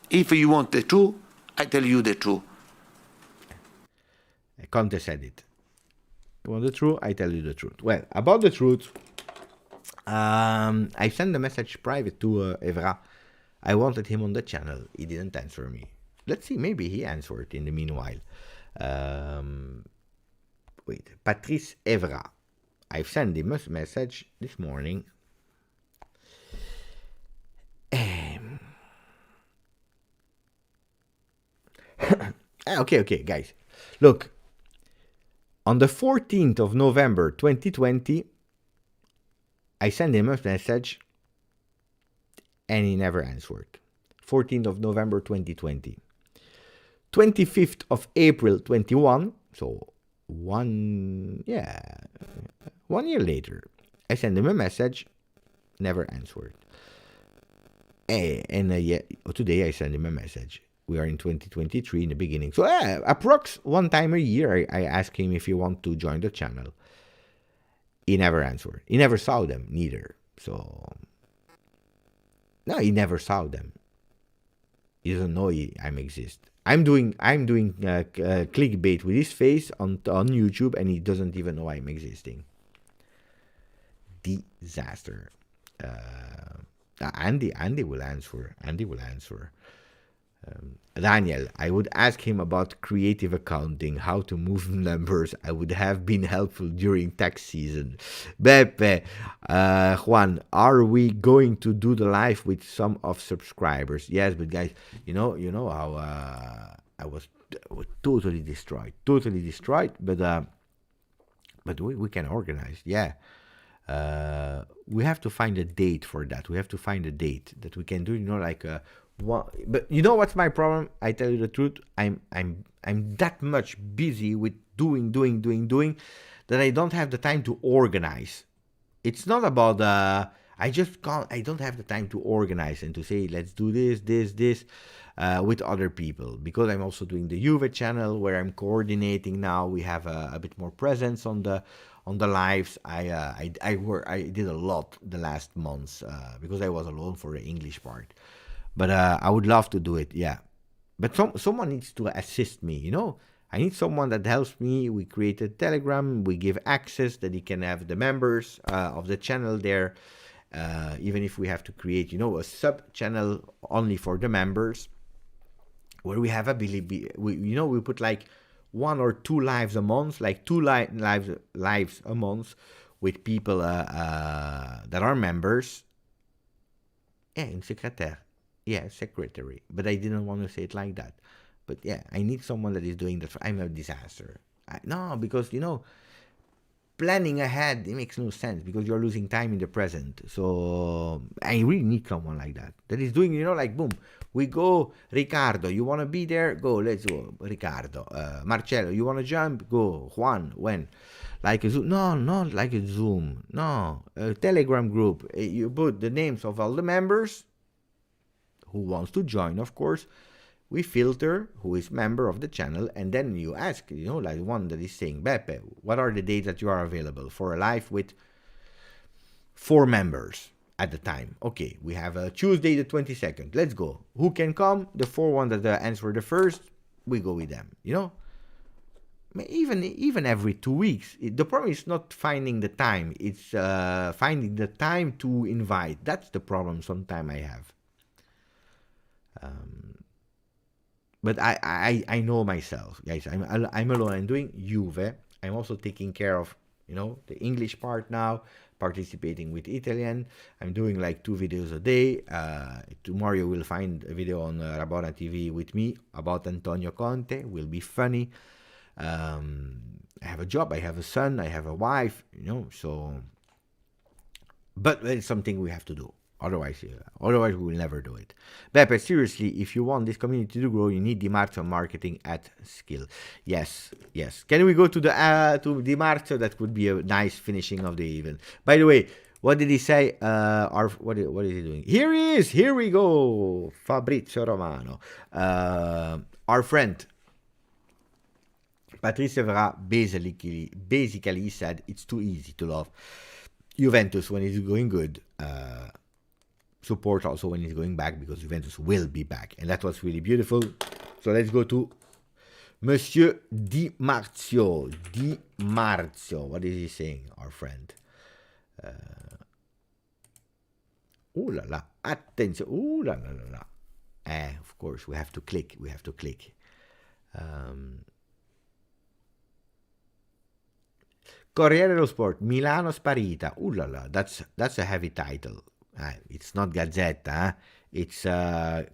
If you want the truth, I tell you the truth. Conte said it. You want the truth? I tell you the truth. Well, about the truth, I sent a message private to Evra. I wanted him on the channel. He didn't answer me. Let's see, maybe he answered in the meanwhile. Wait, Patrice Evra. I've sent him a message this morning. Okay, guys. Look, on the 14th of November 2020, I sent him a message and he never answered. 14th of November 2020. 25th of April 21, so 1 year later, I sent him a message, never answered. And today I sent him a message. We are in 2023 in the beginning. So approx one time a year I ask him if he want to join the channel. He never answered. He never saw them neither. So no, he never saw them. He doesn't know I'm exist. I'm doing clickbait with his face on YouTube, and he doesn't even know I'm existing. Disaster. Andy will answer. Daniel, I would ask him about creative accounting, how to move numbers. I would have been helpful during tax season. Beppe, Juan, are we going to do the live with some of subscribers? Yes, but guys, you know how I was totally destroyed. But we can organize. Yeah. We have to find a date for that. We have to find a date that we can do, you know, like but you know what's my problem? I tell you the truth. I'm that much busy with doing that I don't have the time to organize. It's not about I don't have the time to organize and to say let's do this with other people, because I'm also doing the Juve channel where I'm coordinating now. We have a bit more presence on the lives. I did a lot the last months because I was alone for the English part. But I would love to do it, yeah. But someone needs to assist me, you know. I need someone that helps me. We create a Telegram. We give access that he can have the members of the channel there. Even if we have to create, you know, a sub-channel only for the members, where we have we put like 1 or 2 lives a month, like 2 lives a month with people that are members. Yeah, in secrétaire. Yeah, secretary. But I didn't want to say it like that. But yeah, I need someone that is doing that. I'm a disaster. No, because planning ahead, it makes no sense because you're losing time in the present. So I really need someone like that is doing, like boom, we go. Ricardo, you want to be there? Go, let's go. Ricardo, Marcello, you want to jump? Go. Juan, when? Like a Zoom? No, not like a Zoom. No, a Telegram group. You put the names of all the members who wants to join, of course. We filter who is member of the channel, and then you ask, like one that is saying, Beppe, what are the days that you are available for a live with 4 members at the time? Okay, we have a Tuesday the 22nd. Let's go. Who can come? The 4 ones that answer the first, we go with them, Even every 2 weeks. The problem is not finding the time. It's finding the time to invite. That's the problem sometimes I have. But I know myself, guys. I'm alone. I'm doing Juve. I'm also taking care of, the English part now, participating with Italian. I'm doing like 2 videos a day. Tomorrow you will find a video on Rabona TV with me about Antonio Conte. Will be funny. I have a job. I have a son. I have a wife. So. But it's something we have to do. Otherwise we will never do it. Beppe, seriously, if you want this community to grow, you need Di Marzio marketing at skill. Yes. Can we go to the to Di Marzio? That would be a nice finishing of the event. By the way, what did he say? What is he doing? Here he is. Here we go. Fabrizio Romano, our friend. Patrice Evra basically said it's too easy to love Juventus when it's going good. Support also when it's going back, because Juventus will be back, and that was really beautiful. So let's go to Monsieur Di Marzio. What is he saying, our friend? Ooh la la, attention, ooh la la la. Of course we have to click. Corriere dello Sport, Milano sparita. Ooh la la, that's a heavy title. It's not Gazzetta, it's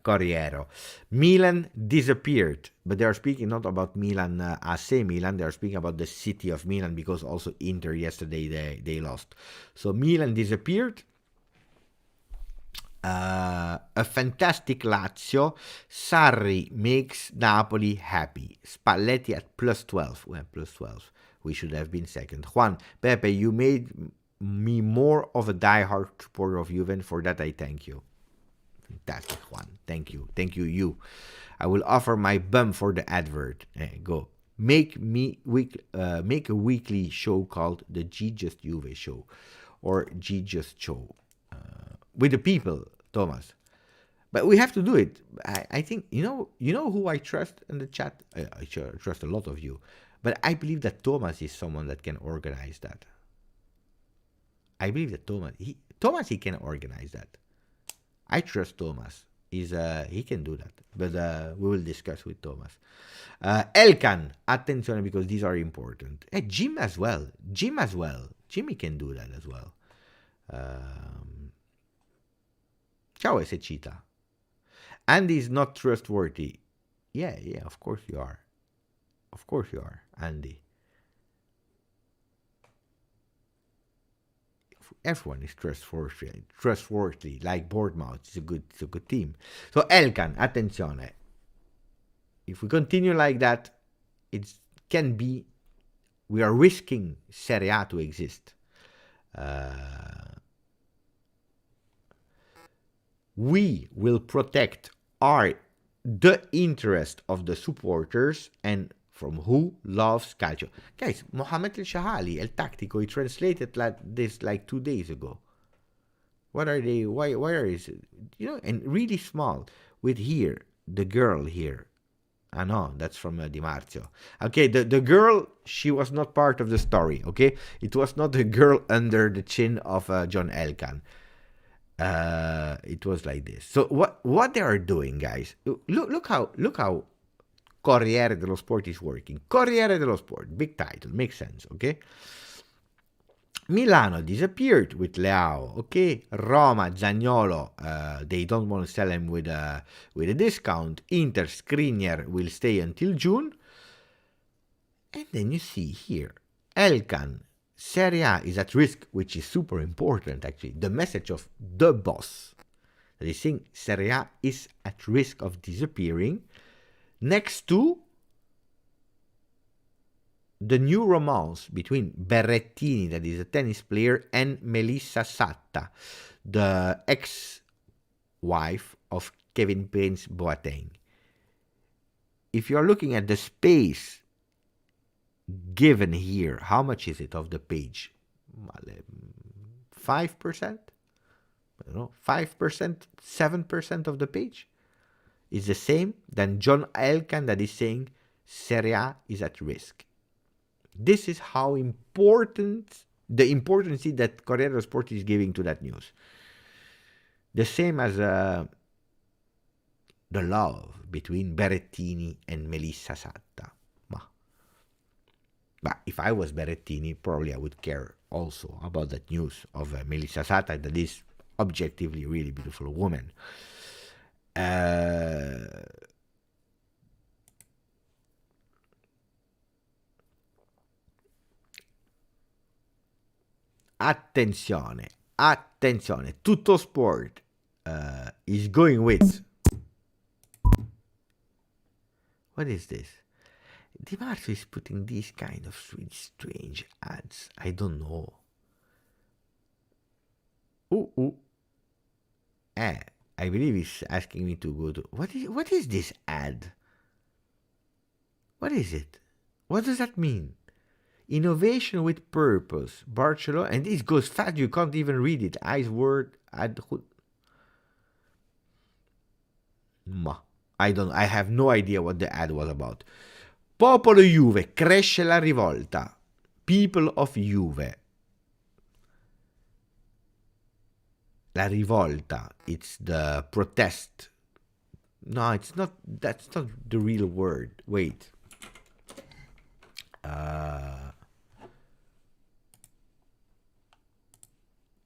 Corriere. Milan disappeared, but they are speaking not about Milan AC Milan, they are speaking about the city of Milan, because also Inter yesterday they lost. So Milan disappeared. A fantastic Lazio. Sarri makes Napoli happy. Spalletti at +12. Well, +12. We should have been second. Juan, Pepe, you made me more of a diehard supporter of Juve. For that I thank you. Fantastic, Juan. Thank you. I will offer my bum for the advert. Go. Make a weekly show called the GJustjuve show, or GJustjuve, with the people, Thomas. But we have to do it. I think you know who I trust in the chat. I trust a lot of you, but I believe that Thomas is someone that can organize that. I believe that Thomas he can organize that. I trust Thomas. He can do that. But we will discuss with Thomas. Elkann, attention, because these are important. Jim as well. Jimmy can do that as well. Ciao Esecita. Andy is not trustworthy. Yeah, of course you are. Andy. Everyone is trustworthy, like Bournemouth. It's a good team. So Elkann, attenzione. If we continue like that, we are risking Serie A to exist. We will protect the interest of the supporters and from who loves calcio. Guys, Mohamed El Shahali, El Tactico, he translated this like 2 days ago. What are they? Why is it? And really small. With here, the girl here. No, that's from Di Marzio. Okay, the girl, she was not part of the story, okay? It was not the girl under the chin of John Elkann. It was like this. So what they are doing, guys, look how Corriere dello Sport is working. Corriere dello Sport, big title, makes sense, okay? Milano disappeared with Leao. Okay, Roma, Zaniolo, they don't want to sell him with a discount. Inter, Skriniar will stay until June. And then you see here, Elkann, Serie A is at risk, which is super important actually. The message of the boss that is saying Serie A is at risk of disappearing, next to the new romance between Berrettini, that is a tennis player, and Melissa Satta, the ex-wife of Kevin Prince Boateng. If you are looking at the space given here, how much is it of the page? 5%? I don't know, 5%, 7% of the page is the same than John Elkann that is saying Serie A is at risk. This is how important, the importance that Corriere dello Sport is giving to that news. The same as the love between Berrettini and Melissa Satta. But if I was Berrettini, probably I would care also about that news of Melissa Satta, that is objectively really beautiful woman. Attenzione, Tutto Sport is going with... What is this? Di Marzo is putting these kind of strange ads. I don't know. I believe he's asking me to go to... What is this ad? What is it? What does that mean? Innovation with purpose. Barcelona. And this goes fast. You can't even read it. Eyes word ad. I have no idea what the ad was about. Popolo Juve, cresce la rivolta. People of Juve. La rivolta, it's the protest. No, it's not, that's not the real word. Wait.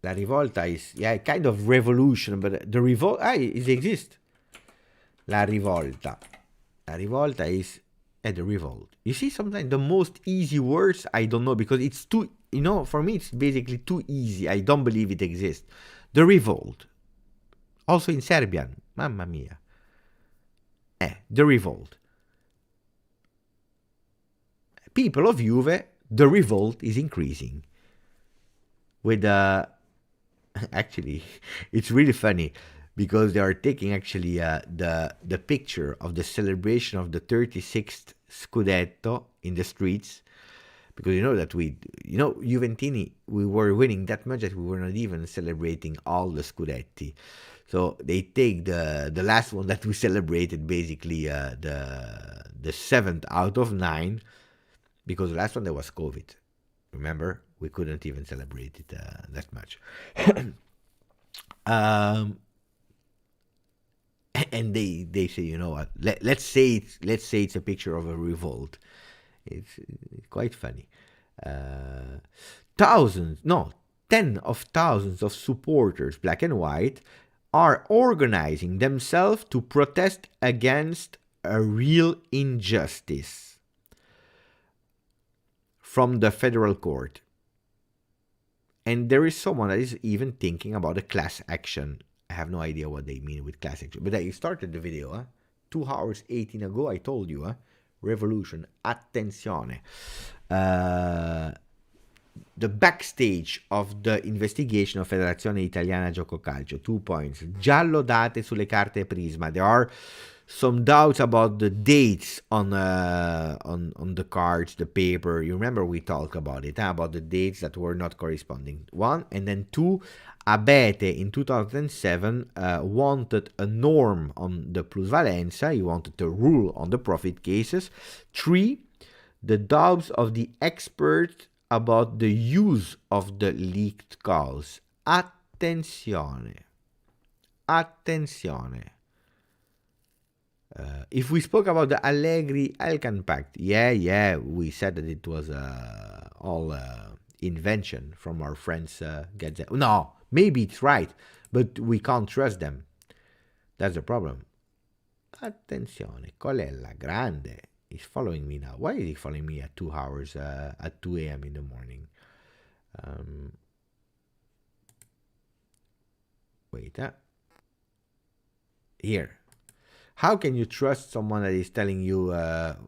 La rivolta is, yeah, kind of revolution, but the revolt, it exists. La rivolta. La rivolta is the revolt. You see, sometimes the most easy words, I don't know, because it's too, for me, it's basically too easy. I don't believe it exists. The revolt. Also in Serbian. Mamma mia. The revolt. People of Juve, the revolt is increasing. With actually, it's really funny because they are taking actually the picture of the celebration of the 36th Scudetto in the streets, because you know that Juventini, we were winning that much that we were not even celebrating all the Scudetti. So they take the last one that we celebrated, basically the 7th out of 9, because the last one there was COVID. Remember, we couldn't even celebrate it that much. And they say, you know what? Let's say it's a picture of a revolt. It's quite funny. Tens of thousands of supporters, black and white, are organizing themselves to protest against a real injustice from the federal court. And there is someone that is even thinking about a class action. I have no idea what they mean with class action. But I started the video, 2 hours 18 ago, I told you, revolution, attenzione. The backstage of the investigation of Federazione Italiana Gioco Calcio, 2 points. Giallo date sulle carte Prisma. There are some doubts about the dates on the cards, the paper. You remember we talked about it, about the dates that were not corresponding. 1, and then 2, Abete in 2007 wanted a norm on the plusvalenza. He wanted a rule on the profit cases. 3, the doubts of the expert about the use of the leaked calls. Attenzione. If we spoke about the Allegri-Elkann pact, we said that it was all invention from our friends Gazzetta. No, maybe it's right, but we can't trust them. That's the problem. Attenzione, Colella Grande is following me now. Why is he following me at 2 hours, at 2 a.m. in the morning? Wait, here. How can you trust someone that is telling you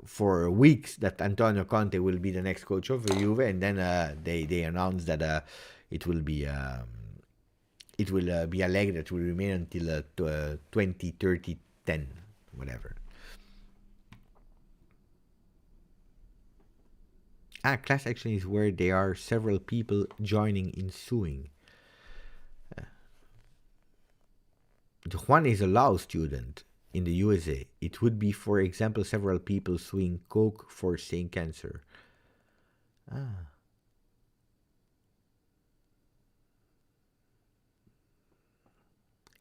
for weeks that Antonio Conte will be the next coach of Juve, and then they announce that it will be Allegri that will remain until 2030, 10, whatever. Class action is where there are several people joining in suing. Juan is a law student in the USA. It would be, for example, several people suing Coke for saying cancer.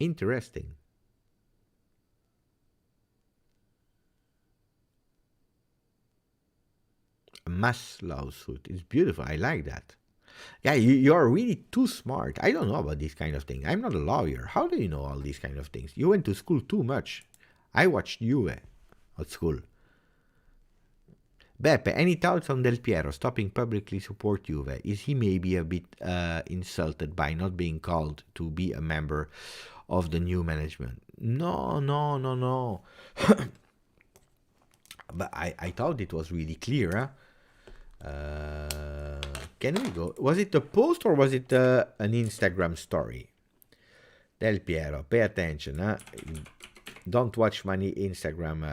Interesting. A mass lawsuit. It's beautiful. I like that. Yeah, you're really too smart. I don't know about this kind of thing. I'm not a lawyer. How do you know all these kind of things? You went to school too much. I watched Juve at school. Beppe, any thoughts on Del Piero stopping publicly support Juve? Is he maybe a bit insulted by not being called to be a member of the new management? No. But I thought it was really clear. Can we go? Was it a post or was it an Instagram story? Del Piero, pay attention. Don't watch my Instagram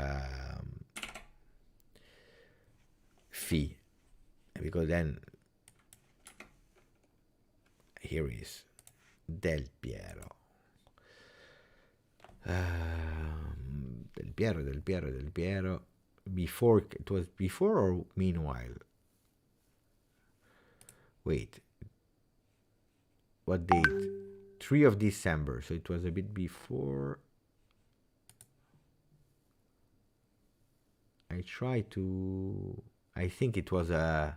feed, because then here is Del Piero. Del Piero. Before, it was before or meanwhile? Wait, what date? 3 of December, so it was a bit before. I tried to, I think it was I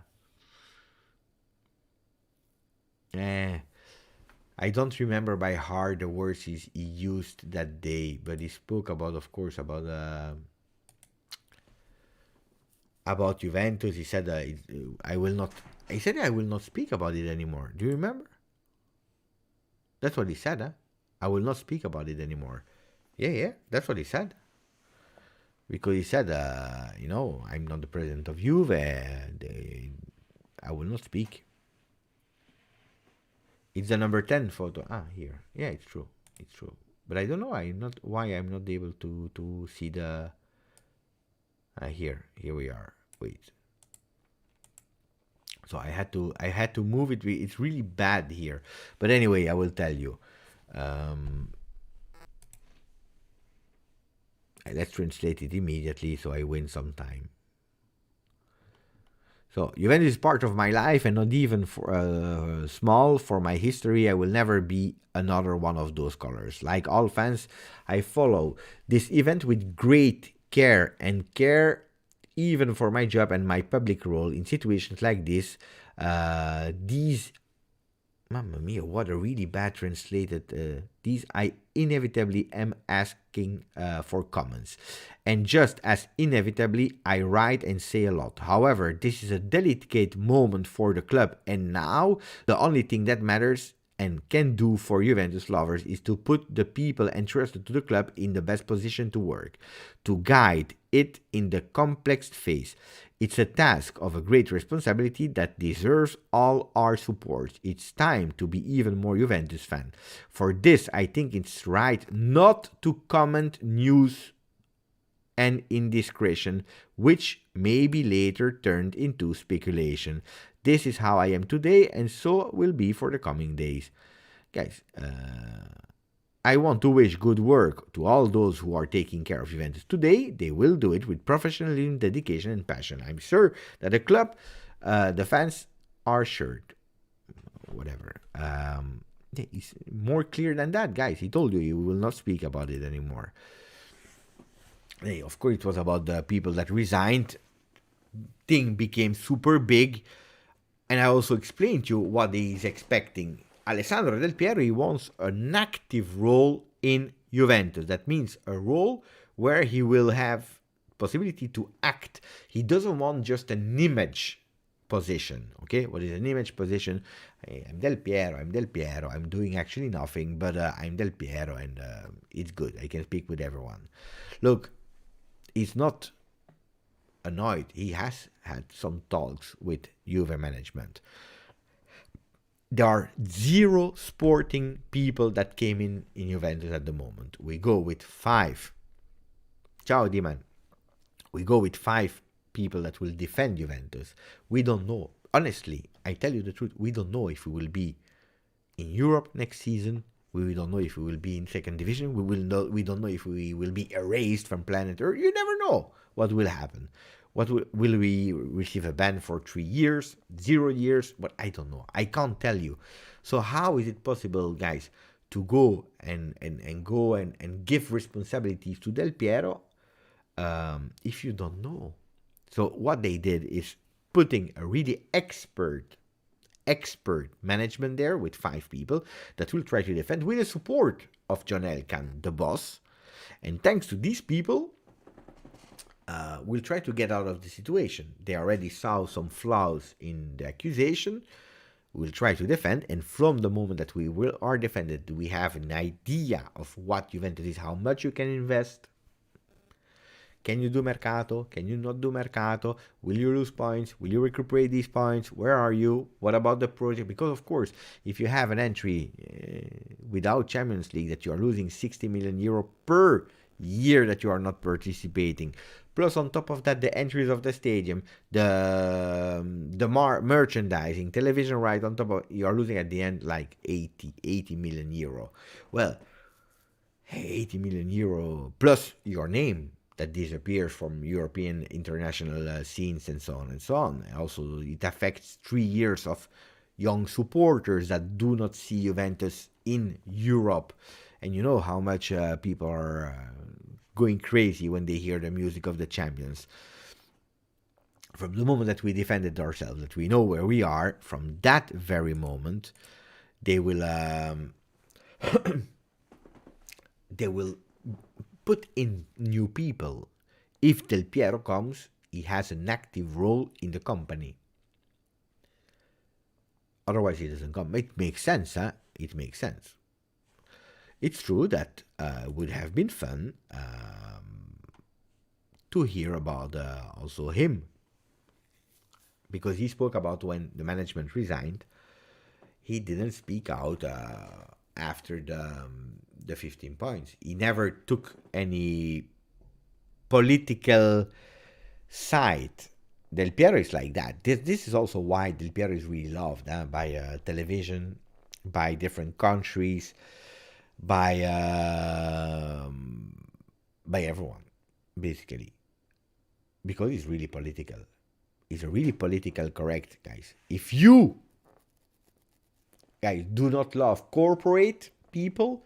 don't remember by heart the words he used that day, but he spoke about, of course, about Juventus. He said, I will not speak about it anymore. Do you remember? That's what he said, I will not speak about it anymore. Yeah, that's what he said. Because he said, I'm not the president of Juve. I will not speak. It's the number 10 photo. Here. Yeah, it's true. But I don't know why I'm not able to see the... Here we are. Wait. So I had to move it. It's really bad here. But anyway, I will tell you. Let's translate it immediately so I win some time. So, Juventus is part of my life and not even for, small for my history. I will never be another one of those colors. Like all fans, I follow this event with great care even for my job and my public role in situations like this. Mamma mia, what a really bad translated. These I inevitably am asking for comments. And just as inevitably, I write and say a lot. However, this is a delicate moment for the club. And now, the only thing that matters and can do for Juventus lovers is to put the people entrusted to the club in the best position to work, to guide it in the complex phase. It's a task of a great responsibility that deserves all our support. It's time to be even more Juventus fan. For this, I think it's right not to comment news and indiscretion, which maybe later turned into speculation. This is how I am today, and so will be for the coming days. Guys, I want to wish good work to all those who are taking care of Juventus today. They will do it with professionalism, dedication, and passion. I'm sure that the club, the fans are sure. Whatever. He's more clear than that, guys. He told you he will not speak about it anymore. Hey, of course, it was about the people that resigned. Thing became super big. And I also explained to you what he's expecting. Alessandro Del Piero, he wants an active role in Juventus. That means a role where he will have possibility to act. He doesn't want just an image position. Okay, what is an image position? Hey, I'm Del Piero, I'm doing actually nothing, but I'm Del Piero, and it's good. I can speak with everyone. Look, he's not annoyed. He has had some talks with Juve management. There are 0 sporting people that came in Juventus at the moment. We go with 5. Ciao, Diman. We go with 5 people that will defend Juventus. We don't know. Honestly, I tell you the truth, we don't know if we will be in Europe next season. We don't know if we will be in second division. We don't know if we will be erased from planet Earth. You never know what will happen. Will we receive a ban for 3 years, 0 years? But I don't know. I can't tell you. So how is it possible, guys, to go and give responsibilities to Del Piero if you don't know? So what they did is putting a really expert management there with 5 people that will try to defend with the support of John Elkann, the boss. And thanks to these people, we'll try to get out of the situation. They already saw some flaws in the accusation. We'll try to defend, and from the moment that we are defended, we have an idea of what Juventus is, how much you can invest. Can you do mercato? Can you not do mercato? Will you lose points? Will you recuperate these points? Where are you? What about the project? Because, of course, if you have an entry without Champions League that you are losing 60 million euro per year that you are not participating, plus on top of that the entries of the stadium, the merchandising, television right on top of, you are losing at the end like 80 million euro. Well, 80 million euro plus your name that disappears from European international scenes and so on and so on. Also, it affects 3 years of young supporters that do not see Juventus in Europe. And you know how much people are going crazy when they hear the music of the champions. From the moment that we defended ourselves, that we know where we are, from that very moment, they will they will put in new people. If Del Piero comes, he has an active role in the company. Otherwise, he doesn't come. It makes sense, huh? It makes sense. It's true that it would have been fun to hear about also him, because he spoke about when the management resigned. He didn't speak out after the 15 points. He never took any political side. Del Piero is like that. This is also why Del Piero is really loved by television, by different countries, by everyone, basically, because he's really political. He's a really political correct, guys. If you guys do not love corporate people,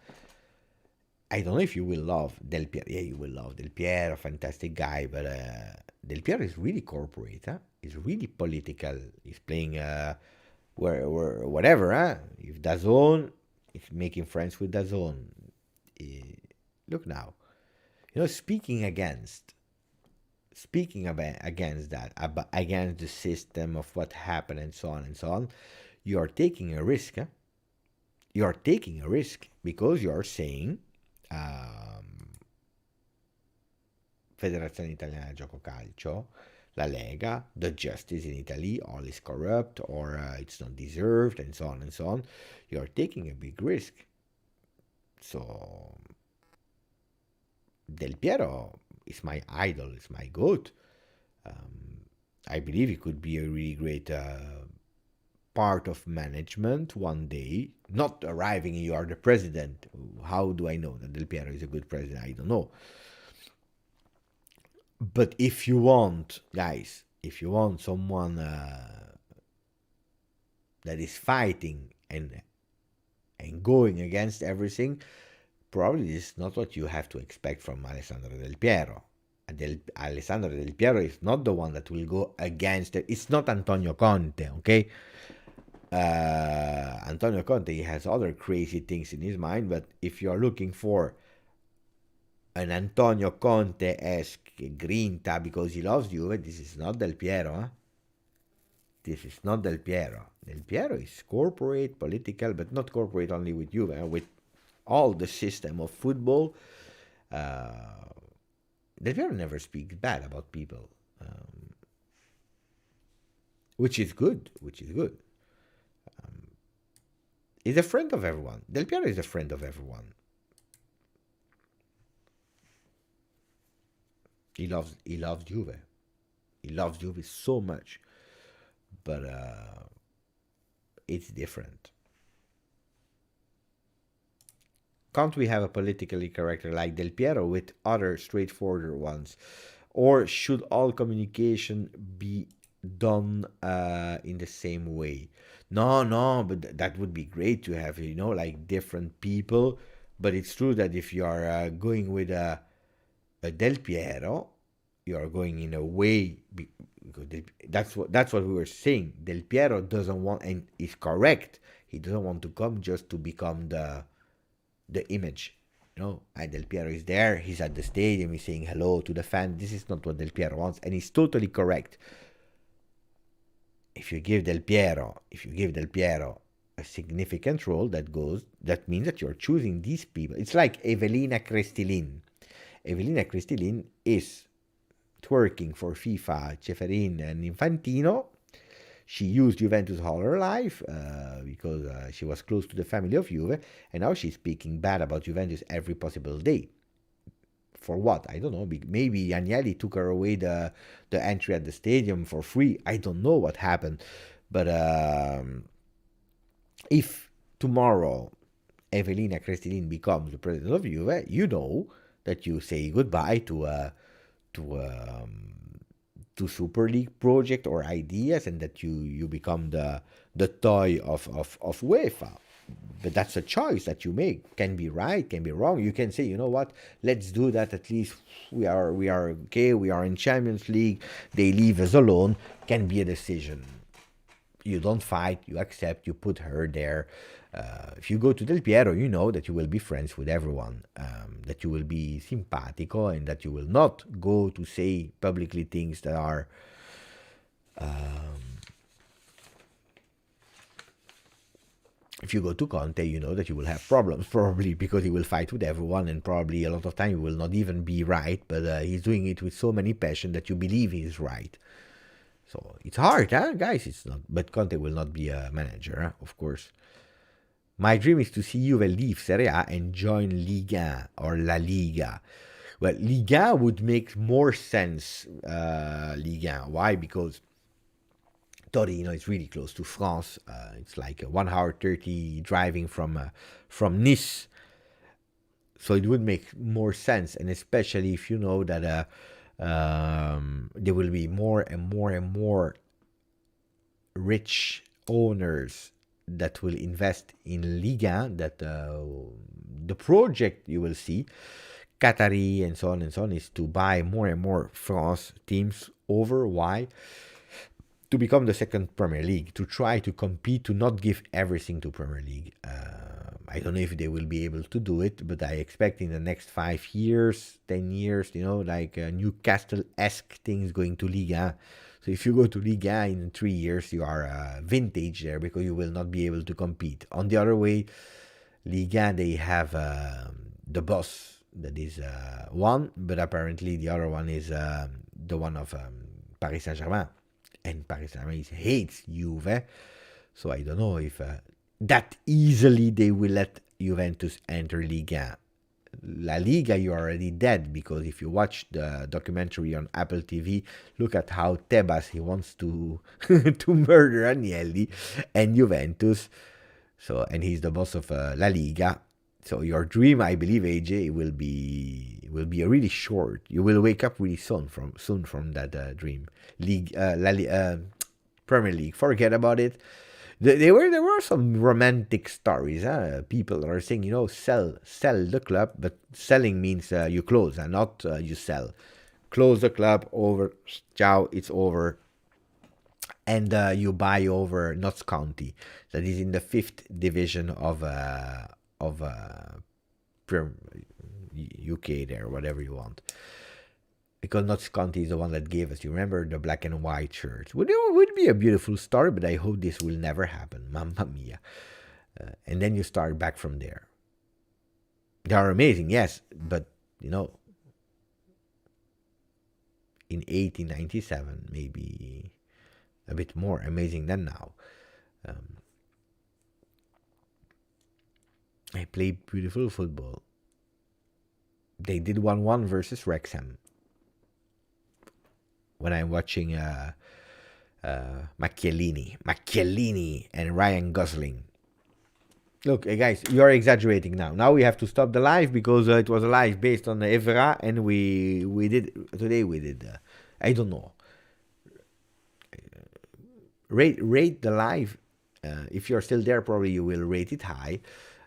I don't know if you will love Del Piero. Yeah, you will love Del Piero, fantastic guy, but Del Piero is really corporate, huh? He's really political. He's playing whatever, huh? If DAZN, he's making friends with DAZN. Look now, speaking against that, against the system of what happened and so on, you are taking a risk, huh? You are taking a risk because you are saying Federazione Italiana Gioco Calcio, La Lega, the justice in Italy, all is corrupt or it's not deserved and so on. You are taking a big risk. So Del Piero is my idol, is my goat. I believe he could be a really great part of management one day. Not arriving and you are the president. How do I know that Del Piero is a good president? I don't know. But if you want, guys, someone that is fighting and going against everything, probably this is not what you have to expect from Alessandro Del Piero. Alessandro Del Piero is not the one that will go against it. It's not Antonio Conte, okay? Antonio Conte, he has other crazy things in his mind, but if you're looking for an Antonio Conte-esque grinta because he loves Juve, this is not Del Piero, huh? This is not Del Piero. Del Piero is corporate, political, but not corporate only with Juve, with all the system of football. Del Piero never speaks bad about people, which is good. He's a friend of everyone. Del Piero is a friend of everyone. He loves Juve. He loves Juve so much, but it's different. Can't we have a politically character like Del Piero with other straightforward ones? Or should all communication be done in the same way? No, but that would be great to have, like different people. But it's true that if you are going with a Del Piero, you are going in a way, because that's what we were saying. Del Piero doesn't want, and is correct, he doesn't want to come just to become the image. And Del Piero is there, he's at the stadium, he's saying hello to the fan. This is not what Del Piero wants, and he's totally correct. If you give Del Piero a significant role, that means that you're choosing these people. It's like Evelina Crestilin. Evelina Crestilin is twerking for FIFA, Ceferin, and Infantino. She used Juventus all her life because she was close to the family of Juve, and now she's speaking bad about Juventus every possible day. For what? I don't know. Maybe Agnelli took her away the entry at the stadium for free. I don't know what happened. But if tomorrow Evelina Crestilin becomes the president of Juve, you know that you say goodbye to Super League project or ideas, and that you become the toy of UEFA. But that's a choice that you make. Can be right, can be wrong. You can say, you know what, let's do that. At least we are okay. We are in Champions League. They leave us alone. Can be a decision. You don't fight. You accept. You put her there. If you go to Del Piero, you know that you will be friends with everyone, that you will be simpatico, and that you will not go to say publicly things that are if you go to Conte, you know that you will have problems, probably because he will fight with everyone, and probably a lot of time he will not even be right, but he's doing it with so many passion that you believe he's right. So it's hard, guys? It's not, but Conte will not be a manager, of course. My dream is to see Juve leave Serie A and join Liga or La Liga. Well, Liga would make more sense, Liga. Why? Because Torino is really close to France. It's like 1 hour 30 driving from Nice. So it would make more sense, and especially if you know that there will be more and more rich owners that will invest in Liga, that the project you will see, Qatari and so on, is to buy more and more France teams over. Why? To become the second Premier League, to try to compete, to not give everything to Premier League. I don't know if they will be able to do it, but I expect in the next 5 years, 10 years, like Newcastle-esque things going to Liga. So if you go to Liga in 3 years, you are vintage there, because you will not be able to compete. On the other way, Liga, they have the boss, that is one, but apparently the other one is the one of Paris Saint-Germain. And Paris Saint-Germain hates Juve. So I don't know if that easily they will let Juventus enter Liga. La Liga, you're already dead, because if you watch the documentary on Apple TV, look at how Tebas, he wants to to murder Agnelli and Juventus. So, and he's the boss of La Liga. So your dream, I believe, AJ, will be really short. You will wake up really soon from that dream. Premier League, forget about it. There were some romantic stories. People are saying, sell the club, but selling means you close and not you sell. close the club, over, ciao, it's over. And you buy over Notts County, that is in the 5th division of UK there, whatever you want. Because Notts County is the one that gave us, you remember, the black and white shirts. Would be a beautiful story, but I hope this will never happen. Mamma mia. And then you start back from there. They are amazing, yes, but, you know, in 1897, maybe a bit more amazing than now. I played beautiful football. They did 1-1 versus Wrexham. When I'm watching Macchiellini and Ryan Gosling. Look, guys, you are exaggerating now. Now we have to stop the live because it was a live based on Evra, and we did I don't know. Rate the live. If you're still there, probably you will rate it high.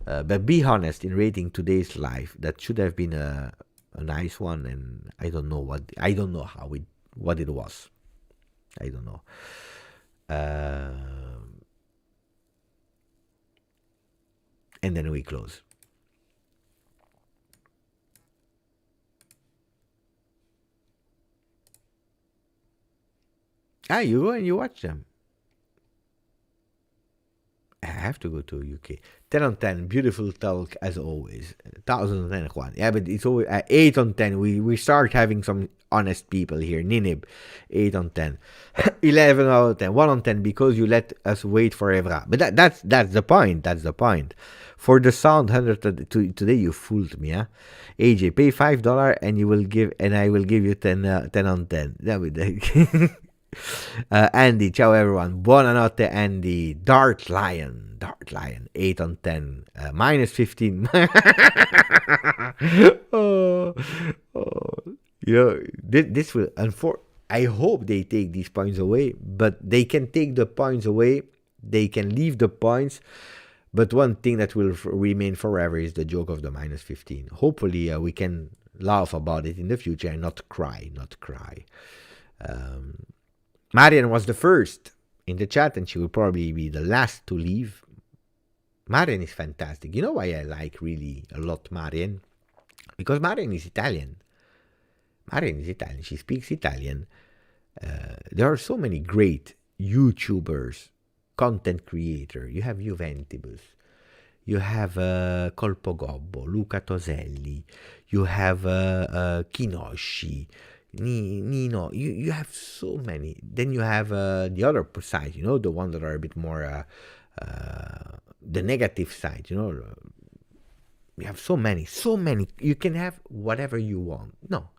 But be honest in rating today's live. That should have been a nice one, and I don't know what it was. I don't know. And then we close. You go and you watch them. I have to go to UK. 10 on 10, beautiful talk as always. 1001. Yeah, but it's always 8 on 10. We start having some honest people here. Ninib, 8 on 10. 11 out of 10. 1 on 10 because you let us wait for Evra. But that's the point. That's the point. For the sound 100 today, you fooled me. Huh? AJ, pay $5 and I will give you 10 on 10. That would. Andy, ciao everyone. Buonanotte, Andy. Dart Lion, 8 on 10, minus 15. You know, this will, I hope they take these points away, but they can take the points away, they can leave the points, but one thing that will remain forever is the joke of the minus 15. Hopefully we can laugh about it in the future and not cry. Marian was the first in the chat, and she will probably be the last to leave. Marian is fantastic. You know why I like really a lot Marian? Because Marian is Italian. She speaks Italian. There are so many great YouTubers, content creators. You have Juventus. You have Colpo Gobbo, Luca Toselli. You have Kinoshi. Nino, you have so many. Then you have the other side, you know, the ones that are a bit more the negative side, you know. We have so many. You can have whatever you want. No,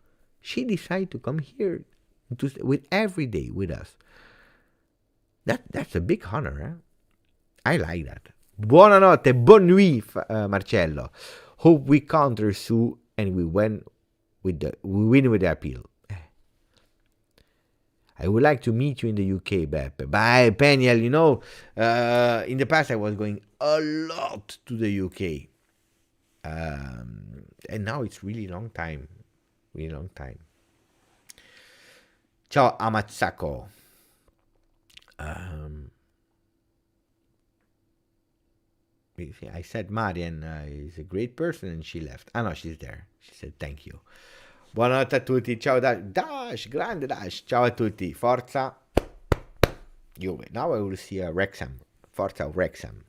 she decided to come here with every day with us. That's a big honor. Huh? I like that. Buonanotte, bonne nuit, Marcello. Hope we counter Sue and we win with the appeal. I would like to meet you in the UK, Beppe. Bye, Peniel. You know, in the past I was going a lot to the UK. And now it's really long time. Ciao, Amazzako. I said Marian is a great person and she left. No, she's there. She said thank you. Buonanotte a tutti, ciao Dash, grande Dash, ciao a tutti, forza Juve. Now I will see Wrexham, forza Wrexham.